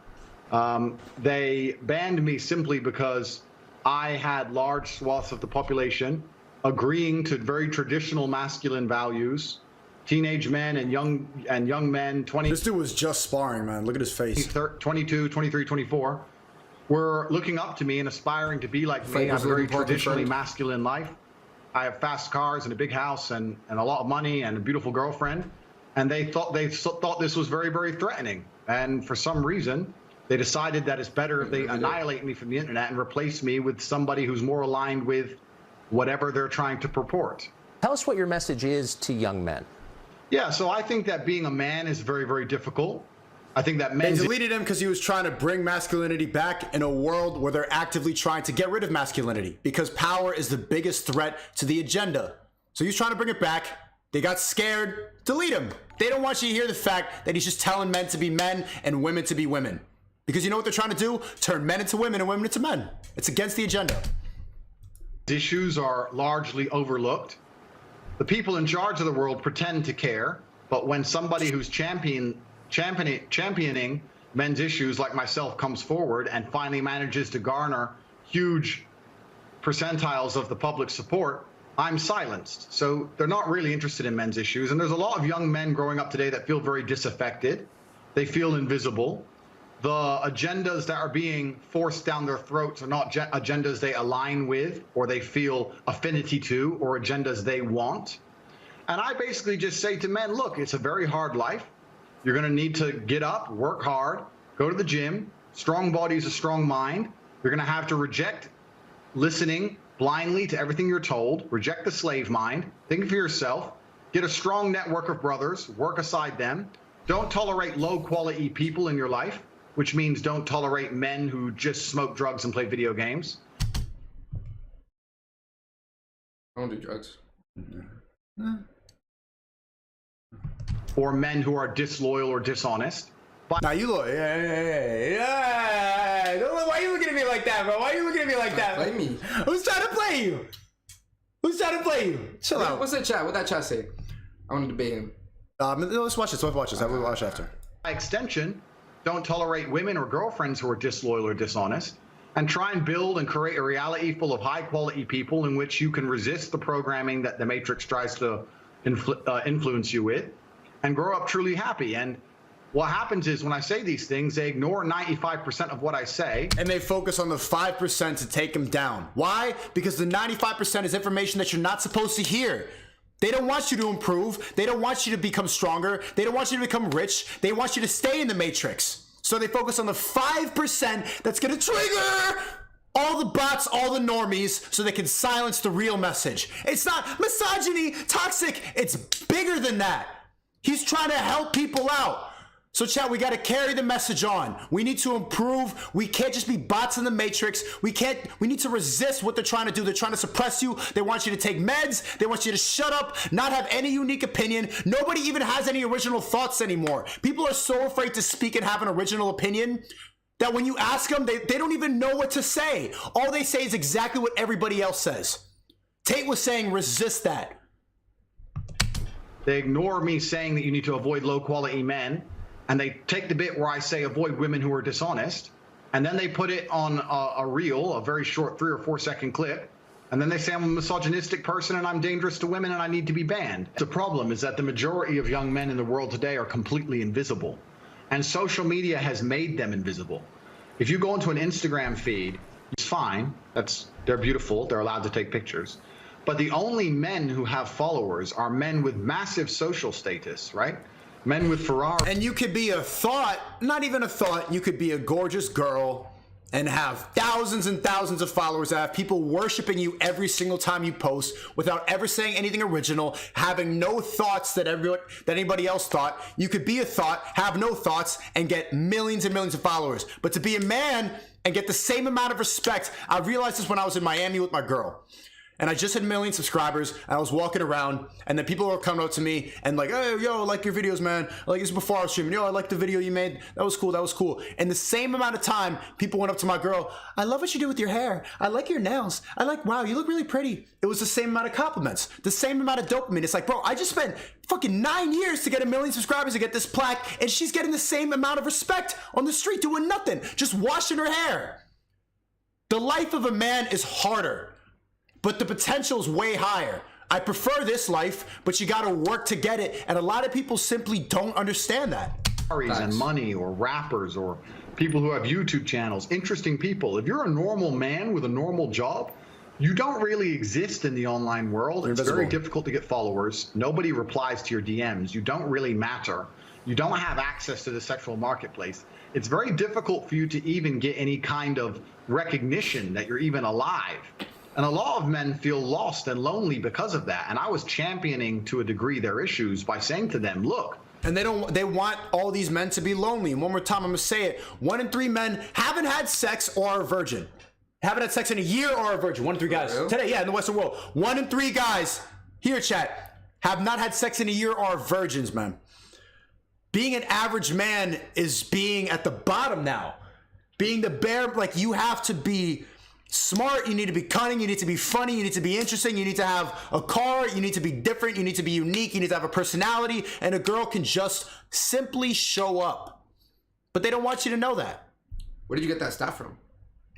They banned me simply because I had large swaths of the population agreeing to very traditional masculine values. Teenage men and young men, 20. This dude was just sparring, man. Look at his face. 22, 23, 24, were looking up to me and aspiring to be like me. I have a very traditionally masculine life. I have fast cars and a big house and a lot of money and a beautiful girlfriend. And they thought this was very, very threatening. And for some reason, they decided that it's better if they annihilate me from the internet and replace me with somebody who's more aligned with whatever they're trying to purport. Tell us what your message is to young men. Yeah, so I think that being a man is very, very difficult. I think that They men deleted him because he was trying to bring masculinity back in a world where they're actively trying to get rid of masculinity because power is the biggest threat to the agenda. So he was trying to bring it back. They got scared. Delete him. They don't want you to hear the fact that he's just telling men to be men and women to be women. Because you know what they're trying to do? Turn men into women and women into men. It's against the agenda. issues are largely overlooked. The people in charge of the world pretend to care, but when somebody who's championing men's issues like myself comes forward and finally manages to garner huge percentiles of the public support, I'm silenced. So they're not really interested in men's issues. And there's a lot of young men growing up today that feel very disaffected. They feel invisible. The agendas that are being forced down their throats are not agendas they align with or they feel affinity to or agendas they want. And I basically just say to men, look, it's a very hard life. You're going to need to get up, work hard, go to the gym. Strong body is a strong mind. You're going to have to reject listening blindly to everything you're told, reject the slave mind, think for yourself, get a strong network of brothers, work aside them. Don't tolerate low quality people in your life, which means don't tolerate men who just smoke drugs and play video games. I don't do drugs. Or men who are disloyal or dishonest. Now you look, yeah. Don't look, why are you looking at me like that, bro? Why are you looking at me like that? Play me. Who's trying to play you? Who's trying to play you? Chill out. What's that chat? What that chat say? I want to debate him. Let's watch this. Let's watch this. I will watch after. By extension, don't tolerate women or girlfriends who are disloyal or dishonest, and try and build and create a reality full of high-quality people in which you can resist the programming that the Matrix tries to influence you with, and grow up truly happy. And what happens is when I say these things, they ignore 95% of what I say. And they focus on the 5% to take them down. Why? Because the 95% is information that you're not supposed to hear. They don't want you to improve. They don't want you to become stronger. They don't want you to become rich. They want you to stay in the Matrix. So they focus on the 5% that's going to trigger all the bots, all the normies, so they can silence the real message. It's not misogyny, toxic. It's bigger than that. He's trying to help people out. So chat, we got to carry the message on. We need to improve. We can't just be bots in the Matrix. We need to resist what they're trying to do. They're trying to suppress you. They want you to take meds. They want you to shut up, not have any unique opinion. Nobody even has any original thoughts anymore. People are so afraid to speak and have an original opinion that when you ask them, they don't even know what to say. All they say is exactly what everybody else says. Tate was saying, resist that. They ignore me saying that you need to avoid low-quality men. And they take the bit where I say avoid women who are dishonest, and then they put it on a reel, a very short 3 or 4 second clip, and then they say I'm a misogynistic person and I'm dangerous to women and I need to be banned. The problem is that the majority of young men in the world today are completely invisible, and social media has made them invisible. If you go into an Instagram feed, it's fine. They're beautiful. They're allowed to take pictures. But the only men who have followers are men with massive social status, right? Men with Ferrari. And you could be a thought, not even a thought, you could be a gorgeous girl and have thousands and thousands of followers, have people worshiping you every single time you post without ever saying anything original, having no thoughts that anybody else thought. You could be a thought, have no thoughts, and get millions and millions of followers. But to be a man and get the same amount of respect, I realized this when I was in Miami with my girl. And I just had 1 million subscribers, and I was walking around, and then people were coming up to me and like, hey, yo, I like your videos, man. Like, this is before I was streaming. Yo, I like the video you made. That was cool. That was cool. In the same amount of time, people went up to my girl. I love what you do with your hair. I like your nails. I like, wow, you look really pretty. It was the same amount of compliments, the same amount of dopamine. It's like, bro, I just spent fucking 9 years to get 1 million subscribers to get this plaque, and she's getting the same amount of respect on the street doing nothing, just washing her hair. The life of a man is harder, but the potential is way higher. I prefer this life, but you gotta work to get it. And a lot of people simply don't understand that. And money, or rappers, or people who have YouTube channels, interesting people. If you're a normal man with a normal job, you don't really exist in the online world. It's very difficult to get followers. Nobody replies to your DMs. You don't really matter. You don't have access to the sexual marketplace. It's very difficult for you to even get any kind of recognition that you're even alive. And a lot of men feel lost and lonely because of that. And I was championing to a degree their issues by saying to them, look. And they want all these men to be lonely. And one more time, I'm gonna say it. 1 in 3 men haven't had sex or are a virgin. Haven't had sex in a year or are a virgin. 1 in 3 guys. Today, yeah, in the Western world. 1 in 3 guys, here chat, have not had sex in a year or are virgins, man. Being an average man is being at the bottom now. Being the bare, like, you have to be smart, you need to be cunning, you need to be funny, you need to be interesting, you need to have a car, you need to be different, you need to be unique, you need to have a personality, and a girl can just simply show up. But they don't want you to know that. Where did you get that stat from?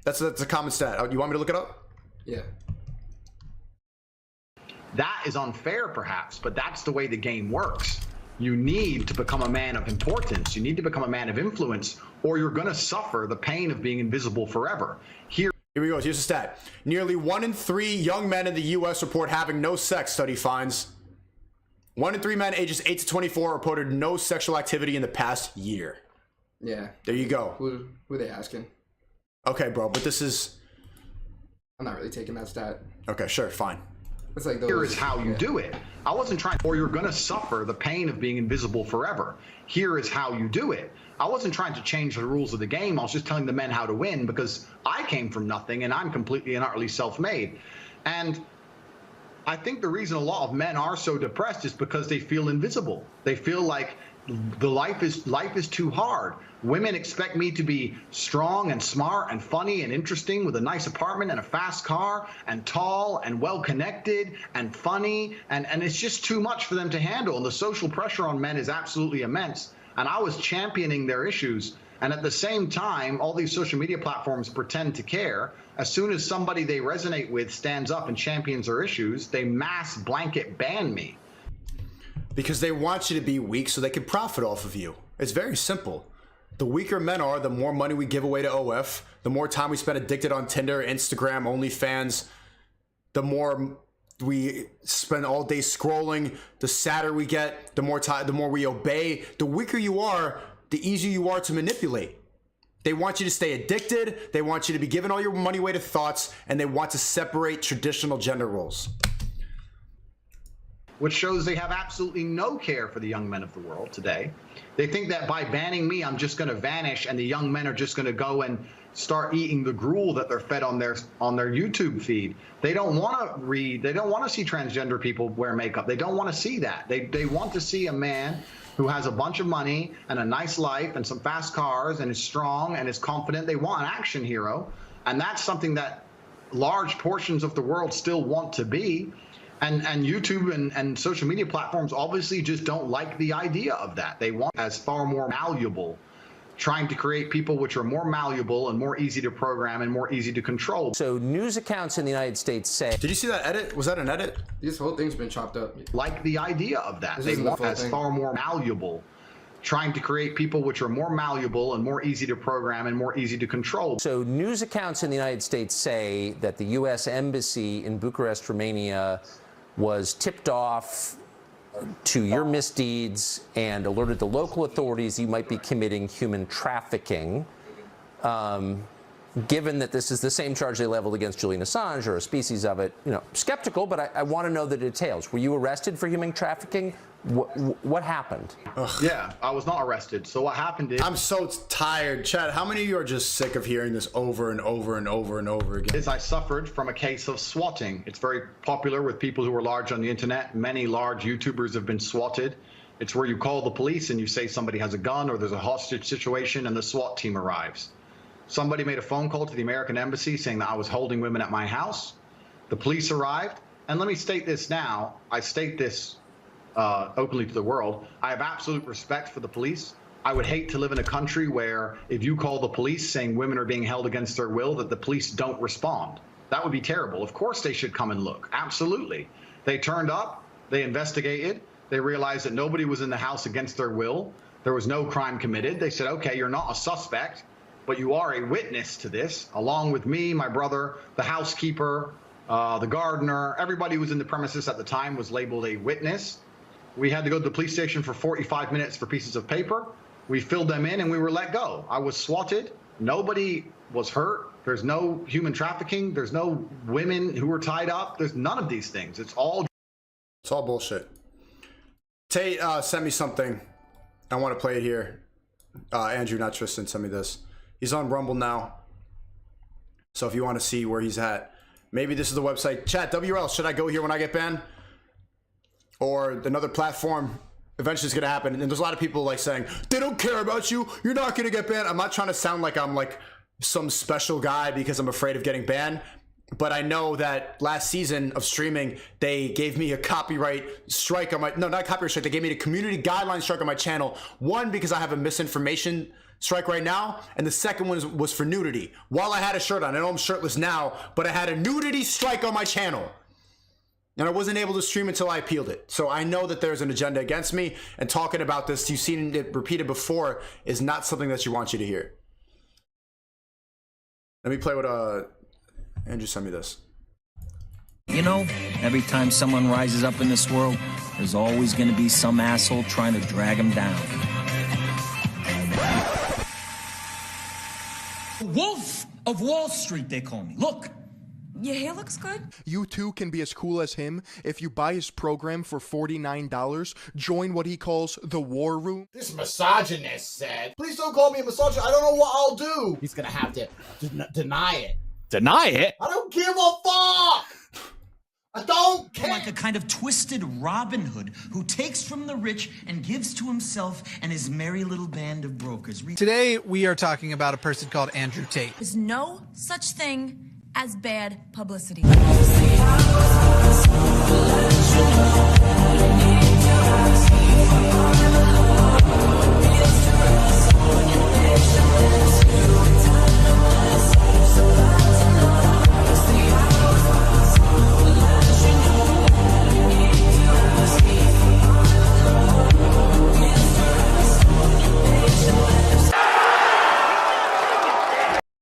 That's a common stat. You want me to look it up? Yeah. That is unfair, perhaps, but that's the way the game works. You need to become a man of importance. You need to become a man of influence, or you're going to suffer the pain of being invisible forever. Here we go. Here's a stat. Nearly 1 in 3 young men in the U.S. report having no sex, study finds. 1 in 3 men ages 8 to 24 reported no sexual activity in the past year. Yeah. There you go. Who are they asking? Okay, bro, but this is... I'm not really taking that stat. Okay, sure, fine. It's like those, here is how you do it. I wasn't trying, or you're going to suffer the pain of being invisible forever. Here is how you do it. I wasn't trying to change the rules of the game. I was just telling the men how to win because I came from nothing and I'm completely and utterly self-made. And I think the reason a lot of men are so depressed is because they feel invisible. They feel like the life is too hard. Women expect me to be strong and smart and funny and interesting with a nice apartment and a fast car and tall and well-connected and funny. And it's just too much for them to handle. And the social pressure on men is absolutely immense. And I was championing their issues. And at the same time, all these social media platforms pretend to care. As soon as somebody they resonate with stands up and champions their issues, they mass blanket ban me. Because they want you to be weak so they can profit off of you. It's very simple. The weaker men are, the more money we give away to OF, the more time we spend addicted on Tinder, Instagram, OnlyFans, the more we spend all day scrolling, the sadder we get, the more we obey. The weaker you are, the easier you are to manipulate. They want you to stay addicted, they want you to be giving all your money away to thoughts, and they want to separate traditional gender roles. Which shows they have absolutely no care for the young men of the world today. They think that by banning me, I'm just going to vanish and the young men are just going to go and start eating the gruel that they're fed on their YouTube feed. They don't want to read, they don't want to see transgender people wear makeup. They don't want to see that. They want to see a man who has a bunch of money and a nice life and some fast cars and is strong and is confident. They want an action hero. And that's something that large portions of the world still want to be. And YouTube and social media platforms obviously just don't like the idea of that. They want as far more malleable, trying to create people which are more malleable and more easy to program and more easy to control. So news accounts in the United States say... Did you see that edit? Was that an edit? This whole thing's been chopped up. Like the idea of that. They want as far more malleable, trying to create people which are more malleable and more easy to program and more easy to control. So news accounts in the United States say that the U.S. Embassy in Bucharest, Romania, was tipped off to your misdeeds and alerted the local authorities you might be committing human trafficking. Given that this is the same charge they leveled against Julian Assange or a species of it, skeptical, but I want to know the details. Were you arrested for human trafficking? What happened? Yeah, I was not arrested. So what happened is... I'm so tired. Chad, how many of you are just sick of hearing this over and over and over and over again? I suffered from a case of swatting. It's very popular with people who are large on the internet. Many large YouTubers have been swatted. It's where you call the police and you say somebody has a gun or there's a hostage situation and the SWAT team arrives. Somebody made a phone call to the American Embassy saying that I was holding women at my house. The police arrived. And let me state this now. I state this openly to the world. I have absolute respect for the police. I would hate to live in a country where if you call the police saying women are being held against their will, that the police don't respond. That would be terrible. Of course they should come and look. Absolutely. They turned up. They investigated. They realized that nobody was in the house against their will. There was no crime committed. They said, okay, you're not a suspect, but you are a witness to this, along with me, my brother, the housekeeper, the gardener. Everybody who was in the premises at the time was labeled a witness. We had to go to the police station for 45 minutes for pieces of paper. We filled them in and we were let go. I was swatted. Nobody was hurt. There's no human trafficking. There's no women who were tied up. There's none of these things. It's all bullshit. Tate sent me something. I want to play it here. Andrew, not Tristan, sent me this. He's on Rumble now. So if you want to see where he's at, maybe this is the website. Chat, WRL, should I go here when I get banned? Or another platform? Eventually it's going to happen. And there's a lot of people like saying, they don't care about you. You're not going to get banned. I'm not trying to sound like I'm like some special guy because I'm afraid of getting banned. But I know that last season of streaming, they gave me a copyright strike on my, no, not copyright strike. They gave me a community guideline strike on my channel. One, because I have a misinformation strike right now. And the second one was for nudity. While I had a shirt on, I know I'm shirtless now, but I had a nudity strike on my channel. And I wasn't able to stream until I appealed it. So I know that there's an agenda against me. And talking about this, you've seen it repeated before, is not something that you want you to hear. Let me play what Andrew sent me this. You know, every time someone rises up in this world, there's always going to be some asshole trying to drag him down. Wolf of Wall Street, they call me. Look. Your hair looks good. You too can be as cool as him if you buy his program for $49. Join what he calls the War Room. This misogynist said, please don't call me a misogynist. I don't know what I'll do. He's going to have to deny it. Deny it? I don't give a fuck. I don't care. Like a kind of twisted Robin Hood who takes from the rich and gives to himself and his merry little band of brokers. Today, we are talking about a person called Andrew Tate. There's no such thing as bad publicity.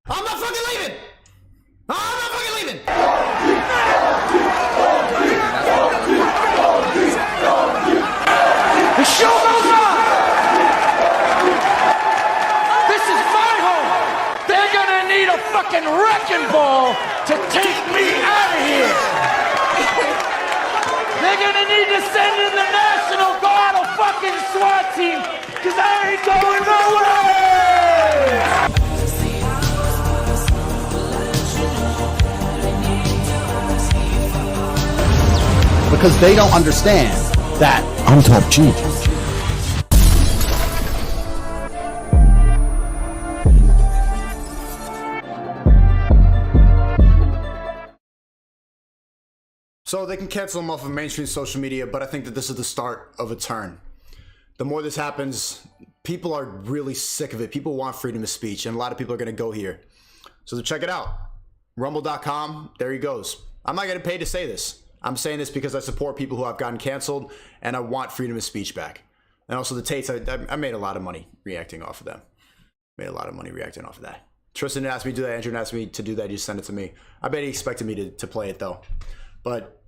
I'm not fucking leaving! I'm not fucking leaving! The show goes on! This is my home! They're gonna need a fucking wrecking ball to take me out of here! They're gonna need to send in the National Guard or fucking SWAT team, cause I ain't going nowhere! Because they don't understand that I'm top G. So they can cancel him off of mainstream social media, but I think that this is the start of a turn. The more this happens, people are really sick of it. People want freedom of speech, and a lot of people are going to go here. So check it out. Rumble.com, there he goes. I'm not getting paid to say this. I'm saying this because I support people who have gotten canceled, and I want freedom of speech back. And also the Tates, I made a lot of money reacting off of them. Made a lot of money reacting off of that. Tristan asked me to do that. Andrew asked me to do that. He just sent it to me. I bet he expected me to play it, though. But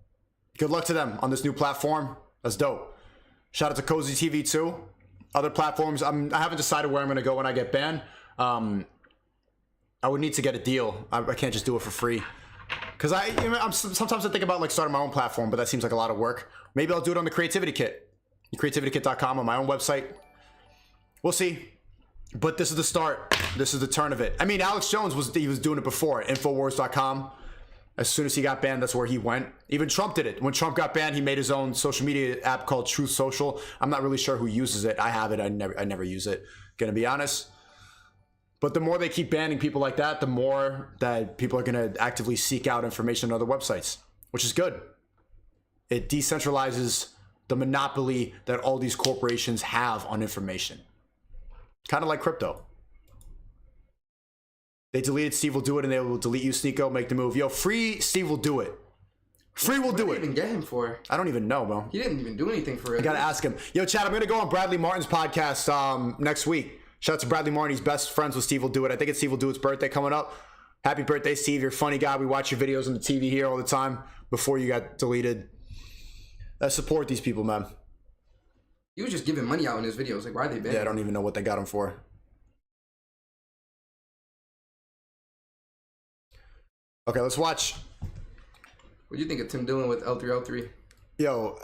good luck to them on this new platform. That's dope. Shout out to Cozy TV, too. Other platforms, I haven't decided where I'm going to go when I get banned. I would need to get a deal. I can't just do it for free. Because sometimes I think about like starting my own platform, but that seems like a lot of work. Maybe I'll do it on the Creativity Kit. CreativityKit.com on my own website. We'll see. But this is the start. This is the turn of it. I mean, Alex Jones was doing it before. Infowars.com. As soon as he got banned, that's where he went. Even Trump did it. When Trump got banned, he made his own social media app called Truth Social. I'm not really sure who uses it. I have it. I never use it. Gonna be honest. But the more they keep banning people like that, the more that people are going to actively seek out information on other websites, which is good. It decentralizes the monopoly that all these corporations have on information. Kind of like crypto. They deleted Steve Will Do It, and they will delete you, Sneeko, make the move. Yo, free Steve Will Do It. Free Will Do It. What did you even get him for? I don't even know, bro. He didn't even do anything for it. I got to ask him. Yo, Chad, I'm going to go on Bradley Martin's podcast next week. Shout out to Bradley Martin. He's best friends with Steve Will Do It. I think it's Steve Will Do It's birthday coming up. Happy birthday, Steve. You're a funny guy. We watch your videos on the TV here all the time before you got deleted. I support these people, man. He was just giving money out in his videos. Like, why are they banned? Yeah, I don't even know what they got him for. Okay, let's watch. What do you think of Tim Dillon with L3L3? Yo,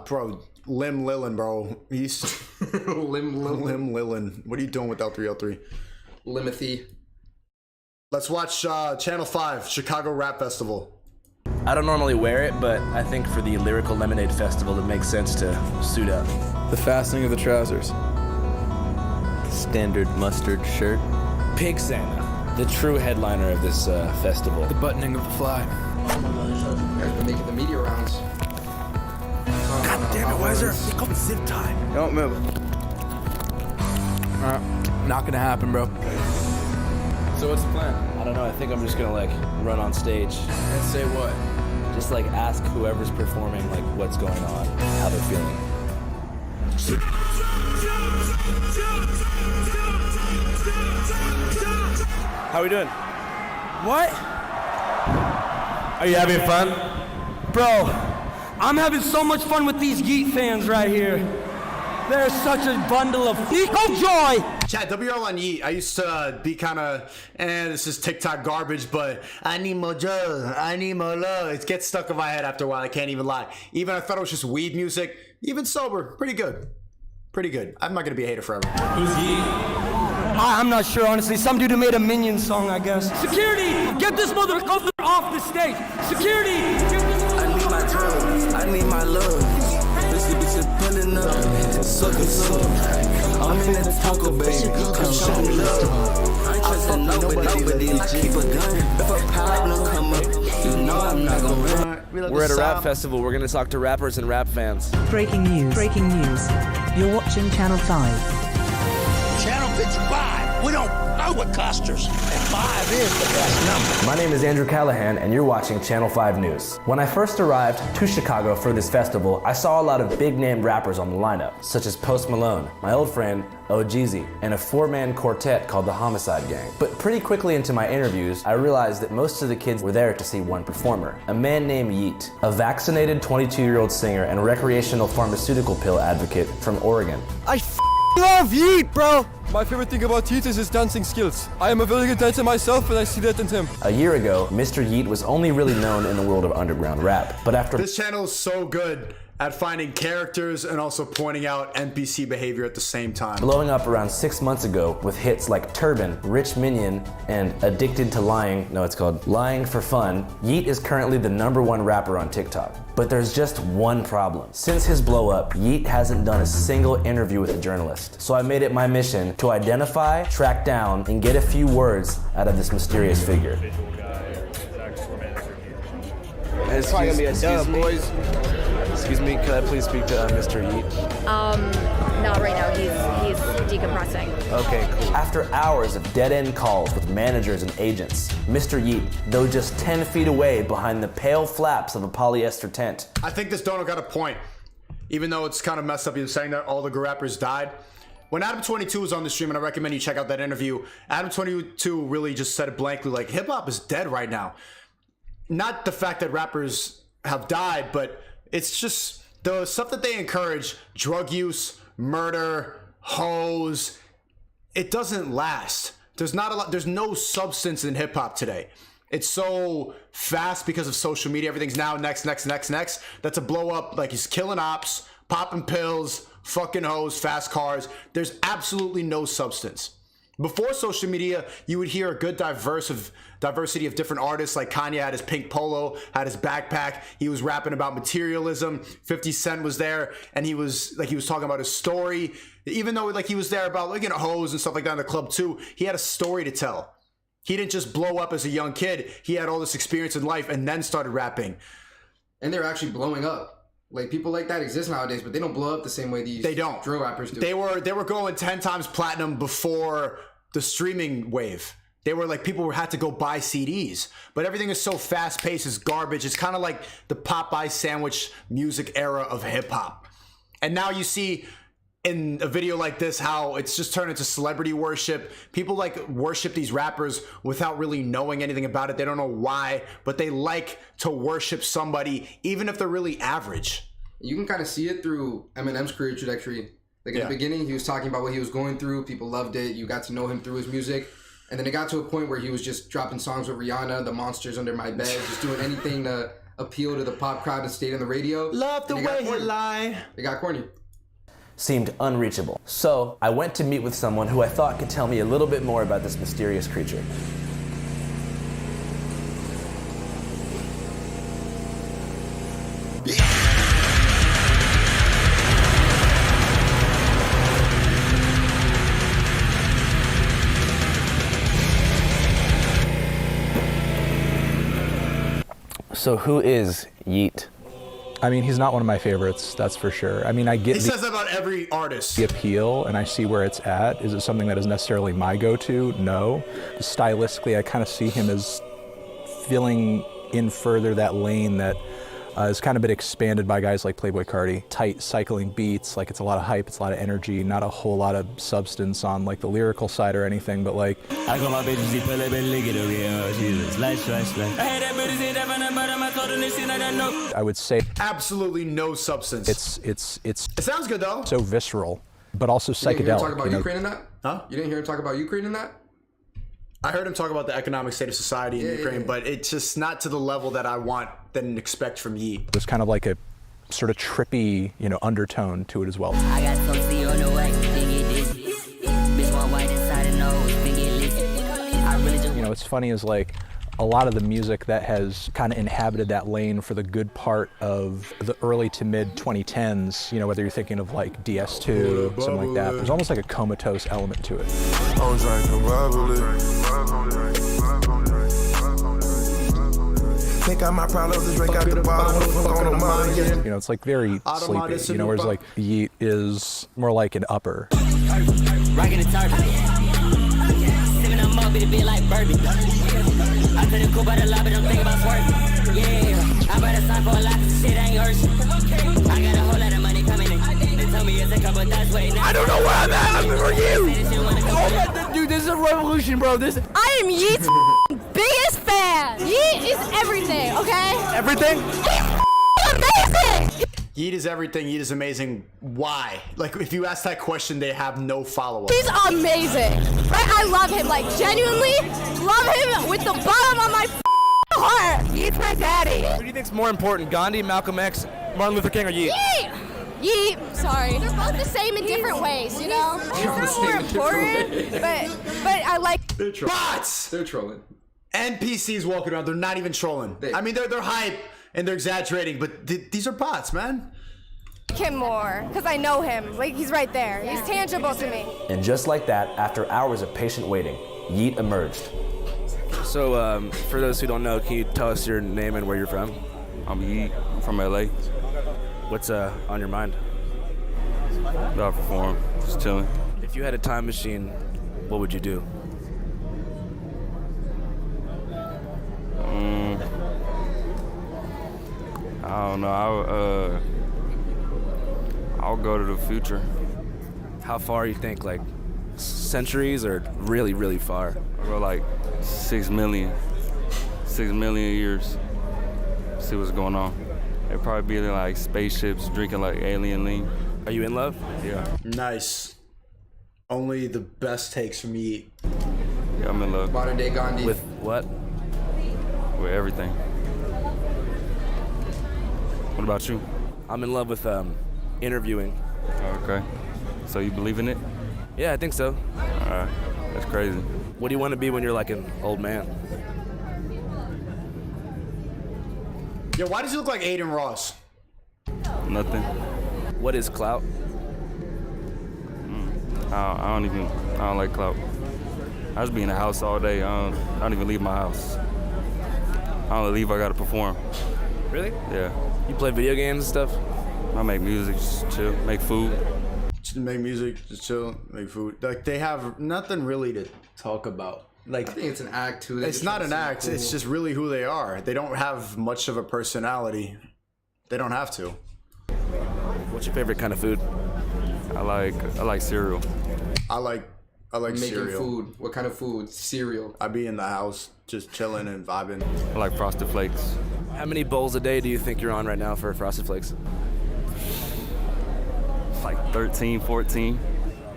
bro, Lim Lillin, bro. He's Lim Lillin. Lim Lillin. What are you doing with L3L3? Limothy. Let's watch Channel 5, Chicago Rap Festival. I don't normally wear it, but I think for the Lyrical Lemonade Festival, it makes sense to suit up. The fastening of the trousers. Standard mustard shirt. Pig Santa, the true headliner of this festival. The buttoning of the fly. Guys been making the media rounds. God damn it, why is there a thing called zip tie? Don't move. Not gonna happen, bro. So what's the plan? I don't know, I think I'm just gonna like run on stage. And say what? Just like ask whoever's performing like what's going on, how they're feeling. How we doing? What? Are you having fun? Bro, I'm having so much fun with these Yeet fans right here. They're such a bundle of equal joy. Chat, WL on Yeet. I used to be kind of, this is TikTok garbage, but I need more drugs, I need more love. It gets stuck in my head after a while, I can't even lie. Even I thought it was just weed music, even sober, pretty good. Pretty good. I'm not going to be a hater forever. Who's Yeet? I'm not sure, honestly. Some dude who made a Minion song, I guess. Security! Get this motherfucker off the stage! Security! I need my drugs, I need my love. This bitch is pulling up, sucking soul. I'm in that taco, baby, come show me love. I ain't trusting nobody, I keep a gun. If a problem come up, you know I'm not gonna run. We're at a rap festival. We're gonna talk to rappers and rap fans. Breaking news. Breaking news. You're watching Channel 5. Channel 55. We don't know what clusters, and 5 is the best number. My name is Andrew Callahan, and you're watching Channel 5 News. When I first arrived to Chicago for this festival, I saw a lot of big-name rappers on the lineup, such as Post Malone, my old friend OGZ, and a 4-man quartet called the Homicide Gang. But pretty quickly into my interviews, I realized that most of the kids were there to see one performer, a man named Yeet, a vaccinated 22-year-old singer and recreational pharmaceutical pill advocate from Oregon. I love Yeet, bro! My favorite thing about Yeet is his dancing skills. I am a very good dancer myself, and I see that in him. A year ago, Mr. Yeet was only really known in the world of underground rap, but after this channel is so good at finding characters and also pointing out NPC behavior at the same time. Blowing up around 6 months ago with hits like Turban, Rich Minion, and Addicted to Lying, no, it's called Lying for Fun, Yeet is currently the #1 rapper on TikTok. But there's just one problem. Since his blow up, Yeet hasn't done a single interview with a journalist. So I made it my mission to identify, track down, and get a few words out of this mysterious figure. It's probably gonna be a dub, boys. Excuse me, could I please speak to Mr. Yeet? Not right now. He's decompressing. Okay, cool. After hours of dead-end calls with managers and agents, Mr. Yeet, though just 10 feet away behind the pale flaps of a polyester tent. I think this dono got a point. Even though it's kind of messed up, you're saying that all the rappers died. When Adam22 was on the stream, and I recommend you check out that interview, Adam22 really just said it blankly, like, hip-hop is dead right now. Not the fact that rappers have died, but it's just the stuff that they encourage, drug use, murder, hoes, it doesn't last. There's not a lot, there's no substance in hip hop today. It's so fast because of social media. Everything's now next. That's a blow up, like he's killing ops, popping pills, fucking hoes, fast cars. There's absolutely no substance. Before social media, you would hear a good diversity of different artists. Like Kanye had his pink polo, had his backpack. He was rapping about materialism. 50 Cent was there, and he was talking about his story. Even though like he was there about like, you know, hoes and stuff like that in the club too, he had a story to tell. He didn't just blow up as a young kid. He had all this experience in life and then started rapping. And they're actually blowing up. Like people like that exist nowadays, but they don't blow up the same way these drill rappers do. They were going 10 times platinum before the streaming wave. They were like, people had to go buy CDs, but everything is so fast paced, it's garbage. It's kind of like the Popeye sandwich music era of hip hop. And now you see in a video like this how it's just turned into celebrity worship. People like worship these rappers without really knowing anything about it. They don't know why, but they like to worship somebody even if they're really average. You can kind of see it through Eminem's career trajectory. Like in the beginning, he was talking about what he was going through. People loved it. You got to know him through his music. And then it got to a point where he was just dropping songs with Rihanna, The Monsters Under My Bed, just doing anything to appeal to the pop crowd and stay on the radio. Love the way he lie. It got corny. Seemed unreachable. So I went to meet with someone who I thought could tell me a little bit more about this mysterious creature. So who is Yeat? I mean, he's not one of my favorites, that's for sure. I mean, I get He says that about every artist. the appeal, and I see where it's at. Is it something that is necessarily my go-to? No. Stylistically, I kind of see him as filling in further that lane that has kind of been expanded by guys like Playboi Carti. Tight cycling beats, like it's a lot of hype, it's a lot of energy, not a whole lot of substance on like the lyrical side or anything, but like I got my bitches, they play belly, get a real Jesus. Slash. I had that bitches, they deaf on the bottom, I told them this shit, I don't know. I would say absolutely no substance. It sounds good though. So visceral, but also psychedelic. You didn't hear him talk about you know? Ukraine in that? Huh? You didn't hear him talk about Ukraine in that? I heard him talk about the economic state of society in Ukraine, but it's just not to the level that I want and expect from Yeat. There's kind of like a sort of trippy, undertone to it as well. I got some C on the way, think it is. Bitch, one white inside the nose, think it lit. I really just What's funny is like a lot of the music that has kind of inhabited that lane for the good part of the early to mid 2010s, whether you're thinking of like DS2, something like that, there's almost like a comatose element to it. Think I might probably drink out the bottle on my mind. It's like very sleepy, whereas like Yeat is more like an upper. rocking the target. Sipping on Moby to be like bourbon. I put a coupe by the lobby, don't think about swerving. Yeah, I better sign for a lot, cause shit ain't yours. I got a whole lot of money coming in. They told me it's a couple that's waiting. I don't know where I'm at, I'm for you. Oh my, dude, this is a revolution, bro. I am Yeat's biggest fan. Yeat is everything, okay? Everything? Amazing! Yeat is everything. Yeat is amazing. Why? Like, if you ask that question, they have no follow-up. He's amazing. Right? I love him. Like, genuinely love him with the bottom of my heart. Yeat's my daddy. Who do you think's more important, Gandhi, Malcolm X, Martin Luther King, or Yeat? Yeat, sorry. They're both the same in different ways, He's not more important, but I like... They're trolling. Bots! They're trolling. NPCs walking around, they're not even trolling. I mean, they're hype and they're exaggerating, but these are bots, man. him more, because I know him. Like, he's right there. He's tangible to me. And just like that, after hours of patient waiting, Yeat emerged. So, for those who don't know, can you tell us your name and where you're from? I'm Yeat. I'm from LA. What's on your mind? About to perform. Just chilling. If you had a time machine, what would you do? I don't know. I'll go to the future. How far you think? Like centuries or really, really far? I'll go like 6 million years. See what's going on. It'd probably be like spaceships drinking like alien lean. Are you in love? Yeah. Nice. Only the best takes from Yeat. Yeah, I'm in love. Modern day Gandhi. With what? With everything. What about you? I'm in love with interviewing. Okay. So you believe in it? Yeah, I think so. Alright. That's crazy. What do you want to be when you're like an old man? Yo, why does he look like Aiden Ross? Nothing. What is clout? I don't like clout. I just be in the house all day. I don't even leave my house. I only leave if I gotta perform. Really? Yeah. You play video games and stuff? I make music, just chill, make food. Just make music, just chill, make food. Like, they have nothing really to talk about. Like, I think it's an act too. It's not an act. Cool. It's just really who they are. They don't have much of a personality. They don't have to. What's your favorite kind of food? I like cereal. I like Making cereal. food. What kind of food? Cereal. I be in the house just chilling and vibing. I like Frosted Flakes. How many bowls a day do you think you're on right now for Frosted Flakes? Like 13, 14.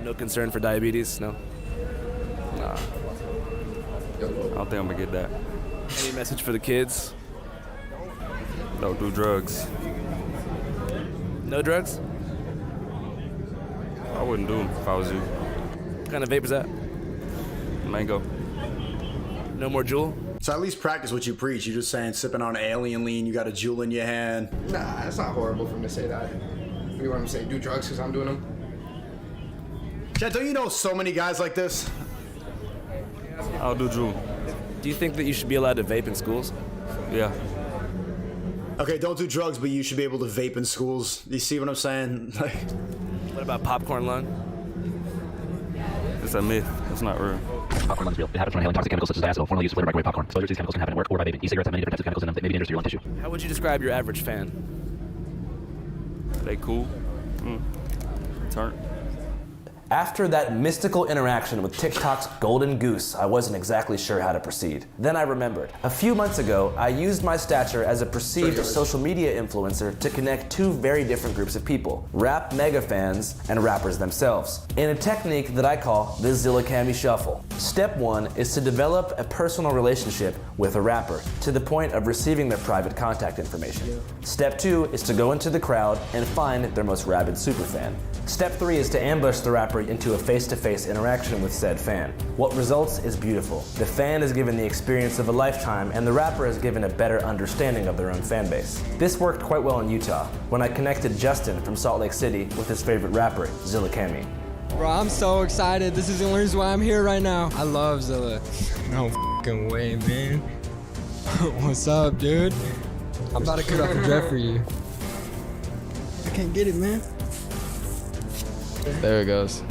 No concern for diabetes? No? Nah. don't think I'm gonna get that. Any message for the kids? Don't do drugs. No drugs? I wouldn't do them if I was you. What kind of vape is that? Mango. No more Juul? So at least practice what you preach. You're just saying sipping on alien lean, you got a Juul in your hand. Nah, it's not horrible for him to say that. You want him to say do drugs because I'm doing them? Chad, don't you know so many guys like this? I'll do Juul. Do you think that you should be allowed to vape in schools? Yeah. Okay, don't do drugs, but you should be able to vape in schools. You see what I'm saying? What about popcorn lung? It's a myth. It's not real. Popcorn lung is real. It happens when inhaling toxic chemicals such as diacetyl, formerly used to flavor microwave popcorn. Exposure to these chemicals can happen at work or by vaping. E-cigarettes have many different types of chemicals in them that may be dangerous to your lung tissue. How would you describe your average fan? They cool. Turn. After that mystical interaction with TikTok's golden goose, I wasn't exactly sure how to proceed. Then I remembered. A few months ago, I used my stature as a perceived social media influencer to connect two very different groups of people, rap mega fans and rappers themselves, in a technique that I call the Zilla Cami Shuffle. Step 1 is to develop a personal relationship with a rapper, to the point of receiving their private contact information. Step 2 is to go into the crowd and find their most rabid superfan. Step 3 is to ambush the rapper into a face-to-face interaction with said fan. What results is beautiful. The fan is given the experience of a lifetime, and the rapper is given a better understanding of their own fan base. This worked quite well in Utah, when I connected Justin from Salt Lake City with his favorite rapper, Zilla Cami. Bro, I'm so excited. This is the only reason why I'm here right now. I love Zilla. No fucking way, man. What's up, dude? I'm about to cut off a dread for you. I can't get it, man. There it goes.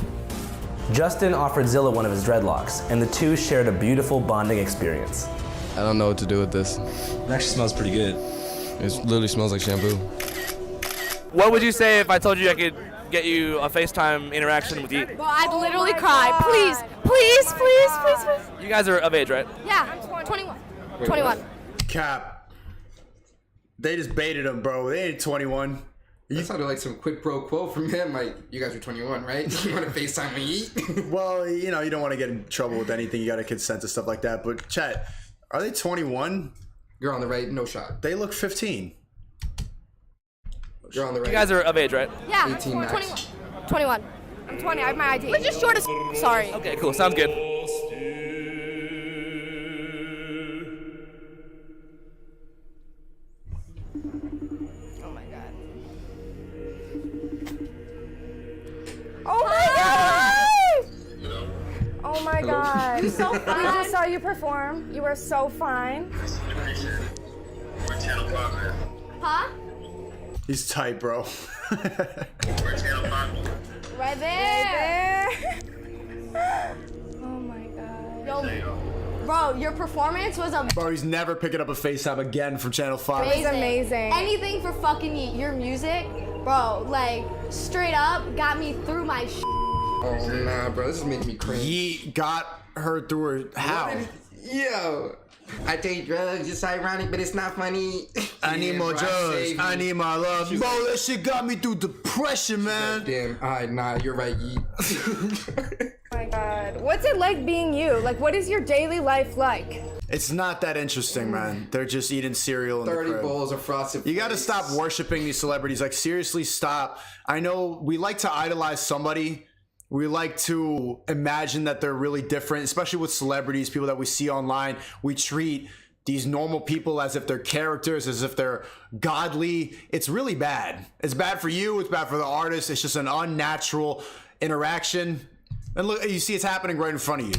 Justin offered Zilla one of his dreadlocks, and the two shared a beautiful bonding experience. I don't know what to do with this. It actually smells pretty good. It literally smells like shampoo. What would you say if I told you I could get you a FaceTime interaction with you? Well, I'd literally cry. Please, please, please, please, please. You guys are of age, right? Yeah, 21. 21. Cap. They just baited him, bro. They ain't 21. That sounded like some quid pro quo from him. Like, you guys are 21, right? You want to FaceTime me? Well, you know, you don't want to get in trouble with anything. You got to consent to stuff like that. But, chat, are they 21? You're on the right. No shot. They look 15. You're on the right. You guys are of age, right? Yeah, 18 max. 21. 21. I'm 20. I have my ID. We're just short as sorry. Okay, cool. Sounds good. Oh my god! Oh my god. You're so fine. We just saw you perform. You were so fine. Huh? He's tight, bro. Right there. Oh my god. Yo, bro, your performance was amazing. Bro, he's never picking up a FaceTime again from Channel 5. It was amazing. Anything for fucking your music, bro, like, straight up got me through my Oh, nah, bro, this is making me cringe. He got her through her... How? Yo, I take drugs, it's ironic, but it's not funny. I need more drugs. I need my love. She's Bro, like, that shit got me through depression, man. Like, damn, alright, nah, you're right, Yeet. Oh my god. What's it like being you? Like, what is your daily life like? It's not that interesting, man. They're just eating cereal in the 30 crib. bowls of frosted You gotta flakes. stop worshiping these celebrities. Like, seriously, stop. I know we like to idolize somebody. We like to imagine that they're really different, especially with celebrities, people that we see online. We treat these normal people as if they're characters, as if they're godly. It's really bad. It's bad for you. It's bad for the artist. It's just an unnatural interaction. And look, you see it's happening right in front of you.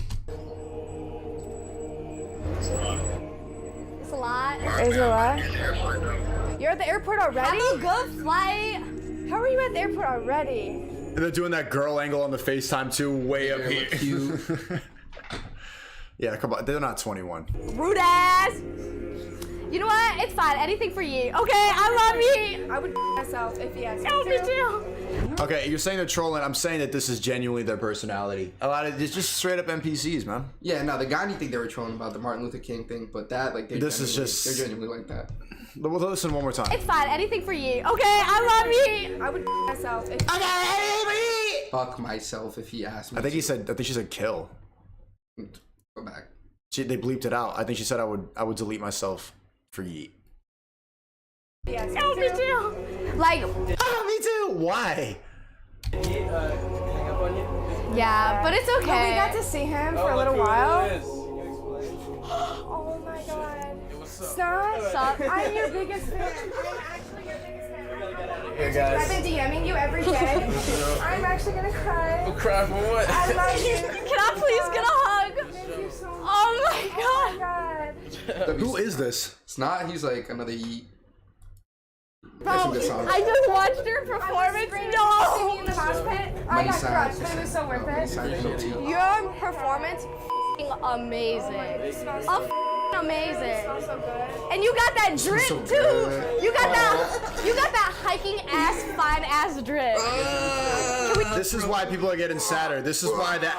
It's a lot. Is it a lot? You're at the airport already? Have a good flight. How are you at the airport already? And they're doing that girl angle on the FaceTime too, way up here. Cute. Yeah, come on. They're not 21. Rude ass. You know what? It's fine. Anything for Yee. Okay, I love Yee. I would myself if he asked me to. Me too. Okay, you're saying they're trolling. I'm saying that this is genuinely their personality. A lot of it's just straight up NPCs, man. Yeah, no, the Gandhi thing they were trolling about, the Martin Luther King thing, but that, like, they're genuinely like that. Well, listen one more time. It's fine. Anything for Yee. Okay, I love Yee. I would myself if Fuck myself if he asked me. I think she said kill. Go back. They bleeped it out. I think she said I would delete myself for Yeet. Yes, oh, me too. Like, me too. Why? Yeah, but it's okay. Well, we got to see him for a little while. Oh my god. Snot, Sup? I'm your biggest fan. I'm actually your biggest fan. Hey guys. I've been DMing you every day. I'm actually gonna cry. Cry for what? I love you. Can I please get a hug? Thank you so much. Oh my god. Who is this? Snot. He's like another Yeet. Bro, I just watched your performance. No. See me in the mosh pit? I got crushed, but it was so worth it. Your performance amazing. Amazing. And you got that drip too. You got that hiking ass, fine ass drip. This is why people are getting sadder. This is why the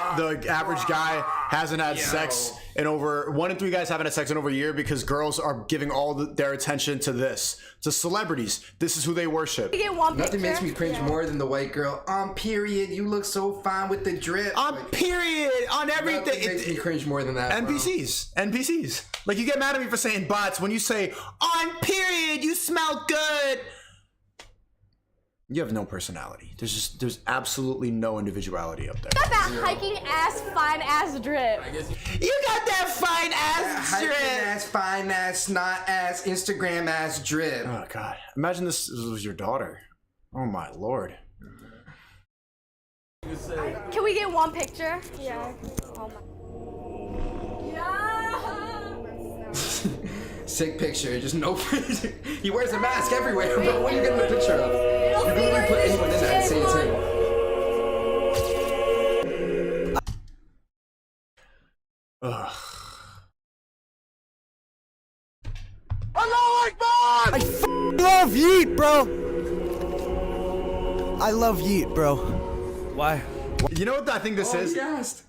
average guy hasn't had sex in over 1 in 3 guys haven't had sex in over a year because girls are giving all their attention to this, to celebrities. This is who they worship. You get one Nothing makes me cringe more than the white girl. On period, you look so fine with the drip. On period, on everything. Nothing makes me cringe more than that. NPCs. Like you get mad at me for saying bots when you say on period, you smell good. You have no personality. There's absolutely no individuality up there. You got that hiking ass, fine ass drip. You got that fine ass drip. Hiking ass, fine ass, snot ass, Instagram ass drip. Oh god. Imagine this was your daughter. Oh my lord. Can we get one picture? Yeah. Oh my. Sick picture, just no. He wears a mask everywhere, bro. What are you getting a picture of? You can really put anyone in that and say it's him. Ugh. I love Yeet, bro. I love Yeet, bro. Why? You know what I think this is? He asked.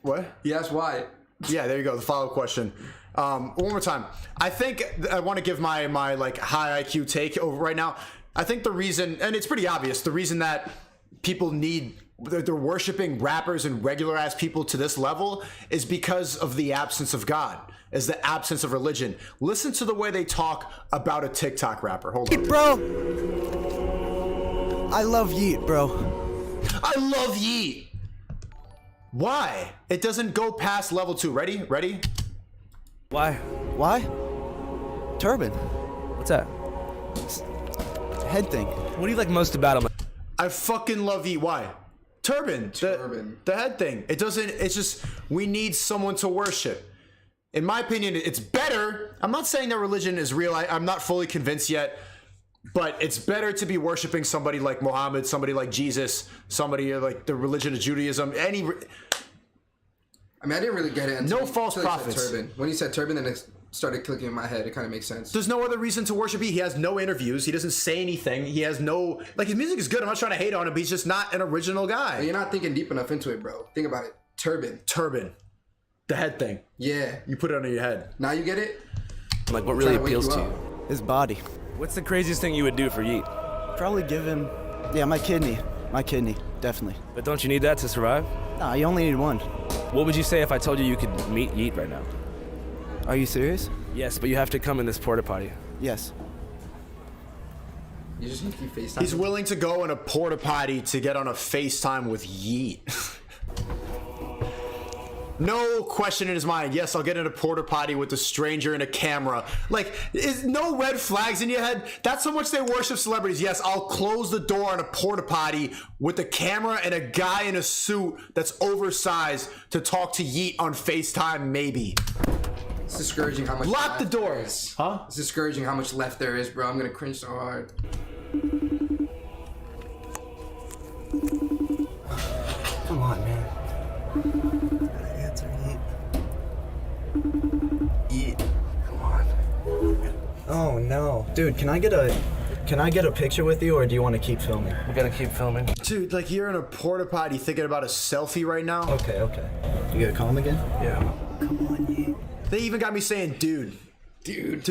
What? He asked why. Yeah, there you go. The follow-up question. One more time. I think I want to give my like high IQ take over right now. I think the reason, and it's pretty obvious, the reason that people they're worshiping rappers and regular ass people to this level is because of the absence of God, is the absence of religion. Listen to the way they talk about a TikTok rapper. Hold on. Bro. I love Yeet, bro. I love Yeet. Why? It doesn't go past level 2. Ready? Why? Turban. What's that? Head thing. What do you like most about him? I fucking love Yeet. Why? Turban. The head thing. It's just, we need someone to worship. In my opinion, it's better. I'm not saying that religion is real. I'm not fully convinced yet. But it's better to be worshiping somebody like Muhammad, somebody like Jesus, somebody like the religion of Judaism. I mean, I didn't really get it until no false prophets. Turban. When he said turban, then it started clicking in my head. It kind of makes sense. There's no other reason to worship. He has no interviews. He doesn't say anything. He has no, like, his music is good. I'm not trying to hate on him, but he's just not an original guy. You're not thinking deep enough into it, bro. Think about it. Turban. The head thing. Yeah. You put it under your head. Now you get it? Like, what really appeals to you? His body. What's the craziest thing you would do for Yeet? Probably give him, my kidney. My kidney, definitely. But don't you need that to survive? Nah, you only need one. What would you say if I told you you could meet Yeet right now? Are you serious? Yes, but you have to come in this porta potty. Yes. You just need to keep FaceTime. He's willing to go in a porta potty to get on a FaceTime with Yeet. No question in his mind. Yes, I'll get in a porta potty with a stranger and a camera. Like, is no red flags in your head? That's how much they worship celebrities. Yes, I'll close the door on a porta potty with a camera and a guy in a suit that's oversized to talk to Yeet on FaceTime, maybe. It's discouraging how much lock the doors. Huh? It's discouraging how much left there is, bro. I'm gonna cringe so hard. Come on, man. Yeet. Come on. Oh no. Dude, can I get a picture with you, or do you want to keep filming? We're gonna keep filming. Dude, like, you're in a porta potty thinking about a selfie right now? Okay. You gonna call him again? Yeah. Come on, Yeet. They even got me saying dude. Dude.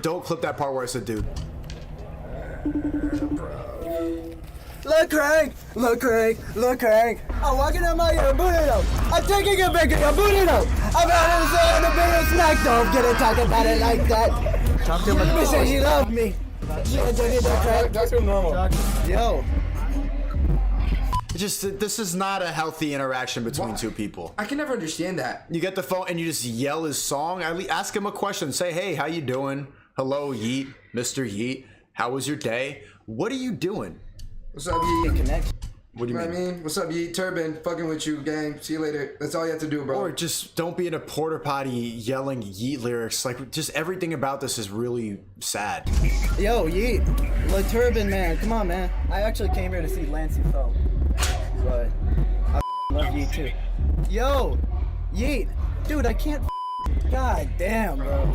Don't clip that part where I said dude. Look, Craig! I'm walking on my burrito. I'm taking a picture, your burrito. I'm out of saying a bit of smack. Don't get it, talk about it like that. Talk to him like She said she loved me. Talk to him normal. Yo. This is not a healthy interaction between two people. I can never understand that. You get the phone and you just yell his song. Ask him a question. Say, hey, how you doing? Hello, Yeet, Mr. Yeet. How was your day? What are you doing? What's up, Yeet? Connect. What do you mean? What I mean? What's up, Yeet? Turban, fucking with you, gang. See you later. That's all you have to do, bro. Or just don't be in a porta potty yelling Yeet lyrics. Like, just everything about this is really sad. Yo, Yeet. Le Turban, man. Come on, man. I actually came here to see Lancey Fell. But I love Yeet, too. Yo, Yeet. Dude, I can't. God damn, bro.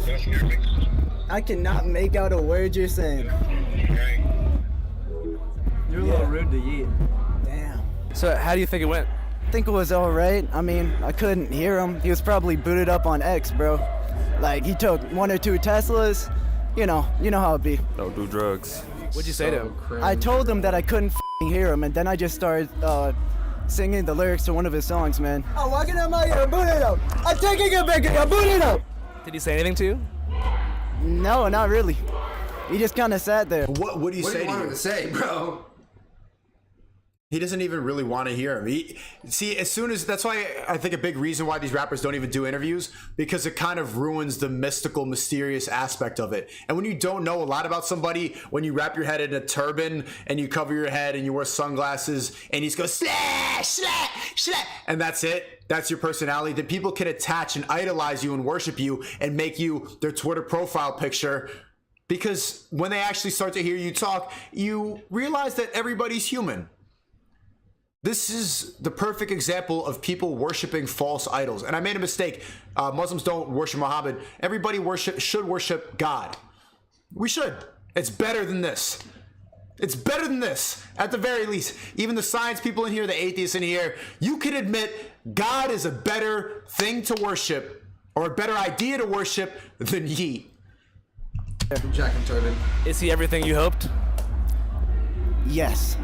I cannot make out a word you're saying. You're a little rude to Yeet. Damn. So how do you think it went? I think it was alright. I mean, I couldn't hear him. He was probably booted up on X, bro. Like, he took 1 or 2 Teslas. You know how it be. Don't do drugs. What'd you say to him? I told him that I couldn't hear him, and then I just started singing the lyrics to one of his songs, man. I'm walking out my ear, boot it up. I'm taking it back, I'm boot it up. Did he say anything to you? No, not really. He just kind of sat there. What do you say to you? What do you want him to say, bro? He doesn't even really want to hear him. That's why I think a big reason why these rappers don't even do interviews, because it kind of ruins the mystical, mysterious aspect of it. And when you don't know a lot about somebody, when you wrap your head in a turban and you cover your head and you wear sunglasses and you just go slash, slash, slash, and that's it. That's your personality. Then people can attach and idolize you and worship you and make you their Twitter profile picture. Because when they actually start to hear you talk, you realize that everybody's human. This is the perfect example of people worshiping false idols. And I made a mistake. Muslims don't worship Muhammad. Everybody should worship God. We should. It's better than this. It's better than this, at the very least. Even the science people in here, the atheists in here, you can admit God is a better thing to worship, or a better idea to worship than Yeet. Jack and Turban. Is he everything you hoped? Yes.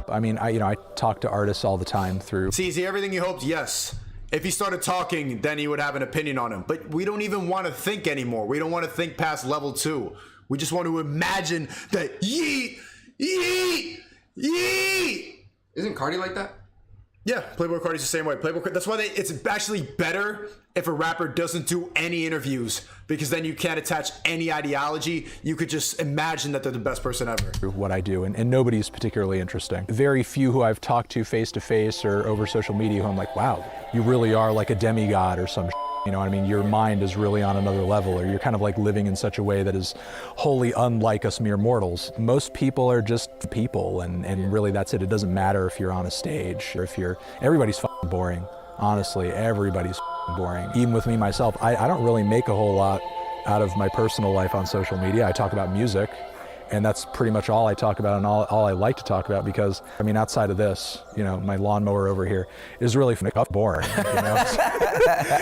I mean, I talk to artists all the time through. See, is he everything you hoped? Yes. If he started talking, then he would have an opinion on him. But we don't even want to think anymore. We don't want to think past level 2. We just want to imagine that Yeet, Yeet, Yeet. Isn't Cardi like that? Yeah, Playboi Carti's the same way. That's why it's actually better if a rapper doesn't do any interviews, because then you can't attach any ideology. You could just imagine that they're the best person ever. What I do, and nobody's particularly interesting. Very few who I've talked to face to face or over social media who I'm like, wow, you really are like a demigod or some. You know what I mean? Your mind is really on another level, or you're kind of like living in such a way that is wholly unlike us mere mortals. Most people are just people, and really that's it. It doesn't matter if you're on a stage or if everybody's fucking boring. Honestly, everybody's fucking boring. Even with me myself, I don't really make a whole lot out of my personal life on social media. I talk about music, and that's pretty much all I talk about and all I like to talk about, because, I mean, outside of this, my lawnmower over here is really boring,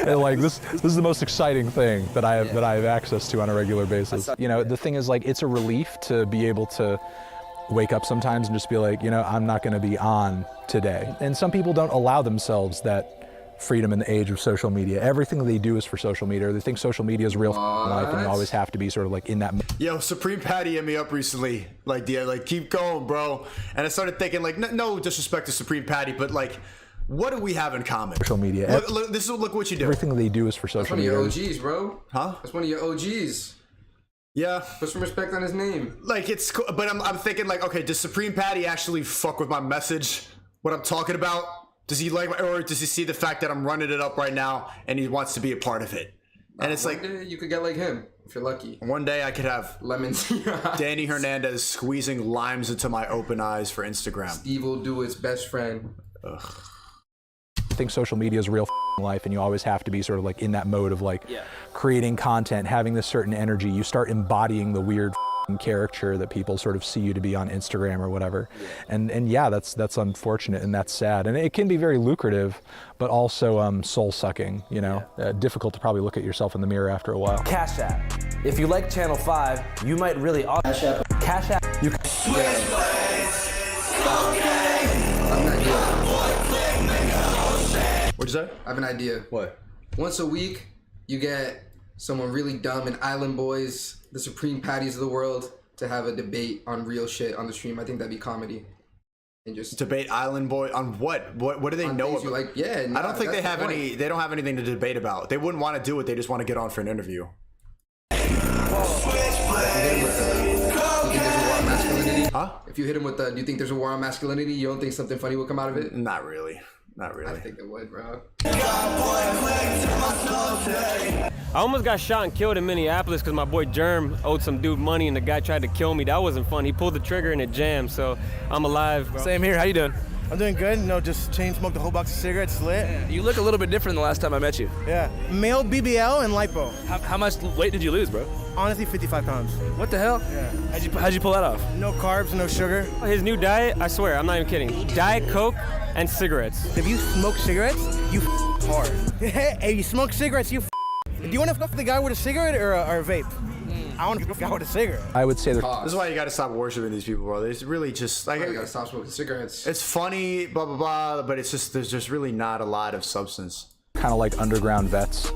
And like this is the most exciting thing that I have access to on a regular basis. The thing is, like, it's a relief to be able to wake up sometimes and just be like, I'm not going to be on today. And some people don't allow themselves that freedom in the age of social media. Everything that they do is for social media. They think social media is real life, and you always have to be sort of like in that. Yo, Supreme Patty hit me up recently. Like, keep going, bro. And I started thinking, like, no disrespect to Supreme Patty, but like, what do we have in common? Social media. Look what you do. Everything that they do is for social media. That's one of your OGs, bro. Huh? That's one of your OGs. Yeah. Put some respect on his name. Like, it's cool, but I'm thinking, like, okay, does Supreme Patty actually fuck with my message? What I'm talking about? Does he like, or does he see the fact that I'm running it up right now and he wants to be a part of it? And it's one like, day you could get like him if you're lucky. One day I could have lemons. Danny Hernandez squeezing limes into my open eyes for Instagram. Steve will do his best friend. Ugh. I think social media is real life, and you always have to be sort of like in that mode of like creating content, having this certain energy. You start embodying the weird caricature that people sort of see you to be on Instagram or whatever. And that's unfortunate, and that's sad. And it can be very lucrative, but also soul-sucking, difficult to probably look at yourself in the mirror after a while. Cash App. If you like Channel 5, you might really... Cash App. Cash App. You can... What'd you say? I have an idea. What? once a week, you get someone really dumb and Island Boys, the Supreme Patties of the world, to have a debate on real shit on the stream. I think that'd be comedy. And just debate Island Boy on what? What do they know about? Like, yeah, I don't think they have any. They don't have anything to debate about. They wouldn't want to do it. They just want to get on for an interview. Huh? If you hit him with the, do you think there's a war on masculinity? You don't think something funny will come out of it? Not really. Not really. I think it would, bro. I almost got shot and killed in Minneapolis because my boy Germ owed some dude money and the guy tried to kill me. That wasn't fun. He pulled the trigger and it jammed, so I'm alive, bro. Same here. How you doing? I'm doing good. You know, just chain smoked a whole box of cigarettes, lit. Yeah. You look a little bit different than the last time I met you. Yeah. Male BBL and lipo. How much weight did you lose, bro? Honestly, 55 pounds. What the hell? Yeah. How'd you pull that off? No carbs, no sugar. His new diet, I swear, I'm not even kidding. Diet Coke and cigarettes. If you smoke cigarettes, you hard. Hey, you smoke cigarettes, you Do you want to fuck the guy with a cigarette or a vape? I want to fuck the guy with a cigarette. I would say this is why you got to stop worshiping these people, bro. It's really just like you got to stop smoking cigarettes. It's funny, blah blah blah, but it's just there's just really not a lot of substance. Kind of like underground vets,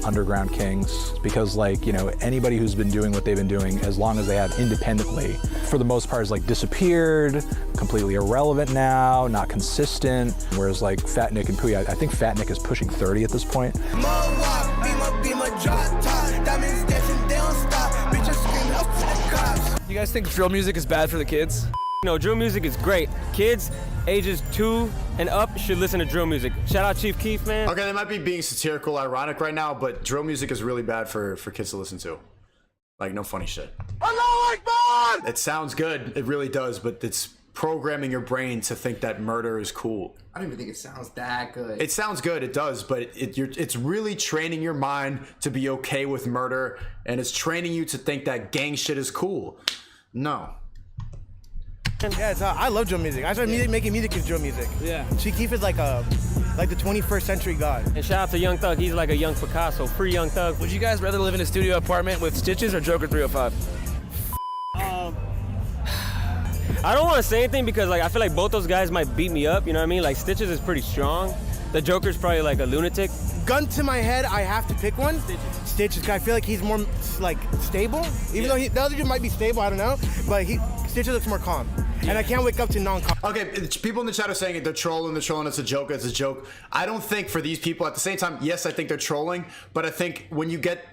underground kings, because like, you know, anybody who's been doing what they've been doing as long as they have independently, for the most part, is like disappeared, completely irrelevant now, not consistent. Whereas like Fat Nick and Pooey, I think Fat Nick is pushing 30 at this point. You guys think drill music is bad for the kids? No, drill music is great. Kids ages 2 and up should listen to drill music. Shout out Chief Keef, man. Okay, they might be being satirical, ironic right now, but drill music is really bad for kids to listen to. Like, no funny shit. Allahu Akbar! It sounds good, it really does, but it's programming your brain to think that murder is cool. I don't even think it sounds that good. It sounds good, it does, but it's really training your mind to be okay with murder, and it's training you to think that gang shit is cool. No. Yeah, I love drill music. I started making music with drill music. Yeah. Chief Keef is like the 21st century god. And shout out to Young Thug. He's like a young Picasso. Free Young Thug. Would you guys rather live in a studio apartment with Stitches or Joker 305? I don't want to say anything because like I feel like both those guys might beat me up. You know what I mean? Like Stitches is pretty strong. The Joker's probably like a lunatic. Gun to my head, I have to pick one. Stitches. I feel like he's more like stable. Even though the other dude might be stable, I don't know. But Stitches looks more calm. And I can't wake up to non-calm. Okay, people in the chat are saying it, they're trolling, it's a joke, it's a joke. I don't think for these people, at the same time, yes, I think they're trolling, but I think when you get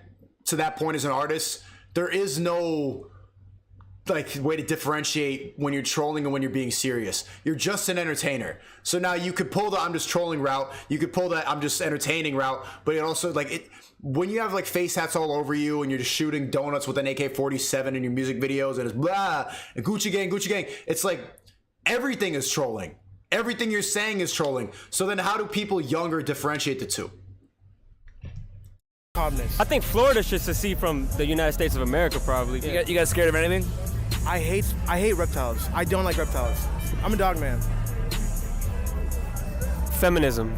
to that point as an artist, there is no like way to differentiate when you're trolling and when you're being serious. You're just an entertainer. So now you could pull the I'm just trolling route, you could pull that I'm just entertaining route, but it also like it when you have like face hats all over you and you're just shooting donuts with an AK-47 in your music videos and it's blah and Gucci gang, it's like everything is trolling. Everything you're saying is trolling. So then how do people younger differentiate the two? I think Florida should secede from the United States of America probably. You guys scared of anything? I hate reptiles. I don't like reptiles. I'm a dog man. Feminism.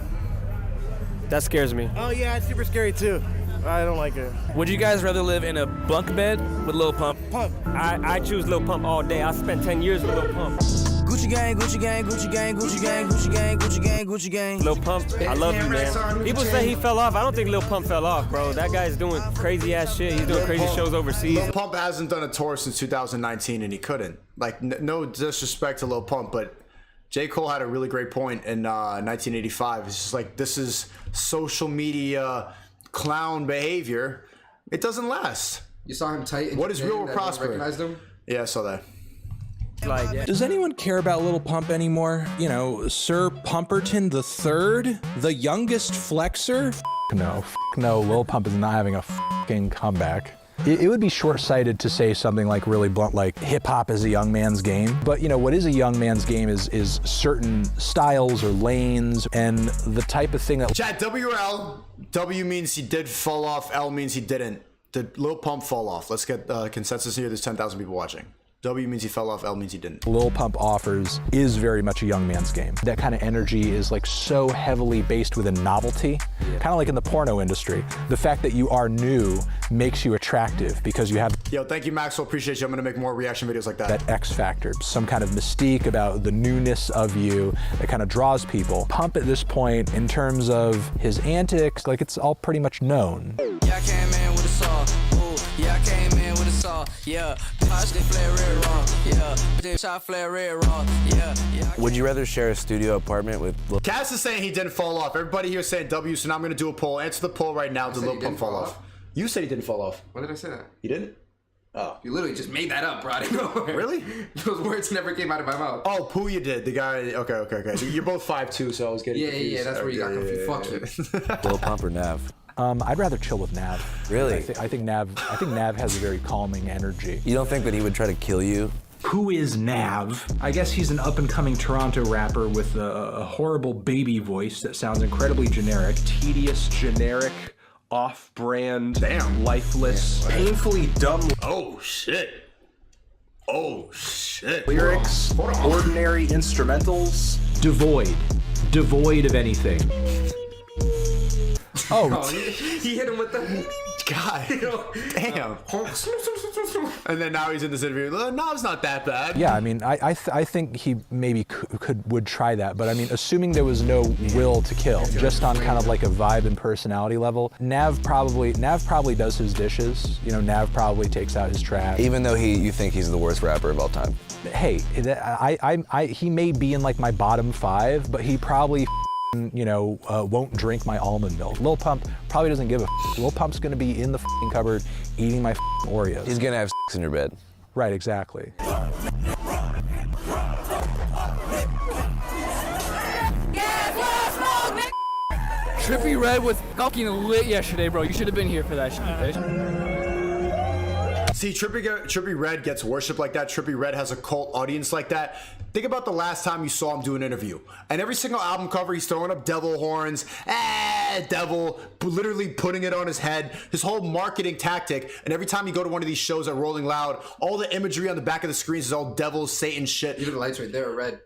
That scares me. Oh yeah, it's super scary too. I don't like it. Would you guys rather live in a bunk bed with Lil Pump? I choose Lil Pump all day. I spent 10 years with Lil Pump. Gucci gang, Gucci gang, Gucci gang, Gucci gang, Gucci gang, Gucci gang, Gucci gang. Lil Pump, I love you, man. People say he fell off. I don't think Lil Pump fell off, bro. That guy's doing crazy ass shit. He's doing crazy shows overseas. Lil Pump hasn't done a tour since 2019 and he couldn't. Like, no disrespect to Lil Pump, but J. Cole had a really great point in 1985. It's just like, this is social media clown behavior. It doesn't last. You saw him tight. What is real will prosper? Recognized him? Yeah, I saw that. Does anyone care about Lil Pump anymore? You know, Sir Pumperton III, the youngest flexer? No, Lil Pump is not having a fucking comeback. It would be short-sighted to say something like really blunt, like hip-hop is a young man's game. But you know, what is a young man's game is certain styles or lanes and the type of thing that... Chat, WL. W means he did fall off. L means he didn't. Did Lil Pump fall off? Let's get consensus here. There's 10,000 people watching. W means he fell off, L means he didn't. Lil Pump offers is very much a young man's game. That kind of energy is like so heavily based within novelty, kind of like in the porno industry. The fact that you are new makes you attractive because you have Yo, thank you, Maxwell. Appreciate you. I'm gonna make more reaction videos like that. That X factor, some kind of mystique about the newness of you that kind of draws people. Pump at this point, in terms of his antics, like it's all pretty much known. Yeah, I came in with a saw. Ooh, yeah, I came in with a saw. Yeah, Posh, they flare red raw. Yeah, they shot flare red raw. Yeah, yeah. Would you rather share a studio apartment with Cass is saying he didn't fall off. Everybody here is saying W, so now I'm gonna do a poll. Answer the poll right now. Did Lil Pump fall off? You said he didn't fall off. When did I say that? You didn't? Oh. You literally just made that up, bro. I didn't know. Really? Those words never came out of my mouth. Oh, Puya did. The guy. Okay. You're both 5'2", so I was getting confused. Yeah, that's where you got confused. Fuck you. Lil Pump or Nav? I'd rather chill with Nav. Really? I think Nav has a very calming energy. You don't think that he would try to kill you? Who is Nav? I guess he's an up-and-coming Toronto rapper with a horrible baby voice that sounds incredibly generic. Tedious, generic, off-brand, lifeless, painfully dumb. Oh, shit. Lyrics, ordinary instrumentals, devoid of anything. Oh, he hit him with the God. Damn. And then now he's in this interview. No, it's not that bad. Yeah, I mean, I think he maybe would try that, but I mean, assuming there was no will to kill, just on kind of like a vibe and personality level, Nav probably does his dishes. You know, Nav probably takes out his trash. Even though you think he's the worst rapper of all time. Hey, he may be in like my bottom 5, but he probably won't drink my almond milk. Lil Pump probably doesn't give a Lil Pump's gonna be in the cupboard eating my Oreos. He's gonna have in your bed. Right, exactly. Trippie Redd was fucking lit yesterday, bro. You should have been here for that shit. See, Trippie Redd gets worshipped like that. Trippie Redd has a cult audience like that. Think about the last time you saw him do an interview. And every single album cover, he's throwing up devil horns. Devil, literally putting it on his head. His whole marketing tactic. And every time you go to one of these shows at Rolling Loud, all the imagery on the back of the screens is all devil, Satan shit. Even the lights right there are red.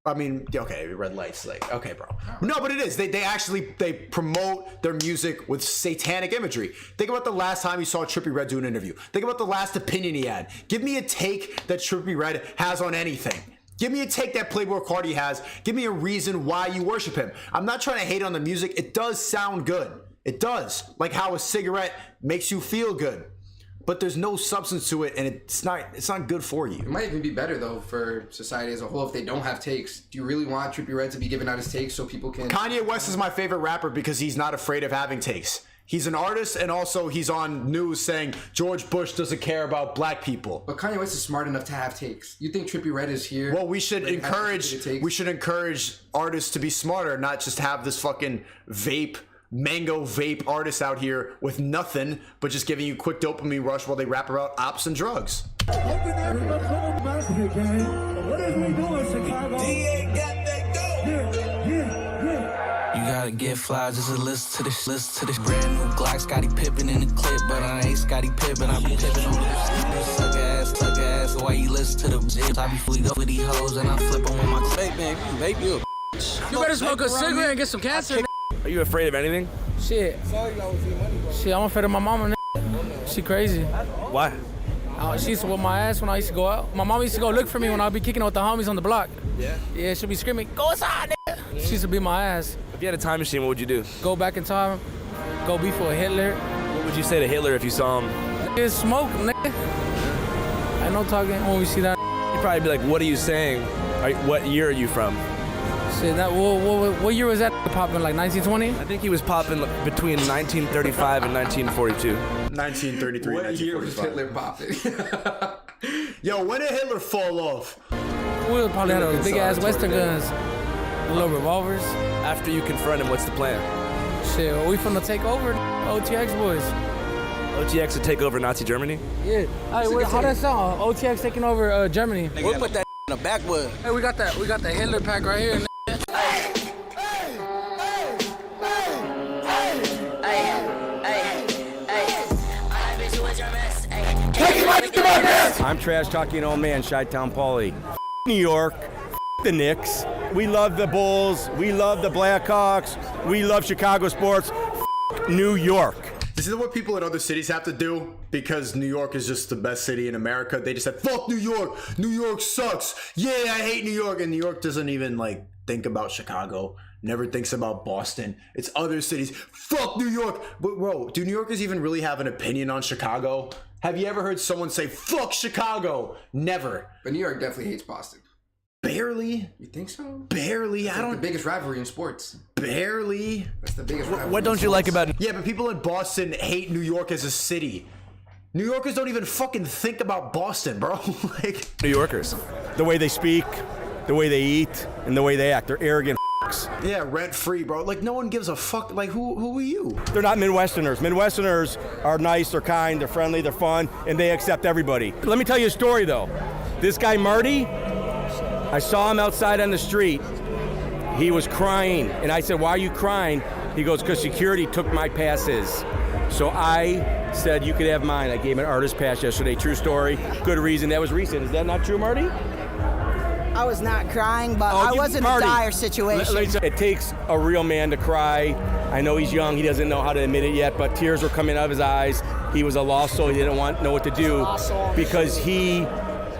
I mean, okay, red lights, like, okay, bro. No, but it is. They promote their music with satanic imagery. Think about the last time you saw Trippie Redd do an interview. Think about the last opinion he had. Give me a take that Trippie Redd has on anything. Give me a take that Playboi Carti has. Give me a reason why you worship him. I'm not trying to hate on the music. It does sound good. It does. Like how a cigarette makes you feel good. But there's no substance to it, and it's not good for you. It might even be better though for society as a whole if they don't have takes. Do you really want Trippie Redd to be giving out his takes so people can? Kanye West is my favorite rapper because he's not afraid of having takes. He's an artist, and also he's on news saying George Bush doesn't care about black people. But Kanye West is smart enough to have takes. You think Trippie Redd is here? Well, we should encourage artists to be smarter, not just have this fucking mango vape artists out here with nothing but just giving you quick dopamine rush while they rap about ops and drugs. What is we doing, Chicago? DA got that dope. You gotta get fly just to listen to this. Brand new Glock, Scottie Pippen in the clip, but I ain't Scottie Pippen. I be pippin' on this. Suck ass. Why you listen to the zips? I be fully up with these hoes and I flip them with my clip, man. Vape you. You better smoke a cigarette and get some cancer. Are you afraid of anything? Shit, I'm afraid of my mama. She crazy. Why? She used to whip my ass when I used to go out. My mom used to go look for me when I'd be kicking it with the homies on the block. Yeah, she'd be screaming, "Go inside, nigga!" She used to beat my ass. If you had a time machine, what would you do? Go back in time, go be for Hitler. What would you say to Hitler if you saw him? Nigga, smoke, nigga. Ain't no talking when we see that. You'd probably be like, "What are you saying? What year are you from?" Shit, what year was that popping? Like 1920? I think he was popping between 1935 and 1942. 1933. What year was Hitler popping? Yo, when did Hitler fall off? We'll probably have those big ass Western guns, little revolvers. After you confront him, what's the plan? Shit, we finna take over OTX boys. OTX to take over Nazi Germany? Yeah. Hey, how that sound? OTX taking over Germany. We'll put that in the backwood. Hey, we got the Hitler pack right here. Take my I'm trash talking old man, Chi-Town Paulie. New York, the Knicks. We love the Bulls. We love the Blackhawks. We love Chicago sports. New York. This is what people in other cities have to do because New York is just the best city in America. They just said, fuck New York. New York sucks. Yeah, I hate New York. And New York doesn't even like think about Chicago. Never thinks about Boston. It's other cities. Fuck New York. But bro, do New Yorkers even really have an opinion on Chicago? Have you ever heard someone say, fuck Chicago? Never. But New York definitely hates Boston. Barely. You think so? Barely. It's like the biggest rivalry in sports. Barely. That's the biggest rivalry. What don't you like about? Yeah, but people in Boston hate New York as a city. New Yorkers don't even fucking think about Boston, bro. Like New Yorkers. The way they speak, the way they eat, and the way they act. They're arrogant f***s. Yeah, rent-free, bro. Like, no one gives a fuck. Like, who are you? They're not Midwesterners. Midwesterners are nice, they're kind, they're friendly, they're fun, and they accept everybody. Let me tell you a story, though. This guy, Marty, I saw him outside on the street. He was crying, and I said, why are you crying? He goes, because security took my passes. So I said, you could have mine. I gave him an artist pass yesterday. True story. Good reason. That was recent. Is that not true, Marty? I was not crying, but I was in a dire situation. It takes a real man to cry. I know he's young. He doesn't know how to admit it yet, but tears were coming out of his eyes. He was a lost soul. He didn't know what to do because he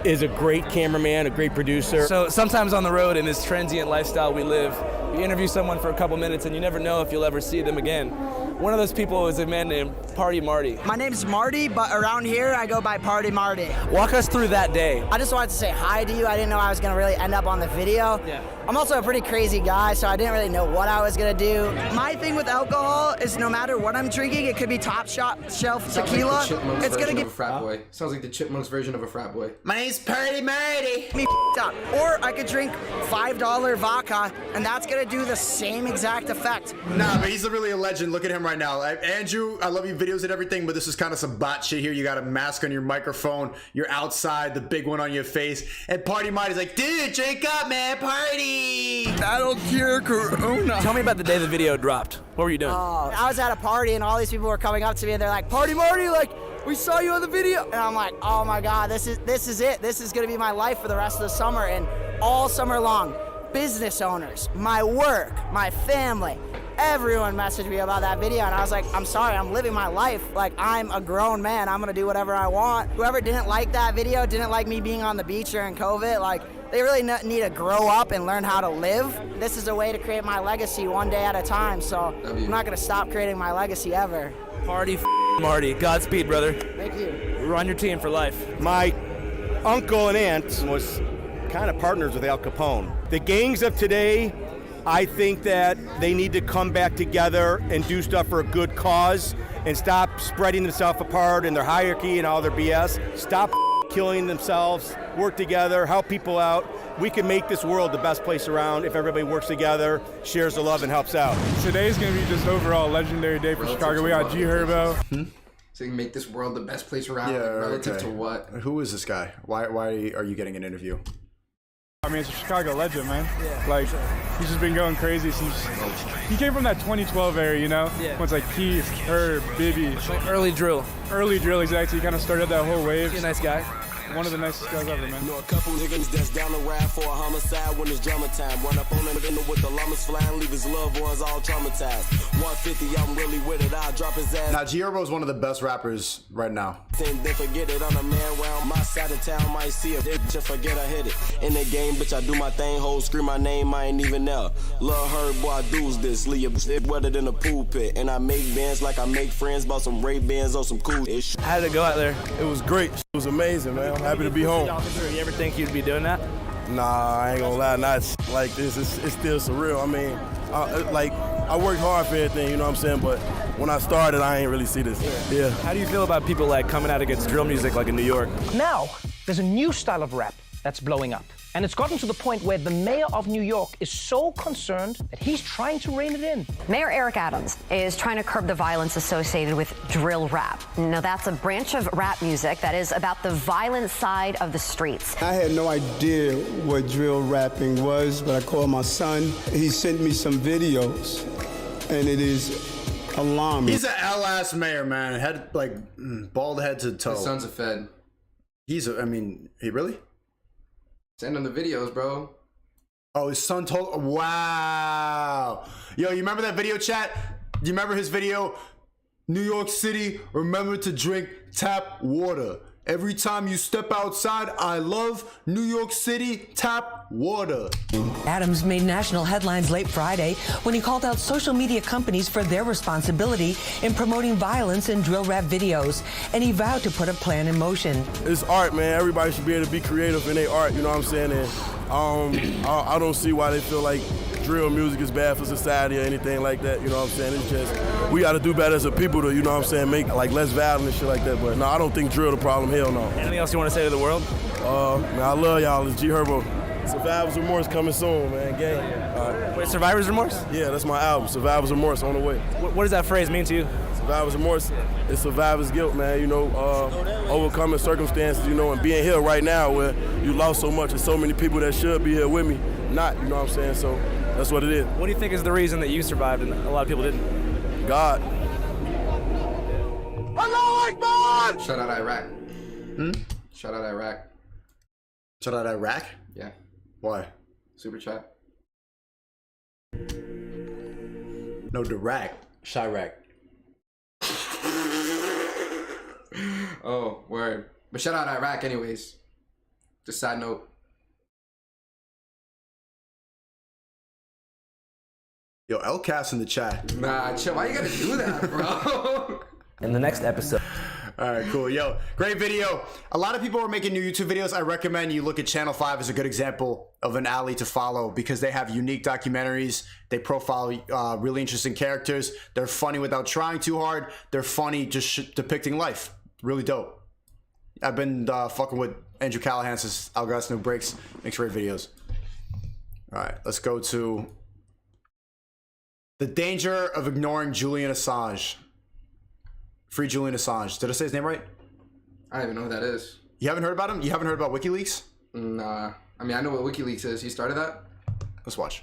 is a great cameraman, a great producer. So sometimes on the road in this transient lifestyle we live, you interview someone for a couple minutes and you never know if you'll ever see them again. One of those people is a man named Party Marty. My name's Marty, but around here I go by Party Marty. Walk us through that day. I just wanted to say hi to you. I didn't know I was going to really end up on the video. Yeah. I'm also a pretty crazy guy, so I didn't really know what I was going to do. My thing with alcohol is no matter what I'm drinking, it could be top shelf tequila. It's going to get... frat boy. Sounds like the Chipmunks version of a frat boy. My name's Party Marty. Me up. Or I could drink $5 vodka, and that's going to do the same exact effect. Nah, but he's really a legend. Look at him right now. Andrew, I love your videos and everything, but this is kind of some bot shit here. You got a mask on your microphone. You're outside, the big one on your face. And Party Marty's like, dude, drink up, man. Party. I don't care, Corona. Tell me about the day the video dropped. What were you doing? I was at a party, and all these people were coming up to me, and they're like, Party Marty, like, we saw you on the video. And I'm like, oh my God, this is it. This is gonna be my life for the rest of the summer and all summer long. Business owners, my work, my family, everyone messaged me about that video, and I was like, I'm sorry, I'm living my life. Like, I'm a grown man. I'm gonna do whatever I want. Whoever didn't like that video, didn't like me being on the beach during COVID, like, they really need to grow up and learn how to live. This is a way to create my legacy one day at a time, so I'm not gonna stop creating my legacy ever. Party Marty. Godspeed, brother. Thank you. We're on your team for life. My uncle and aunt was kind of partners with Al Capone. The gangs of today, I think that they need to come back together and do stuff for a good cause and stop spreading themselves apart in their hierarchy and all their BS. Stop killing themselves, work together, help people out. We can make this world the best place around if everybody works together, shares the love, and helps out. Today's gonna be just overall a legendary day for Chicago. We got G Herbo. So you can make this world the best place around, relative to what? Who is this guy? Why are you getting an interview? I mean, it's a Chicago legend, man. Like, he's just been going crazy since he came from that 2012 era, you know? Yeah. When it's like Keith, Herb, Bibby. Like early drill. Early drill, exactly. He kind of started that whole wave. He's a nice guy. One of the nicest guys ever, man. Know a couple niggas that's down the ride for a homicide when it's drama time. Run up on him with the llamas flying, leave his loved ones all traumatized. 150, I'm really with it, I'll drop his ass. Now, G Herbo is one of the best rappers right now. Then forget it on a man round my side of town, might see a bitch and forget I hit it. In the game, bitch, I do my thing, hoes scream my name, I ain't even there. Love her, boy, I do's this. Leave it wetter than a pool pit. And I make bands like I make friends, bought some Ray-Bans on some cool ish. How did it go out there? It was great. It was amazing, man. I'm happy to be home. You ever think you'd be doing that? Nah, I ain't gonna lie, not like this. It's still surreal. I mean, I worked hard for everything, you know what I'm saying? But when I started, I ain't really see this. Yeah. How do you feel about people like coming out against drill music like in New York? Now, there's a new style of rap that's blowing up. And it's gotten to the point where the mayor of New York is so concerned that he's trying to rein it in. Mayor Eric Adams is trying to curb the violence associated with drill rap. Now, that's a branch of rap music that is about the violent side of the streets. I had no idea what drill rapping was, but I called my son. He sent me some videos, and it is alarming. He's an L-ass mayor, man. Head, like, bald head to toe. His son's a Fed. I mean, he really? Send him the videos, bro. Oh, his son told. Wow. Yo, you remember that video, chat? You remember his video? New York City, remember to drink tap water. Every time you step outside, I love New York City tap water. Adams made national headlines late Friday when he called out social media companies for their responsibility in promoting violence in drill rap videos, and he vowed to put a plan in motion. It's art, man. Everybody should be able to be creative in their art, you know what I'm saying? And I don't see why they feel like drill music is bad for society or anything like that, you know what I'm saying? It's just, we got to do better as a people to, you know what I'm saying, make like less violent and shit like that. But no, I don't think drill the problem, hell no. Anything else you want to say to the world? Man, I love y'all. It's G Herbo. Survivor's Remorse coming soon, man. Gang. Wait, Survivor's Remorse? Yeah, that's my album. Survivor's Remorse on the way. What does that phrase mean to you? Survivor's Remorse, it's survivor's guilt, man. You know, overcoming circumstances, you know, and being here right now where you lost so much and so many people that should be here with me, not, you know what I'm saying? So that's what it is. What do you think is the reason that you survived and a lot of people didn't? God. Allahu Akbar! Shout out Iraq. Shout out Iraq. Shout out Iraq? Yeah. Why? Super chat. No, Dirac. Chirac. Oh, word. But shout out Iraq anyways. Just side note. Yo, LCast in the chat. Nah, chill. Why you gotta do that, bro? In the next episode. All right, cool. Yo, great video. A lot of people are making new YouTube videos. I recommend you look at Channel 5 as a good example of an alley to follow because they have unique documentaries. They profile really interesting characters. They're funny without trying too hard. They're funny just depicting life. Really dope. I've been fucking with Andrew Callahan since Algas New Breaks. Makes great videos. All right, let's go to the danger of ignoring Julian Assange. Free Julian Assange. Did I say his name right? I don't even know who that is. You haven't heard about him? You haven't heard about WikiLeaks? Nah. I mean, I know what WikiLeaks is. He started that? Let's watch.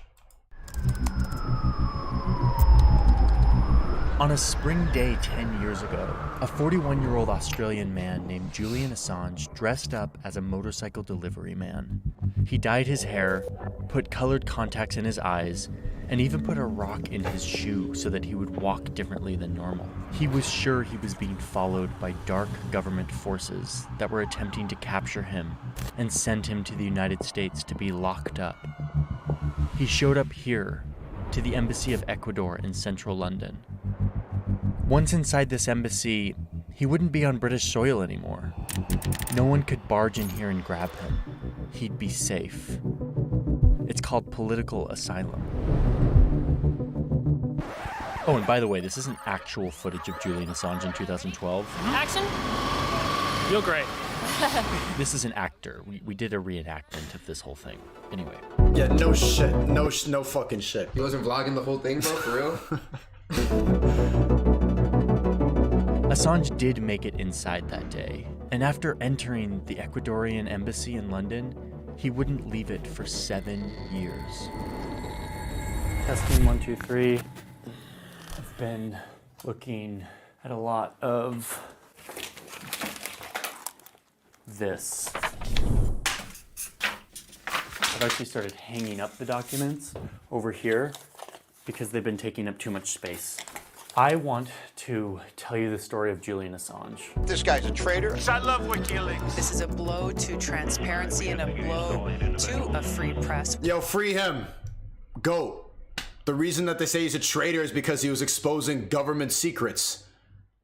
On a spring day 10 years ago, a 41-year-old Australian man named Julian Assange dressed up as a motorcycle delivery man. He dyed his hair, put colored contacts in his eyes, and even put a rock in his shoe so that he would walk differently than normal. He was sure he was being followed by dark government forces that were attempting to capture him and send him to the United States to be locked up. He showed up here, to the Embassy of Ecuador in central London. Once inside this embassy, he wouldn't be on British soil anymore. No one could barge in here and grab him. He'd be safe. It's called political asylum. Oh, and by the way, this isn't actual footage of Julian Assange in 2012. Action? You're great. This is an actor. We did a reenactment of this whole thing. Anyway. Yeah, no shit. No fucking shit. He wasn't vlogging the whole thing, bro, for real? Assange did make it inside that day, and after entering the Ecuadorian embassy in London, he wouldn't leave it for 7 years. Testing 1, 2, 3. I've been looking at a lot of this. I've actually started hanging up the documents over here because they've been taking up too much space. I want to tell you the story of Julian Assange. This guy's a traitor. I love WikiLeaks. This is a blow to transparency and a blow to a free press. Yo, free him. Go. The reason that they say he's a traitor is because he was exposing government secrets.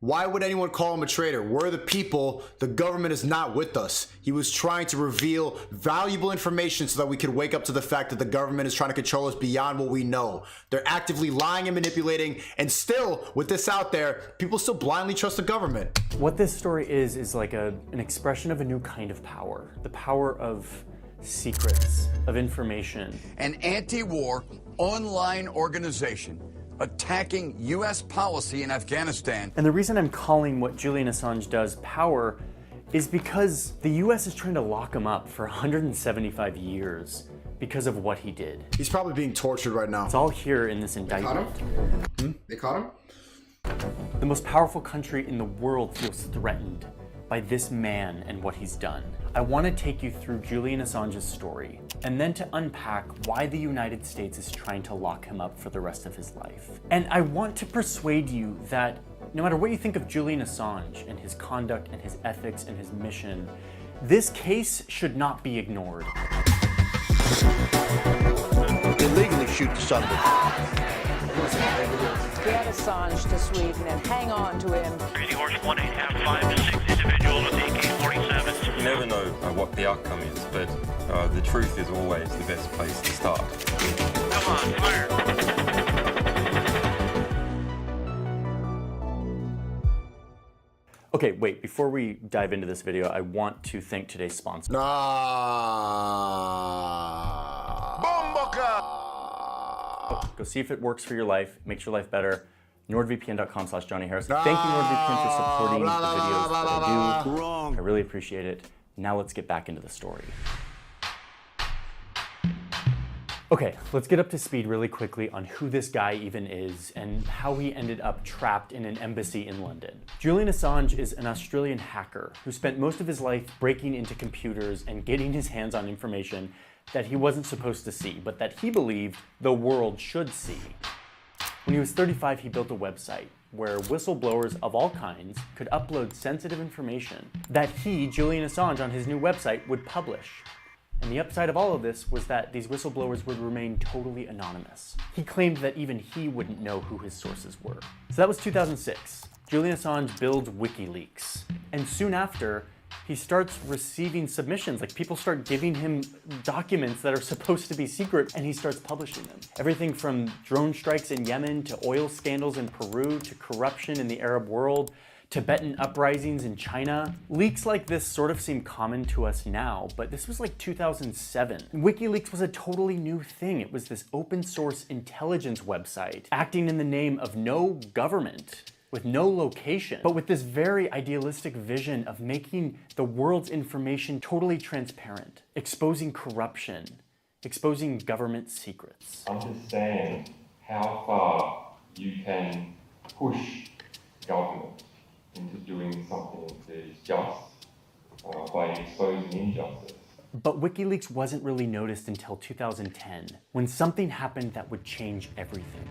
Why would anyone call him a traitor? We're the people. The government is not with us. He was trying to reveal valuable information so that we could wake up to the fact that the government is trying to control us beyond what we know. They're actively lying and manipulating, and still, with this out there, people still blindly trust the government. What this story is like an expression of a new kind of power. The power of secrets, of information. An anti-war online organization attacking U.S. policy in Afghanistan. And the reason I'm calling what Julian Assange does power is because the U.S. is trying to lock him up for 175 years because of what he did. He's probably being tortured right now. It's all here in this indictment. They caught him? The most powerful country in the world feels threatened by this man and what he's done. I want to take you through Julian Assange's story, and then to unpack why the United States is trying to lock him up for the rest of his life. And I want to persuade you that no matter what you think of Julian Assange and his conduct and his ethics and his mission, this case should not be ignored. Illegally shoot the son of a... Get Assange to Sweden and hang on to him. Crazy Horse 1-8-5-6 individual with AK-47. You never know what the outcome is, but the truth is always the best place to start. Come on, fire. Okay, wait, before we dive into this video, I want to thank today's sponsor. Go see if it works for your life, makes your life better. NordVPN.com/JohnnyHarris. Thank you, NordVPN, for supporting the videos that I do. Wrong. I really appreciate it. Now let's get back into the story. Okay, let's get up to speed really quickly on who this guy even is and how he ended up trapped in an embassy in London. Julian Assange is an Australian hacker who spent most of his life breaking into computers and getting his hands on information that he wasn't supposed to see, but that he believed the world should see. When he was 35, he built a website where whistleblowers of all kinds could upload sensitive information that he, Julian Assange, on his new website would publish. And the upside of all of this was that these whistleblowers would remain totally anonymous. He claimed that even he wouldn't know who his sources were. So that was 2006. Julian Assange builds WikiLeaks. And soon after, he starts receiving submissions. Like, people start giving him documents that are supposed to be secret, and he starts publishing them. Everything from drone strikes in Yemen, to oil scandals in Peru, to corruption in the Arab world, Tibetan uprisings in China. Leaks like this sort of seem common to us now, but this was like 2007. WikiLeaks was a totally new thing. It was this open source intelligence website acting in the name of no government, with no location, but with this very idealistic vision of making the world's information totally transparent, exposing corruption, exposing government secrets. Understand how far you can push government into doing something that is just by exposing injustice. But WikiLeaks wasn't really noticed until 2010, when something happened that would change everything.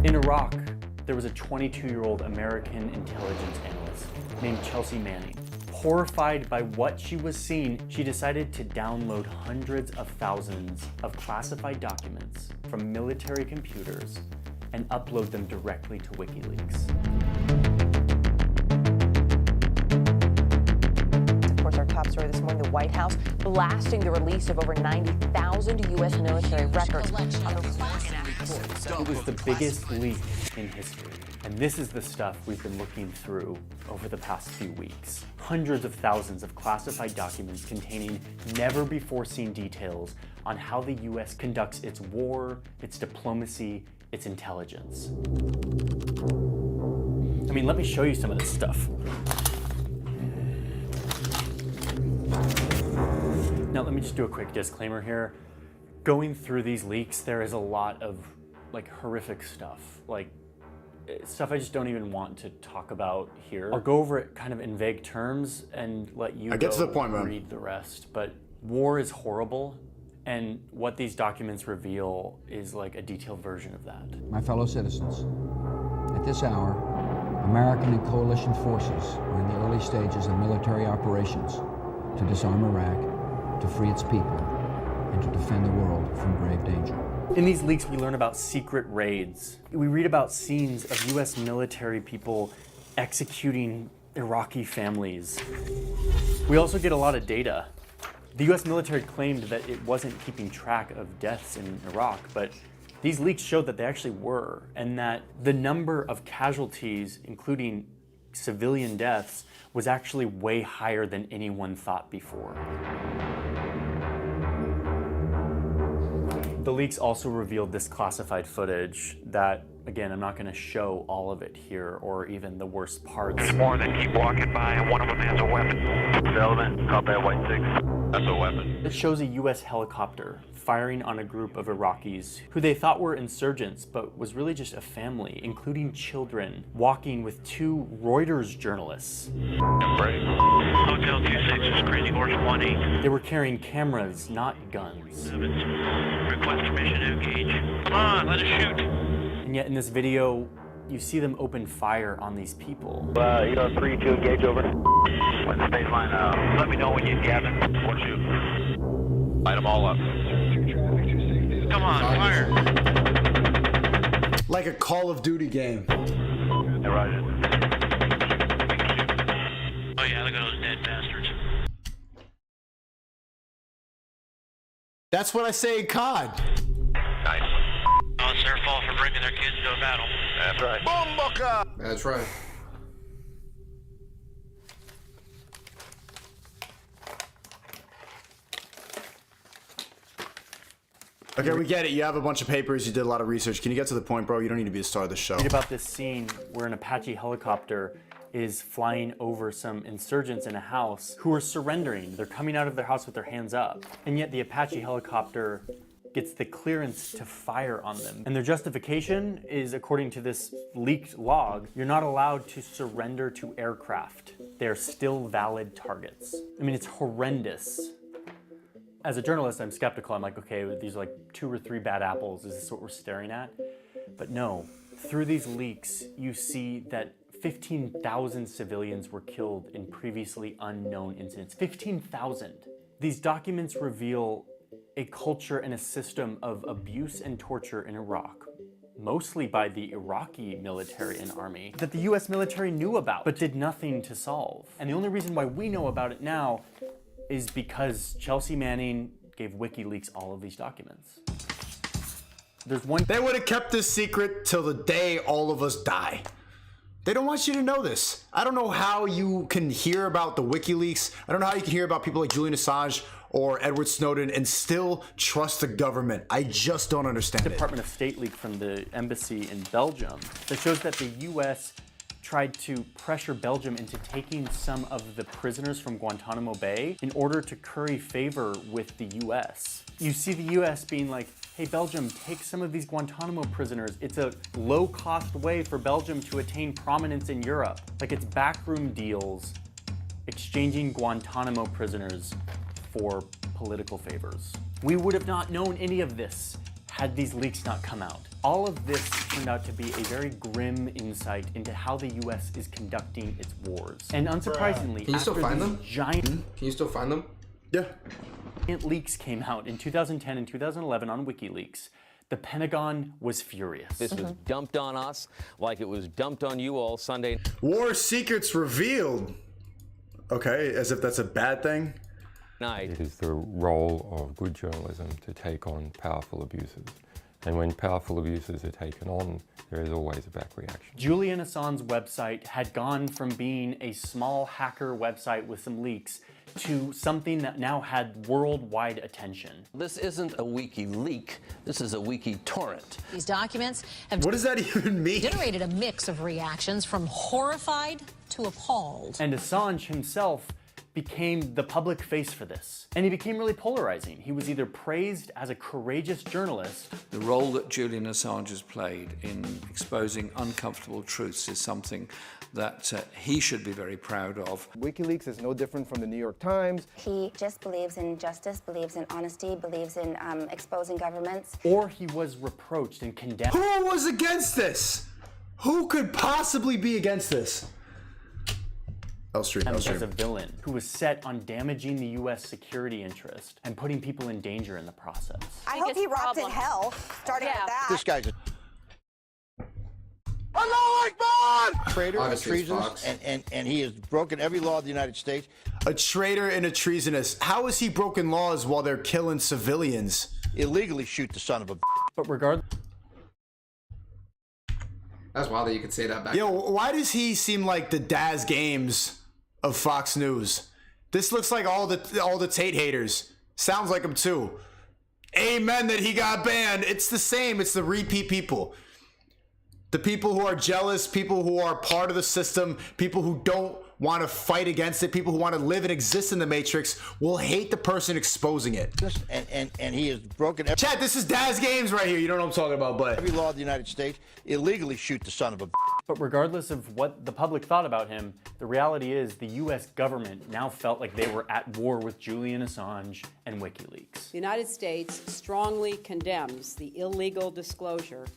In Iraq, there was a 22-year-old American intelligence analyst named Chelsea Manning. Horrified by what she was seeing, she decided to download hundreds of thousands of classified documents from military computers and upload them directly to WikiLeaks. Our top story this morning, the White House blasting the release of over 90,000 U.S. military records. It was the biggest leak in history. And this is the stuff we've been looking through over the past few weeks. Hundreds of thousands of classified documents containing never-before-seen details on how the U.S. conducts its war, its diplomacy, its intelligence. I mean, let me show you some of this stuff. Now, let me just do a quick disclaimer here. Going through these leaks, there is a lot of horrific stuff, stuff I just don't even want to talk about here. I'll go over it kind of in vague terms and let you get to the point, man. Read the rest. But war is horrible, and what these documents reveal is like a detailed version of that. My fellow citizens, at this hour, American and coalition forces are in the early stages of military operations to disarm Iraq, to free its people, and to defend the world from grave danger. In these leaks, we learn about secret raids. We read about scenes of U.S. military people executing Iraqi families. We also get a lot of data. The U.S. military claimed that it wasn't keeping track of deaths in Iraq, but these leaks showed that they actually were, and that the number of casualties, including civilian deaths, was actually way higher than anyone thought before. The leaks also revealed this classified footage that Again, I'm not going to show all of it here or even the worst parts. There's more that keep walking by, and one of them has a weapon. Development, copy White 6. That's a weapon. It shows a U.S. helicopter firing on a group of Iraqis who they thought were insurgents, but was really just a family, including children, walking with 2 Reuters journalists. Hotel 26 is Crazy Horse 18. They were carrying cameras, not guns. Request permission to engage. Come on, let us shoot. And yet in this video, you see them open fire on these people. You know, 3 to engage over. When the state line, let me know when you have it. Or shoot. Light them all up. Come on, fire. Like a Call of Duty game. Yeah, roger. Oh yeah, look at those dead bastards. That's what I say in COD. Nice. Oh, it's their fault for bringing their kids to a battle. That's right. Boomboka! That's right. Okay, we get it. You have a bunch of papers. You did a lot of research. Can you get to the point, bro? You don't need to be the star of the show. Read about this scene where an Apache helicopter is flying over some insurgents in a house who are surrendering. They're coming out of their house with their hands up. And yet the Apache helicopter gets the clearance to fire on them. And their justification is, according to this leaked log, you're not allowed to surrender to aircraft. They're still valid targets. I mean, it's horrendous. As a journalist, I'm skeptical. I'm like, okay, these are like 2 or 3 bad apples. Is this what we're staring at? But no, through these leaks, you see that 15,000 civilians were killed in previously unknown incidents. 15,000. These documents reveal a culture and a system of abuse and torture in Iraq, mostly by the Iraqi military and army, that the US military knew about, but did nothing to solve. And the only reason why we know about it now is because Chelsea Manning gave WikiLeaks all of these documents. There's one. They would have kept this secret till the day all of us die. They don't want you to know this. I don't know how you can hear about the WikiLeaks. I don't know how you can hear about people like Julian Assange or Edward Snowden and still trust the government. I just don't understand it. Department of State leak from the embassy in Belgium that shows that the US tried to pressure Belgium into taking some of the prisoners from Guantanamo Bay in order to curry favor with the US. You see the US being like, hey Belgium, take some of these Guantanamo prisoners. It's a low-cost way for Belgium to attain prominence in Europe. Like it's backroom deals, exchanging Guantanamo prisoners for political favors. We would have not known any of this had these leaks not come out. All of this turned out to be a very grim insight into how the US is conducting its wars. And unsurprisingly, can you still find them? Can you still find them? Yeah. Leaks came out in 2010 and 2011 on WikiLeaks. The Pentagon was furious. This was dumped on us like it was dumped on you all Sunday. War secrets revealed. Okay, as if that's a bad thing. It is the role of good journalism to take on powerful abuses. And when powerful abuses are taken on, there is always a back reaction. Julian Assange's website had gone from being a small hacker website with some leaks to something that now had worldwide attention. This isn't a wiki leak, this is a wiki torrent. These documents have what does that even mean? Generated a mix of reactions from horrified to appalled. And Assange himself became the public face for this. And he became really polarizing. He was either praised as a courageous journalist. The role that Julian Assange has played in exposing uncomfortable truths is something that he should be very proud of. WikiLeaks is no different from the New York Times. He just believes in justice, believes in honesty, believes in exposing governments. Or he was reproached and condemned. Who was against this? Who could possibly be against this? As a villain who was set on damaging the U.S. security interest and putting people in danger in the process. I hope he rots in hell, starting with that. This guy's a Allah Akbar! traitor, a treasonous, and he has broken every law of the United States. A traitor and a treasonous. How has he broken laws while they're killing civilians? Illegally shoot the son of a. But regardless. That's wild that you could say that back. Yo, why does he seem like the Daz Games of Fox News? This looks like all the Tate haters. Sounds like him too. Amen that he got banned. It's the same. It's the repeat people. The people who are jealous, people who are part of the system, people who don't want to fight against it, people who want to live and exist in the Matrix will hate the person exposing it. And he has broken every... Chat, this is Daz Games right here. You know what I'm talking about, but... Every law of the United States, illegally shoot the son of a... But regardless of what the public thought about him, the reality is the US government now felt like they were at war with Julian Assange and WikiLeaks. The United States strongly condemns the illegal disclosure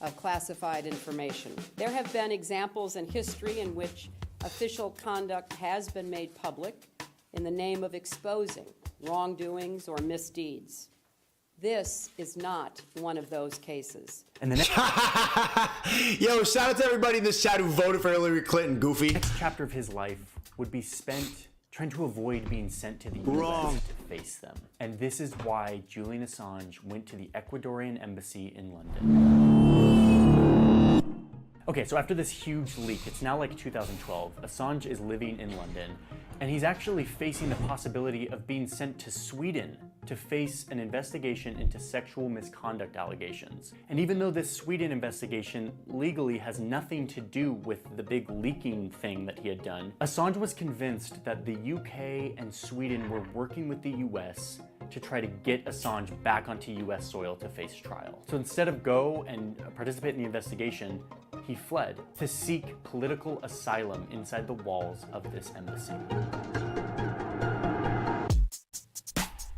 of classified information. There have been examples in history in which official conduct has been made public in the name of exposing wrongdoings or misdeeds. This is not one of those cases. And the next Yo, shout out to everybody in this chat who voted for Hillary Clinton, goofy. The next chapter of his life would be spent trying to avoid being sent to the US to face them. And this is why Julian Assange went to the Ecuadorian embassy in London. Okay, so after this huge leak, it's now like 2012, Assange is living in London, and he's actually facing the possibility of being sent to Sweden to face an investigation into sexual misconduct allegations. And even though this Sweden investigation legally has nothing to do with the big leaking thing that he had done, Assange was convinced that the UK and Sweden were working with the US to try to get Assange back onto US soil to face trial. So instead of go and participate in the investigation, he fled to seek political asylum inside the walls of this embassy.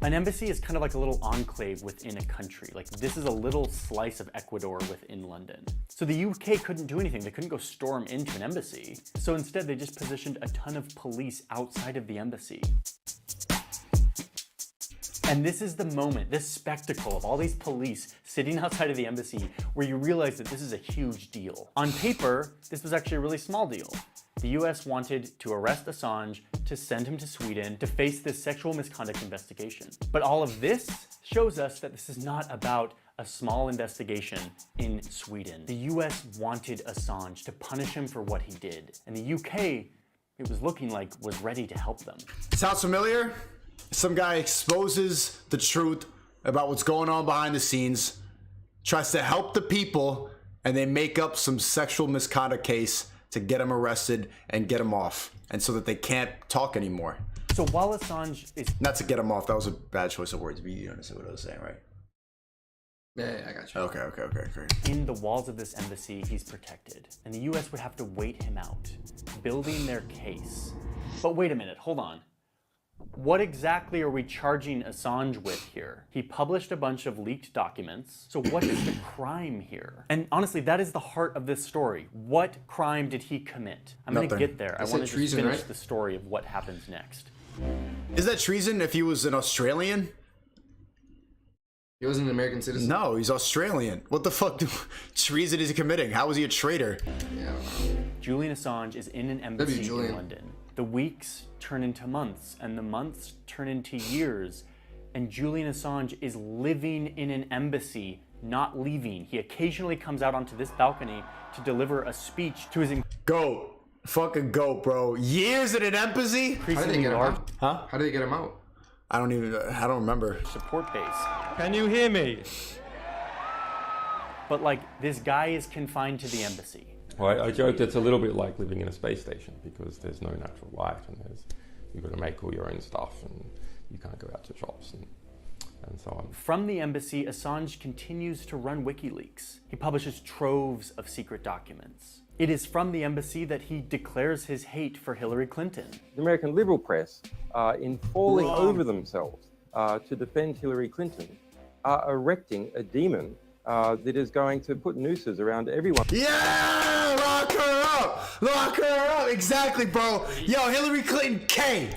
An embassy is kind of like a little enclave within a country. Like, this is a little slice of Ecuador within London. So the UK couldn't do anything. They couldn't go storm into an embassy. So instead, they just positioned a ton of police outside of the embassy. And this is the moment, this spectacle of all these police sitting outside of the embassy where you realize that this is a huge deal. On paper, this was actually a really small deal. The US wanted to arrest Assange, to send him to Sweden, to face this sexual misconduct investigation. But all of this shows us that this is not about a small investigation in Sweden. The US wanted Assange to punish him for what he did. And the UK, it was looking like, was ready to help them. Sounds familiar? Some guy exposes the truth about what's going on behind the scenes, tries to help the people, and they make up some sexual misconduct case to get him arrested and get him off, and so that they can't talk anymore. So while Assange is... Not to get him off, that was a bad choice of words, but you understand what I was saying, right? Yeah, I got you. Okay, great. In the walls of this embassy, he's protected, and the US would have to wait him out, building their case. But wait a minute, hold on. What exactly are we charging Assange with here? He published a bunch of leaked documents, so what is the crime here? And honestly, that is the heart of this story. What crime did he commit? I'm gonna get there. I want to just finish the story of what happens next. Is that treason if he was an Australian? He wasn't an American citizen? No, he's Australian. What the fuck treason is he committing? How is he a traitor? Yeah. Julian Assange is in an embassy in London. The weeks turn into months, and the months turn into years, and Julian Assange is living in an embassy, not leaving. He occasionally comes out onto this balcony to deliver a speech to his... Goat. Fucking goat, bro. Years in an embassy? How did they get him out? Huh? How did they get him out? I don't remember. Support base. Can you hear me? But like, this guy is confined to the embassy. Well, I joke it's a little bit like living in a space station because there's no natural light and you've got to make all your own stuff and you can't go out to shops and so on. From the embassy, Assange continues to run WikiLeaks. He publishes troves of secret documents. It is from the embassy that he declares his hate for Hillary Clinton. The American liberal press, in falling over themselves to defend Hillary Clinton, are erecting a demon that is going to put nooses around everyone. Yeah! Lock her up! Lock her up! Exactly, bro. Yo, Hillary Clinton K!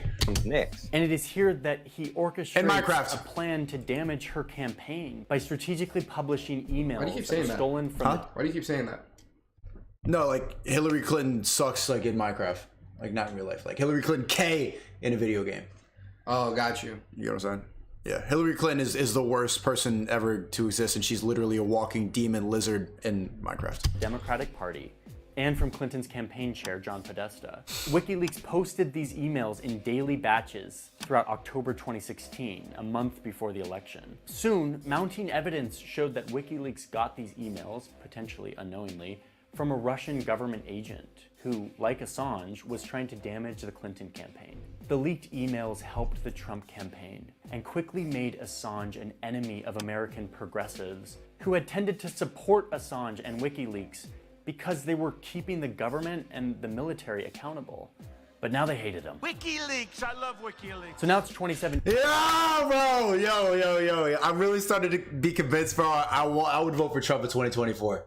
Next. And it is here that he orchestrates Minecraft. a plan to damage her campaign by strategically publishing emails Why do you keep saying that? stolen from Why do you keep saying that? No, like, Hillary Clinton sucks, like, in Minecraft. Like, not in real life. Like, Hillary Clinton K in a video game. Oh, got you. You know what I'm saying? Yeah, Hillary Clinton is the worst person ever to exist, and she's literally a walking demon lizard in Minecraft. Democratic Party, and from Clinton's campaign chair, John Podesta. WikiLeaks posted these emails in daily batches throughout October 2016, a month before the election. Soon, mounting evidence showed that WikiLeaks got these emails, potentially unknowingly, from a Russian government agent who, like Assange, was trying to damage the Clinton campaign. The leaked emails helped the Trump campaign and quickly made Assange an enemy of American progressives who had tended to support Assange and WikiLeaks because they were keeping the government and the military accountable. But now they hated him. WikiLeaks, I love WikiLeaks. So now it's 2017. Yo, bro, yo. I really started to be convinced, bro. I would vote for Trump in 2024.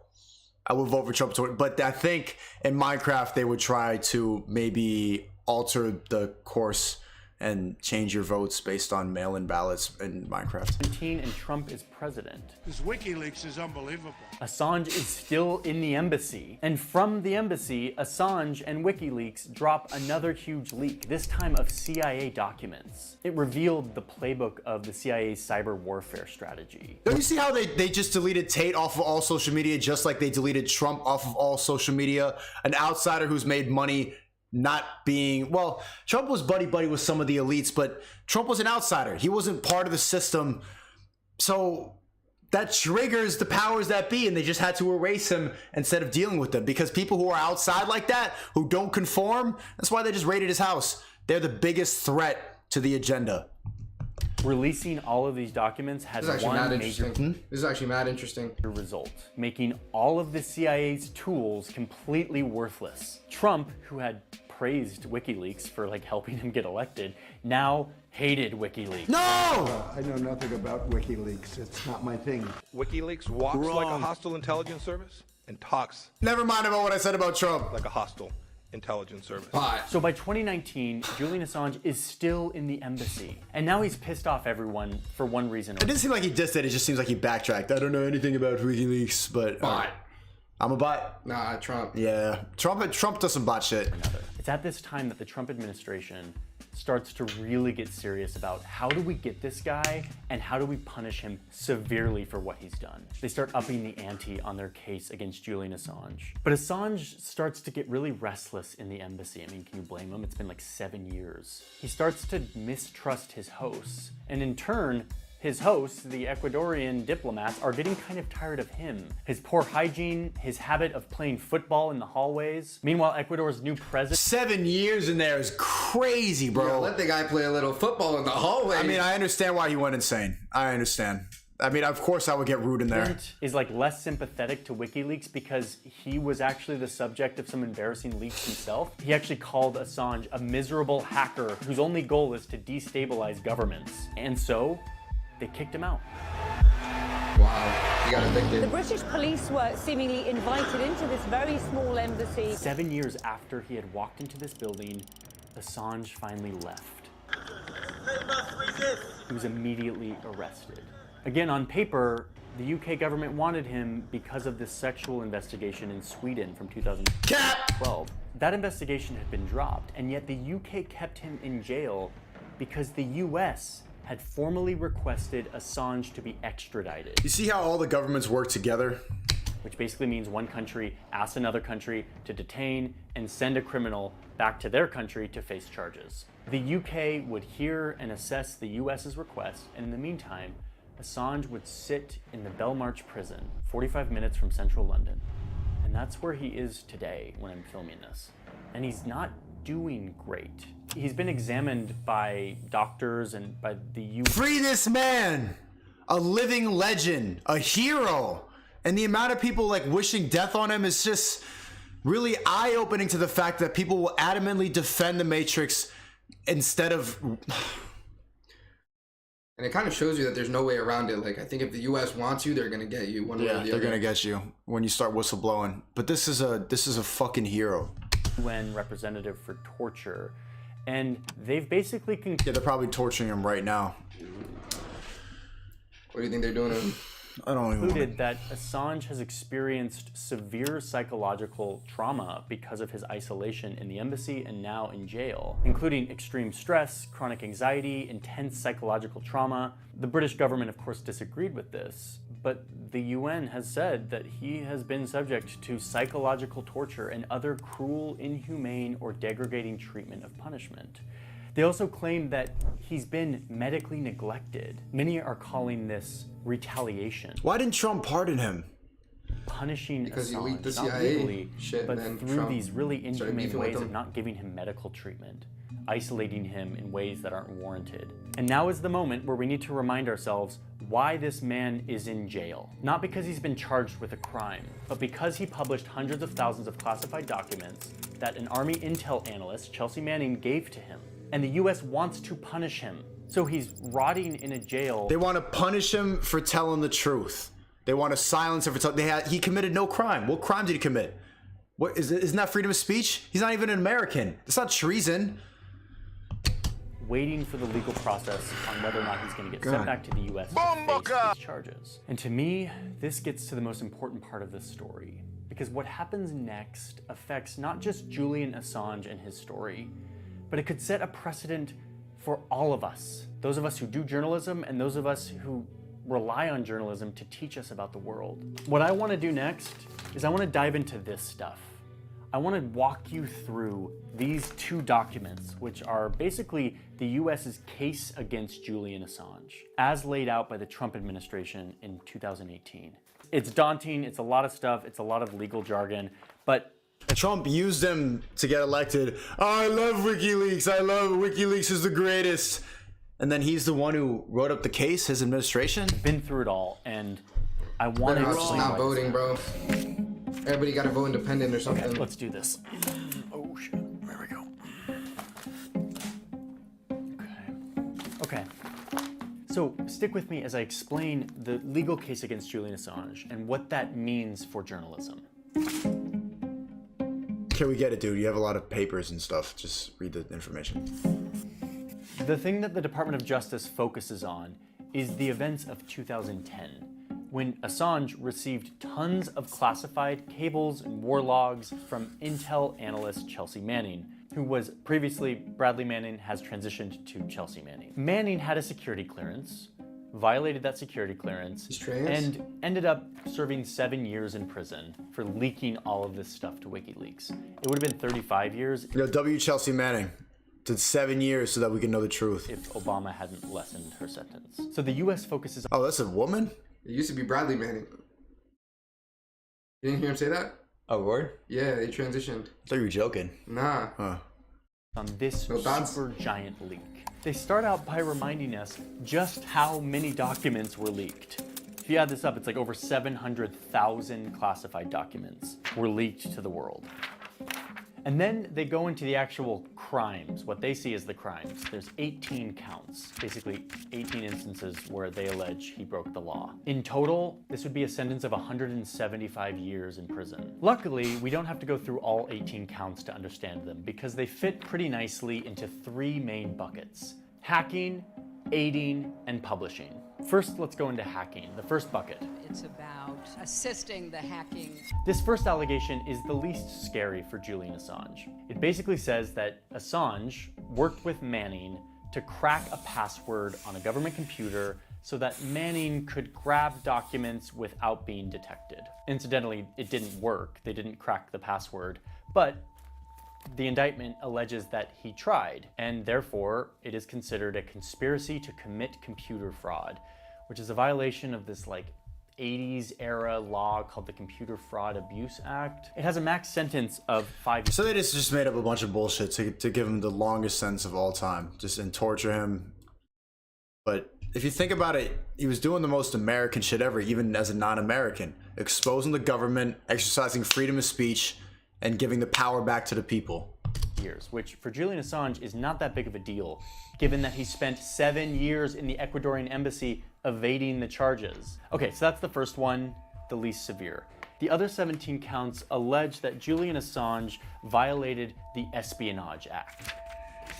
I would vote for Trump, but I think in Minecraft they would try to maybe alter the course and change your votes based on mail-in ballots in Minecraft. And Trump is president. This WikiLeaks is unbelievable. Assange is still in the embassy. And from the embassy, Assange and WikiLeaks drop another huge leak, this time of CIA documents. It revealed the playbook of the CIA's cyber warfare strategy. Don't you see how they just deleted Tate off of all social media, just like they deleted Trump off of all social media? An outsider who's made money not being, well, Trump was buddy-buddy with some of the elites, but Trump was an outsider. He wasn't part of the system. So that triggers the powers that be, and they just had to erase him instead of dealing with them, because people who are outside like that, who don't conform, that's why they just raided his house. They're the biggest threat to the agenda. Releasing all of these documents has one major This is actually mad interesting result, making all of the CIA's tools completely worthless. Trump, who had praised WikiLeaks for like helping him get elected, now hated WikiLeaks. No! I know nothing about WikiLeaks. It's not my thing. WikiLeaks walks like a hostile intelligence service and talks. Never mind about what I said about Trump. Like a hostile intelligence service. So by 2019, Julian Assange is still in the embassy, and now he's pissed off everyone for one reason. It didn't seem like he dissed it. It just seems like he backtracked. I don't know anything about WikiLeaks, but I'm a bot. Nah, Trump. Yeah, Trump does some bot shit. It's at this time that the Trump administration starts to really get serious about how do we get this guy and how do we punish him severely for what he's done. They start upping the ante on their case against Julian Assange. But Assange starts to get really restless in the embassy. I mean, can you blame him? It's been like 7 years. He starts to mistrust his hosts, and in turn, his hosts, the Ecuadorian diplomats, are getting kind of tired of him. His poor hygiene, his habit of playing football in the hallways. Meanwhile, Ecuador's new president— 7 years in there is crazy, bro. Yeah, let the guy play a little football in the hallway. I mean, I understand why he went insane. I understand. I mean, of course I would get rude in there. Is like less sympathetic to WikiLeaks because he was actually the subject of some embarrassing leaks himself. He actually called Assange a miserable hacker whose only goal is to destabilize governments. And so, they kicked him out. Wow, he got evicted. The British police were seemingly invited into this very small embassy. 7 years after he had walked into this building, Assange finally left. He was immediately arrested. Again, on paper, the UK government wanted him because of this sexual investigation in Sweden from 2012. That investigation had been dropped, and yet the UK kept him in jail because the US had formally requested Assange to be extradited. You see how all the governments work together? Which basically means one country asks another country to detain and send a criminal back to their country to face charges. The UK would hear and assess the US's request, and in the meantime, Assange would sit in the Belmarsh prison, 45 minutes from central London. And that's where he is today when I'm filming this. And he's not doing great. He's been examined by doctors and by the UN. Free this man! A living legend, a hero. And the amount of people like wishing death on him is just really eye-opening to the fact that people will adamantly defend the Matrix instead of... And it kind of shows you that there's no way around it. Like, I think if the U.S. wants you, they're gonna get you one way or the other. They're gonna get you when you start whistleblowing. But this is a fucking hero. UN representative for torture, and they've basically they're probably torturing him right now. What do you think they're doing to him? I don't even concluded that Assange has experienced severe psychological trauma because of his isolation in the embassy and now in jail, including extreme stress, chronic anxiety, intense psychological trauma. The British government, of course, disagreed with this, but the UN has said that he has been subject to psychological torture and other cruel, inhumane, or degrading treatment of punishment. They also claim that he's been medically neglected. Many are calling this retaliation. Why didn't Trump pardon him? punishing Because he Assange, leaked the not CIA legally, shit, but man. through Trump these really started inhumane beefing with ways of him. not giving him medical treatment, isolating him in ways that aren't warranted. And now is the moment where we need to remind ourselves why this man is in jail. Not because he's been charged with a crime, but because he published hundreds of thousands of classified documents that an Army intel analyst, Chelsea Manning, gave to him. And the US wants to punish him. So he's rotting in a jail. They want to punish him for telling the truth. They want to silence him for telling. He committed no crime. What crime did he commit? What isn't that freedom of speech? He's not even an American. It's not treason. Waiting for the legal process on whether or not he's going to get sent back to the US to face these charges. And to me, this gets to the most important part of this story, because what happens next affects not just Julian Assange and his story, but it could set a precedent for all of us. Those of us who do journalism and those of us who rely on journalism to teach us about the world. What I want to do next is I want to dive into this stuff. I want to walk you through these two documents, which are basically the US's case against Julian Assange, as laid out by the Trump administration in 2018. It's daunting, it's a lot of stuff, it's a lot of legal jargon, but Trump used them to get elected. Oh, I love WikiLeaks. I love WikiLeaks is the greatest. And then he's the one who wrote up the case, his administration. Been through it all, and I want to explain. Not voting, bro. Everybody got to vote independent or something. Okay, let's do this. Oh shit, there we go. Okay. So stick with me as I explain the legal case against Julian Assange and what that means for journalism. Okay, we get it, dude. You have a lot of papers and stuff. Just read the information. The thing that the Department of Justice focuses on is the events of 2010, when Assange received tons of classified cables and war logs from intel analyst Chelsea Manning, who was previously Bradley Manning, has transitioned to Chelsea Manning. Manning had a security clearance, violated that security clearance, and ended up serving 7 years in prison for leaking all of this stuff to WikiLeaks. It would have been 35 years. W. Chelsea Manning did 7 years so that we can know the truth. If Obama hadn't lessened her sentence. So the US focuses on— Oh, that's a woman? It used to be Bradley Manning. You didn't hear him say that? Oh, word? Yeah, they transitioned. I thought you were joking. Nah. Huh. On this super giant leak. They start out by reminding us just how many documents were leaked. If you add this up, it's like over 700,000 classified documents were leaked to the world. And then they go into the actual crimes, what they see as the crimes. There's 18 counts, basically 18 instances where they allege he broke the law. In total, this would be a sentence of 175 years in prison. Luckily, we don't have to go through all 18 counts to understand them, because they fit pretty nicely into three main buckets: hacking, aiding, and publishing. First, let's go into hacking, the first bucket. It's about assisting the hacking. This first allegation is the least scary for Julian Assange. It basically says that Assange worked with Manning to crack a password on a government computer so that Manning could grab documents without being detected. Incidentally, it didn't work. They didn't crack the password, but the indictment alleges that he tried, and therefore it is considered a conspiracy to commit computer fraud, which is a violation of this 80s era law called the Computer Fraud Abuse Act. It has a max sentence of 5 years. So they just made up a bunch of bullshit to give him the longest sentence of all time, and torture him. But if you think about it, he was doing the most American shit ever, even as a non-American, exposing the government, exercising freedom of speech, and giving the power back to the people. Years, which for Julian Assange is not that big of a deal, given that he spent 7 years in the Ecuadorian embassy evading the charges. Okay, so that's the first one, the least severe. The other 17 counts allege that Julian Assange violated the Espionage Act.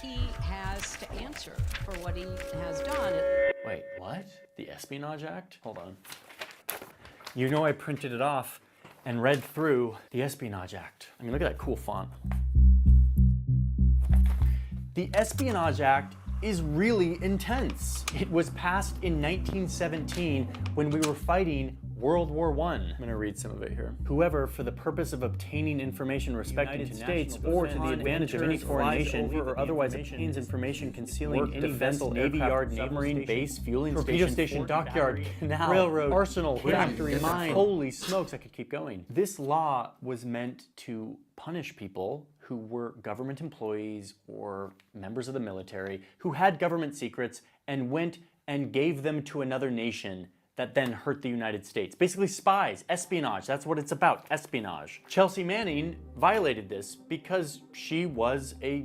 He has to answer for what he has done. Wait, what? The Espionage Act? Hold on. You know I printed it off and read through the Espionage Act. I mean, look at that cool font. The Espionage Act is really intense. It was passed in 1917 when we were fighting World War I. I'm gonna read some of it here. Whoever, for the purpose of obtaining information respecting the United States or to the advantage of any foreign nation or otherwise obtains information concealing any vessel, navy yard, submarine base, fueling torpedo station, dockyard, canal, railroad, arsenal, factory, mine. Holy smokes, I could keep going. This law was meant to punish people who were government employees or members of the military who had government secrets and went and gave them to another nation that then hurt the United States. Basically spies, espionage, that's what it's about, espionage. Chelsea Manning violated this because she was a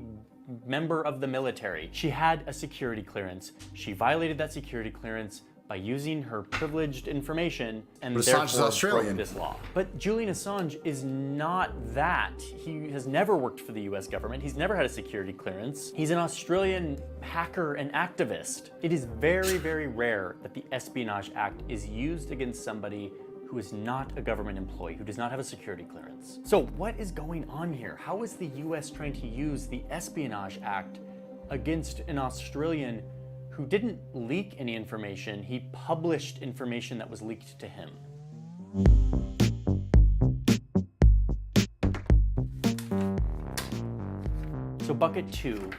member of the military. She had a security clearance. She violated that security clearance by using her privileged information and therefore broke this law. But Julian Assange is not that. He has never worked for the US government. He's never had a security clearance. He's an Australian hacker and activist. It is very, very rare that the Espionage Act is used against somebody who is not a government employee, who does not have a security clearance. So what is going on here? How is the US trying to use the Espionage Act against an Australian who didn't leak any information? He published information that was leaked to him. So bucket 2,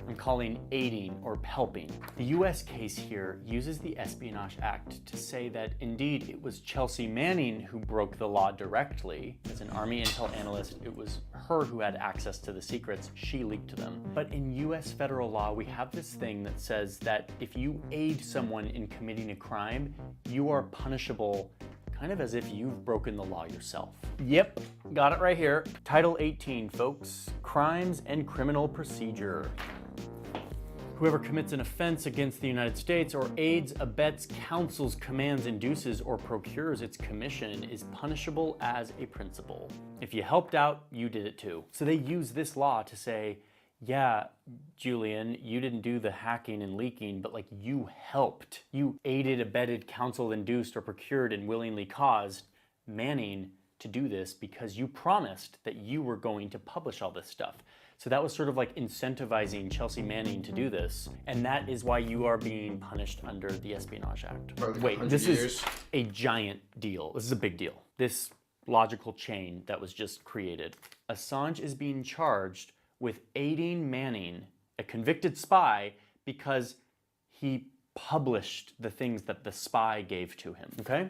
I'm calling aiding or helping. The US case here uses the Espionage Act to say that indeed it was Chelsea Manning who broke the law directly. As an Army intel analyst, it was her who had access to the secrets, she leaked them. But in US federal law, we have this thing that says that if you aid someone in committing a crime, you are punishable kind of as if you've broken the law yourself. Yep, got it right here. Title 18, folks, Crimes and Criminal Procedure. Whoever commits an offense against the United States or aids, abets, counsels, commands, induces, or procures its commission is punishable as a principle. If you helped out, you did it too. So they use this law to say, yeah, Julian, you didn't do the hacking and leaking, but like you helped. You aided, abetted, counseled, induced, or procured and willingly caused Manning to do this because you promised that you were going to publish all this stuff. So that was sort of like incentivizing Chelsea Manning to do this. And that is why you are being punished under the Espionage Act. Wait, this is a giant deal. This is a big deal. This logical chain that was just created. Assange is being charged with aiding Manning, a convicted spy, because he published the things that the spy gave to him, okay?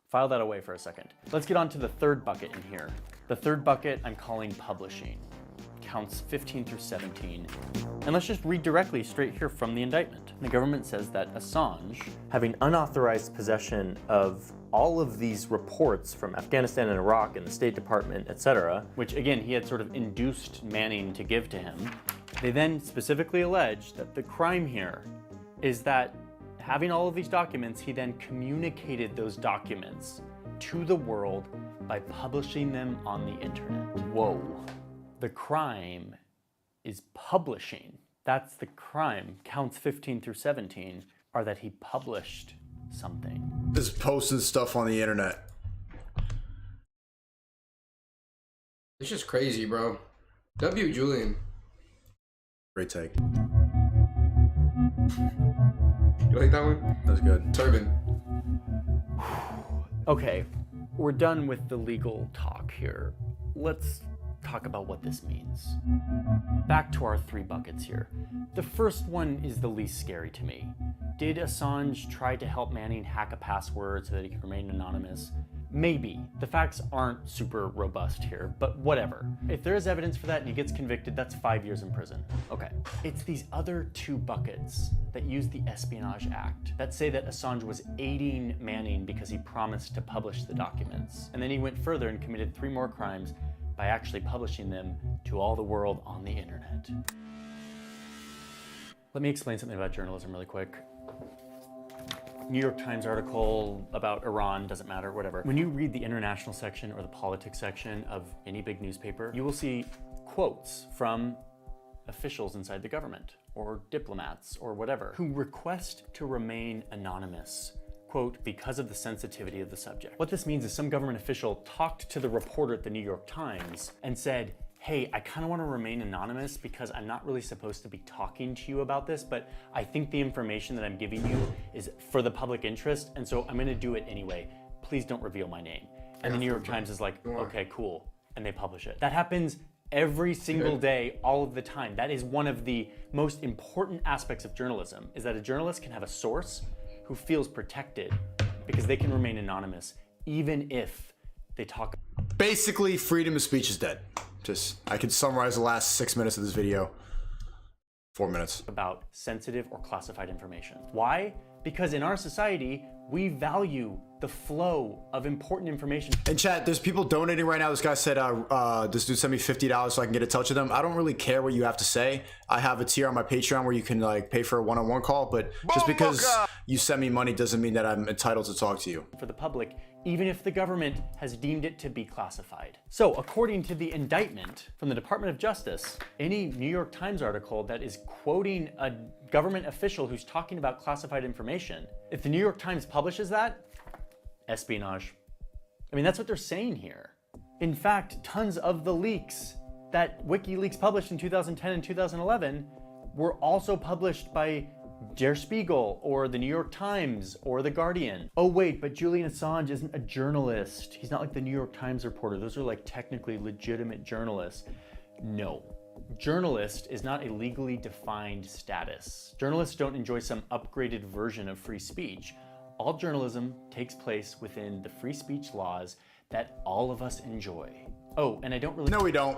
File that away for a second. Let's get on to the third bucket in here. The third bucket I'm calling publishing. Counts 15 through 17. And let's just read directly straight here from the indictment. The government says that Assange, having unauthorized possession of all of these reports from Afghanistan and Iraq and the State Department, etc., which again, he had sort of induced Manning to give to him, they then specifically allege that the crime here is that having all of these documents, he then communicated those documents to the world by publishing them on the internet. Whoa. The crime is publishing. That's the crime. Counts 15 through 17 are that he published something. Just posting stuff on the internet. It's just crazy, bro. W. Julian. Great take. You like that one? That was good. Turban. Okay, we're done with the legal talk here. Let's talk about what this means. Back to our three buckets here. The first one is the least scary to me. Did Assange try to help Manning hack a password so that he could remain anonymous? Maybe. The facts aren't super robust here, but whatever. If there is evidence for that and he gets convicted, that's 5 years in prison. Okay. It's these other two buckets that use the Espionage Act that say that Assange was aiding Manning because he promised to publish the documents. And then he went further and committed 3 more crimes by actually publishing them to all the world on the internet. Let me explain something about journalism really quick. New York Times article about Iran, doesn't matter, whatever. When you read the international section or the politics section of any big newspaper, you will see quotes from officials inside the government or diplomats or whatever who request to remain anonymous, quote, because of the sensitivity of the subject. What this means is some government official talked to the reporter at the New York Times and said, hey, I kind of want to remain anonymous because I'm not really supposed to be talking to you about this, but I think the information that I'm giving you is for the public interest, and so I'm going to do it anyway. please don't reveal my name. And the New York Times is like, okay, cool. And they publish it. That happens every single day, all of the time. That is one of the most important aspects of journalism, is that a journalist can have a source who feels protected because they can remain anonymous, even if they talk. Basically, freedom of speech is dead. I can summarize the last 6 minutes of this video. 4 minutes. About sensitive or classified information. Why? Because in our society, we value the flow of important information. In chat, there's people donating right now. This guy said, this dude sent me $50 so I can get in touch with them. I don't really care what you have to say. I have a tier on my Patreon where you can like pay for a one-on-one call, but just because you send me money doesn't mean that I'm entitled to talk to you. For the public, even if the government has deemed it to be classified. So according to the indictment from the Department of Justice, any New York Times article that is quoting a government official who's talking about classified information, if the New York Times publishes that, espionage. I mean, that's what they're saying here. In fact, tons of the leaks that WikiLeaks published in 2010 and 2011 were also published by Der Spiegel or the New York Times or the Guardian. Oh wait, but Julian Assange isn't a journalist. He's not like the New York Times reporter. Those are like technically legitimate journalists. No. Journalist is not a legally defined status. Journalists don't enjoy some upgraded version of free speech. All journalism takes place within the free speech laws that all of us enjoy. Oh, and I don't really— No, we don't.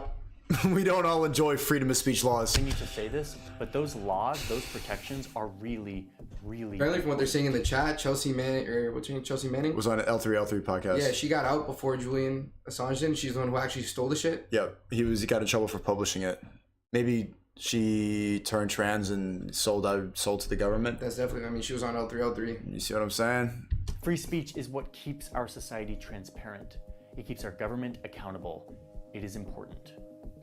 We don't all enjoy freedom of speech laws. I need to say this, but those laws, those protections are really, really— Apparently from what they're saying in the chat, Chelsea Manning, or what's her name, Chelsea Manning? Was on an L3L3 podcast. Yeah, she got out before Julian Assange did. She's the one who actually stole the shit. Yeah, he got in trouble for publishing it. Maybe she turned trans and sold to the government. That's definitely, I mean, she was on L3L3. You see what I'm saying? Free speech is what keeps our society transparent. It keeps our government accountable. It is important.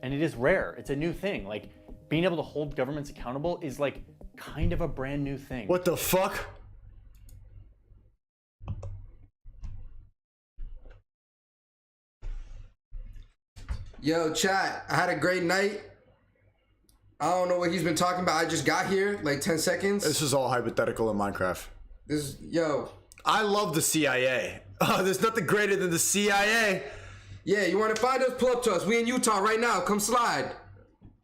And it is rare. It's a new thing. Like, being able to hold governments accountable is like kind of a brand new thing. What the fuck? Yo, chat, I had a great night. I don't know what he's been talking about. I just got here, like 10 seconds. This is all hypothetical in Minecraft. Yo. I love the CIA. Oh, there's nothing greater than the CIA. Yeah, you want to find us? Pull up to us. We in Utah right now. Come slide.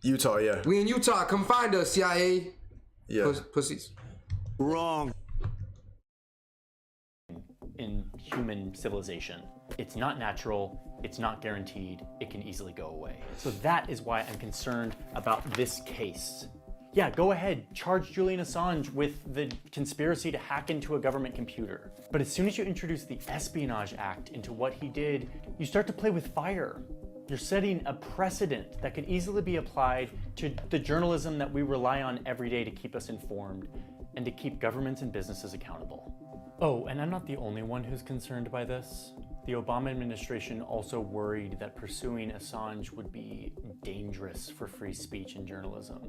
Utah, yeah. We in Utah. Come find us, CIA. Yeah. Pussies. Wrong. In human civilization, it's not natural, it's not guaranteed, it can easily go away. So that is why I'm concerned about this case. Yeah, go ahead, charge Julian Assange with the conspiracy to hack into a government computer. But as soon as you introduce the Espionage Act into what he did, you start to play with fire. You're setting a precedent that could easily be applied to the journalism that we rely on every day to keep us informed and to keep governments and businesses accountable. Oh, and I'm not the only one who's concerned by this. The Obama administration also worried that pursuing Assange would be dangerous for free speech and journalism.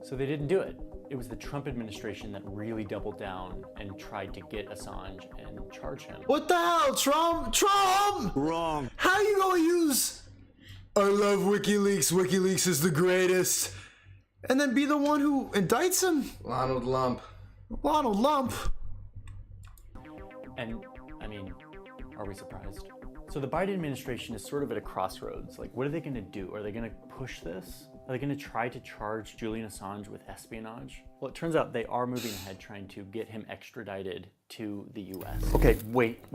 So they didn't do it. It was the Trump administration that really doubled down and tried to get Assange and charge him. What the hell, Trump? Trump! Wrong. How you gonna use, I love WikiLeaks, WikiLeaks is the greatest, and then be the one who indicts him? Ronald Lump. Ronald Lump. And, I mean, are we surprised? So the Biden administration is sort of at a crossroads. Like, what are they gonna do? Are they gonna push this? Are they gonna try to charge Julian Assange with espionage? Well, it turns out they are moving ahead trying to get him extradited to the US. Okay, wait.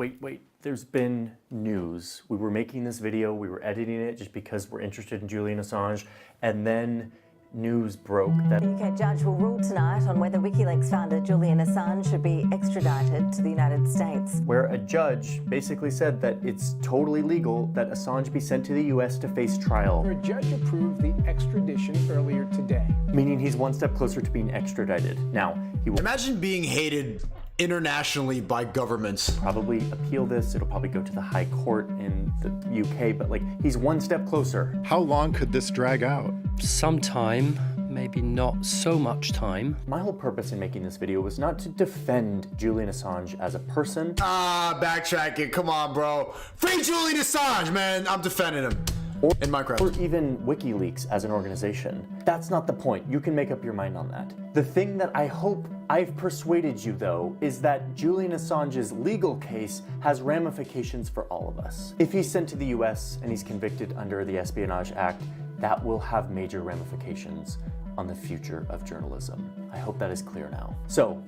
There's been news. We were making this video, we were editing it just because we're interested in Julian Assange, and then news broke that The UK judge will rule tonight on whether WikiLeaks founder Julian Assange should be extradited to the United States. where a judge basically said that it's totally legal that Assange be sent to the US to face trial. A judge approved the extradition earlier today. Meaning he's one step closer to being extradited. Now, he will Imagine being hated internationally by governments. probably appeal this. It'll probably go to the High Court in the UK, but like, he's one step closer. How long could this drag out? Some time, maybe not so much time. My whole purpose in making this video was not to defend Julian Assange as a person. Backtracking, come on, bro. Free Julian Assange, man. I'm defending him. in Minecraft. Or even WikiLeaks as an organization. That's not the point. You can make up your mind on that. The thing that I hope I've persuaded you, though, is that Julian Assange's legal case has ramifications for all of us. If he's sent to the US and he's convicted under the Espionage Act, that will have major ramifications on the future of journalism. I hope that is clear now. So,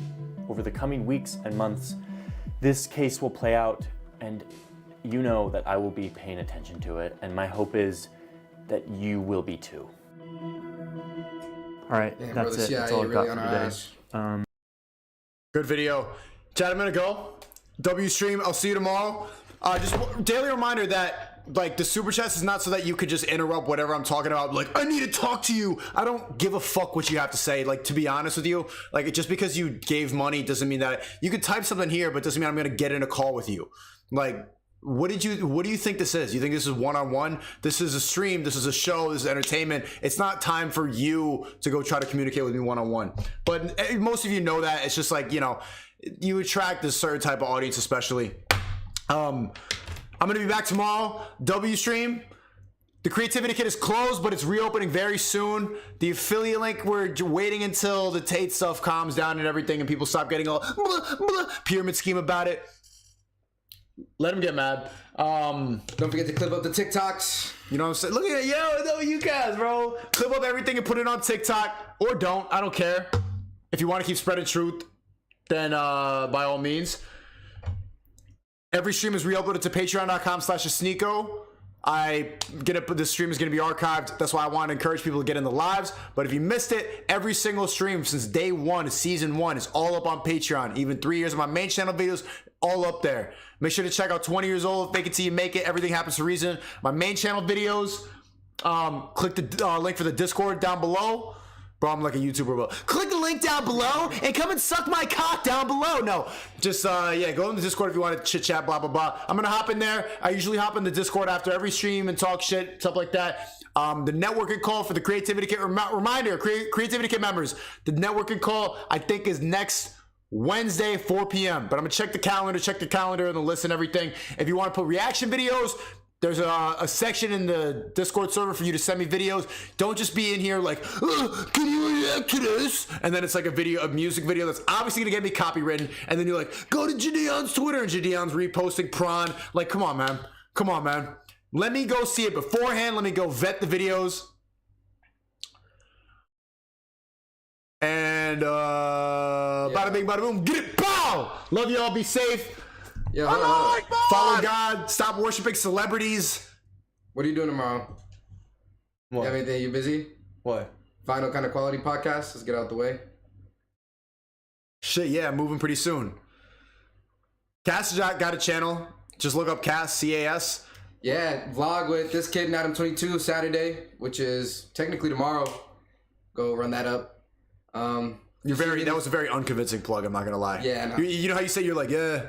over the coming weeks and months, this case will play out, and you know that I will be paying attention to it, and my hope is that you will be too. All right, that's it. That's all I've got for today. Good video. Chad, I'm gonna go. W stream, I'll see you tomorrow. Just daily reminder that like the super chats is not so that you could just interrupt whatever I'm talking about. Like, I need to talk to you. I don't give a fuck what you have to say. Like, to be honest with you, like just because you gave money doesn't mean that you could type something here, but doesn't mean I'm gonna get in a call with you. Like, what do you think this is? You think this is one-on-one? This is a stream, this is a show, this is entertainment. It's not time for you to go try to communicate with me one-on-one. But most of you know that. It's just like, you know, you attract this certain type of audience, especially. I'm gonna be back tomorrow. W stream. The Creativity Kit is closed, but it's reopening very soon. The affiliate link, we're waiting until the Tate stuff calms down and everything, and people stop getting all pyramid scheme about it. Let them get mad. Don't forget to clip up the TikToks. You know what I'm saying? Look at it, yo, no, you guys, bro. Clip up everything and put it on TikTok, or don't. I don't care. If you want to keep spreading truth, then by all means. Every stream is re-uploaded to patreon.com/Asneeko. This stream is gonna be archived. That's why I want to encourage people to get in the lives. But if you missed it, every single stream since day one, season 1, is all up on Patreon. Even 3 years of my main channel videos, all up there. Make sure to check out 20 Years Old, Fake It Till You Make It. Everything happens for a reason. My main channel videos. Click the link for the Discord down below. Bro, I'm like a YouTuber, but click the link down below and come and suck my cock down below. No, just, yeah, go in the Discord if you want to chit chat, blah, blah, blah. I'm going to hop in there. I usually hop in the Discord after every stream and talk shit, stuff like that. The networking call for the Creativity Kit, reminder, Creativity Kit members, the networking call, I think, is next Wednesday, 4 p.m. But I'm going to check the calendar and the list and everything. If you want to put reaction videos, there's a section in the Discord server for you to send me videos. Don't just be in here like, can you react to this? And then it's like a music video that's obviously gonna get me copywritten. And then you're like, go to Jadion's Twitter, and Jadion's reposting prawn. Like, come on, man. Come on, man. Let me go see it beforehand. Let me go vet the videos. And bada bing, bada boom, get it, pow! Love y'all, be safe. Yo, follow God. Stop worshiping celebrities. What are you doing tomorrow? What? You have anything? You busy? What? Final Kind of Quality podcast. Let's get out the way. Shit, yeah, moving pretty soon. Cass got a channel. Just look up Cass, C-A-S. Yeah, vlog with this kid and Adam 22 Saturday, which is technically tomorrow. Go run that up. That was a very unconvincing plug. I'm not gonna lie. Yeah, no. You know how you say you're like, yeah.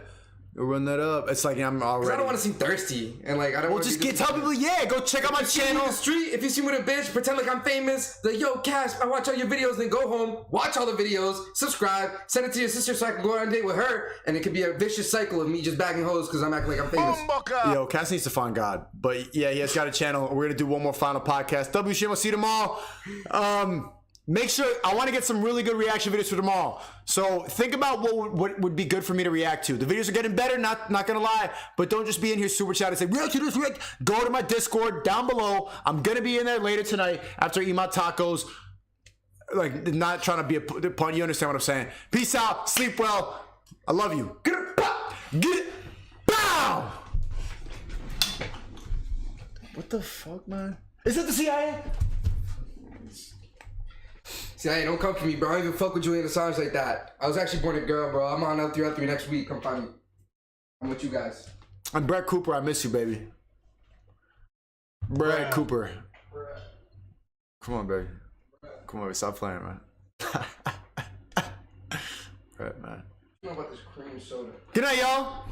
Run that up. It's like I'm already. I don't want to seem thirsty and like I don't. Well, just tell people, yeah, go check out my channel. In the street, if you see me with a bitch, pretend like I'm famous. Like, yo, Cass, I watch all your videos. Then go home, watch all the videos, subscribe, send it to your sister so I can go on a date with her, and it could be a vicious cycle of me just bagging hoes because I'm acting like I'm famous. Yo, Cass needs to find God, but yeah, he has got a channel. We're gonna do one more final podcast. WCM, I'll see you tomorrow. Make sure, I want to get some really good reaction videos for tomorrow. So think about what would be good for me to react to. The videos are getting better, not gonna lie, but don't just be in here super chat and say, react to this, react. Go to my Discord down below. I'm gonna be in there later tonight after I eat my tacos. Like, not trying to be a pun, you understand what I'm saying. Peace out, sleep well. I love you. Get it, pow! Get it, pow! What the fuck, man? Is that the CIA? See, hey, don't come for me, bro. I don't even fuck with Julian Assange like that. I was actually born a girl, bro. I'm on L3 next week. Come find me. I'm with you guys. I'm Brett Cooper. I miss you, baby. Brett Cooper. Come on, baby. Come on, stop playing, man. Brett, man. You know about this cream soda. Good night, y'all.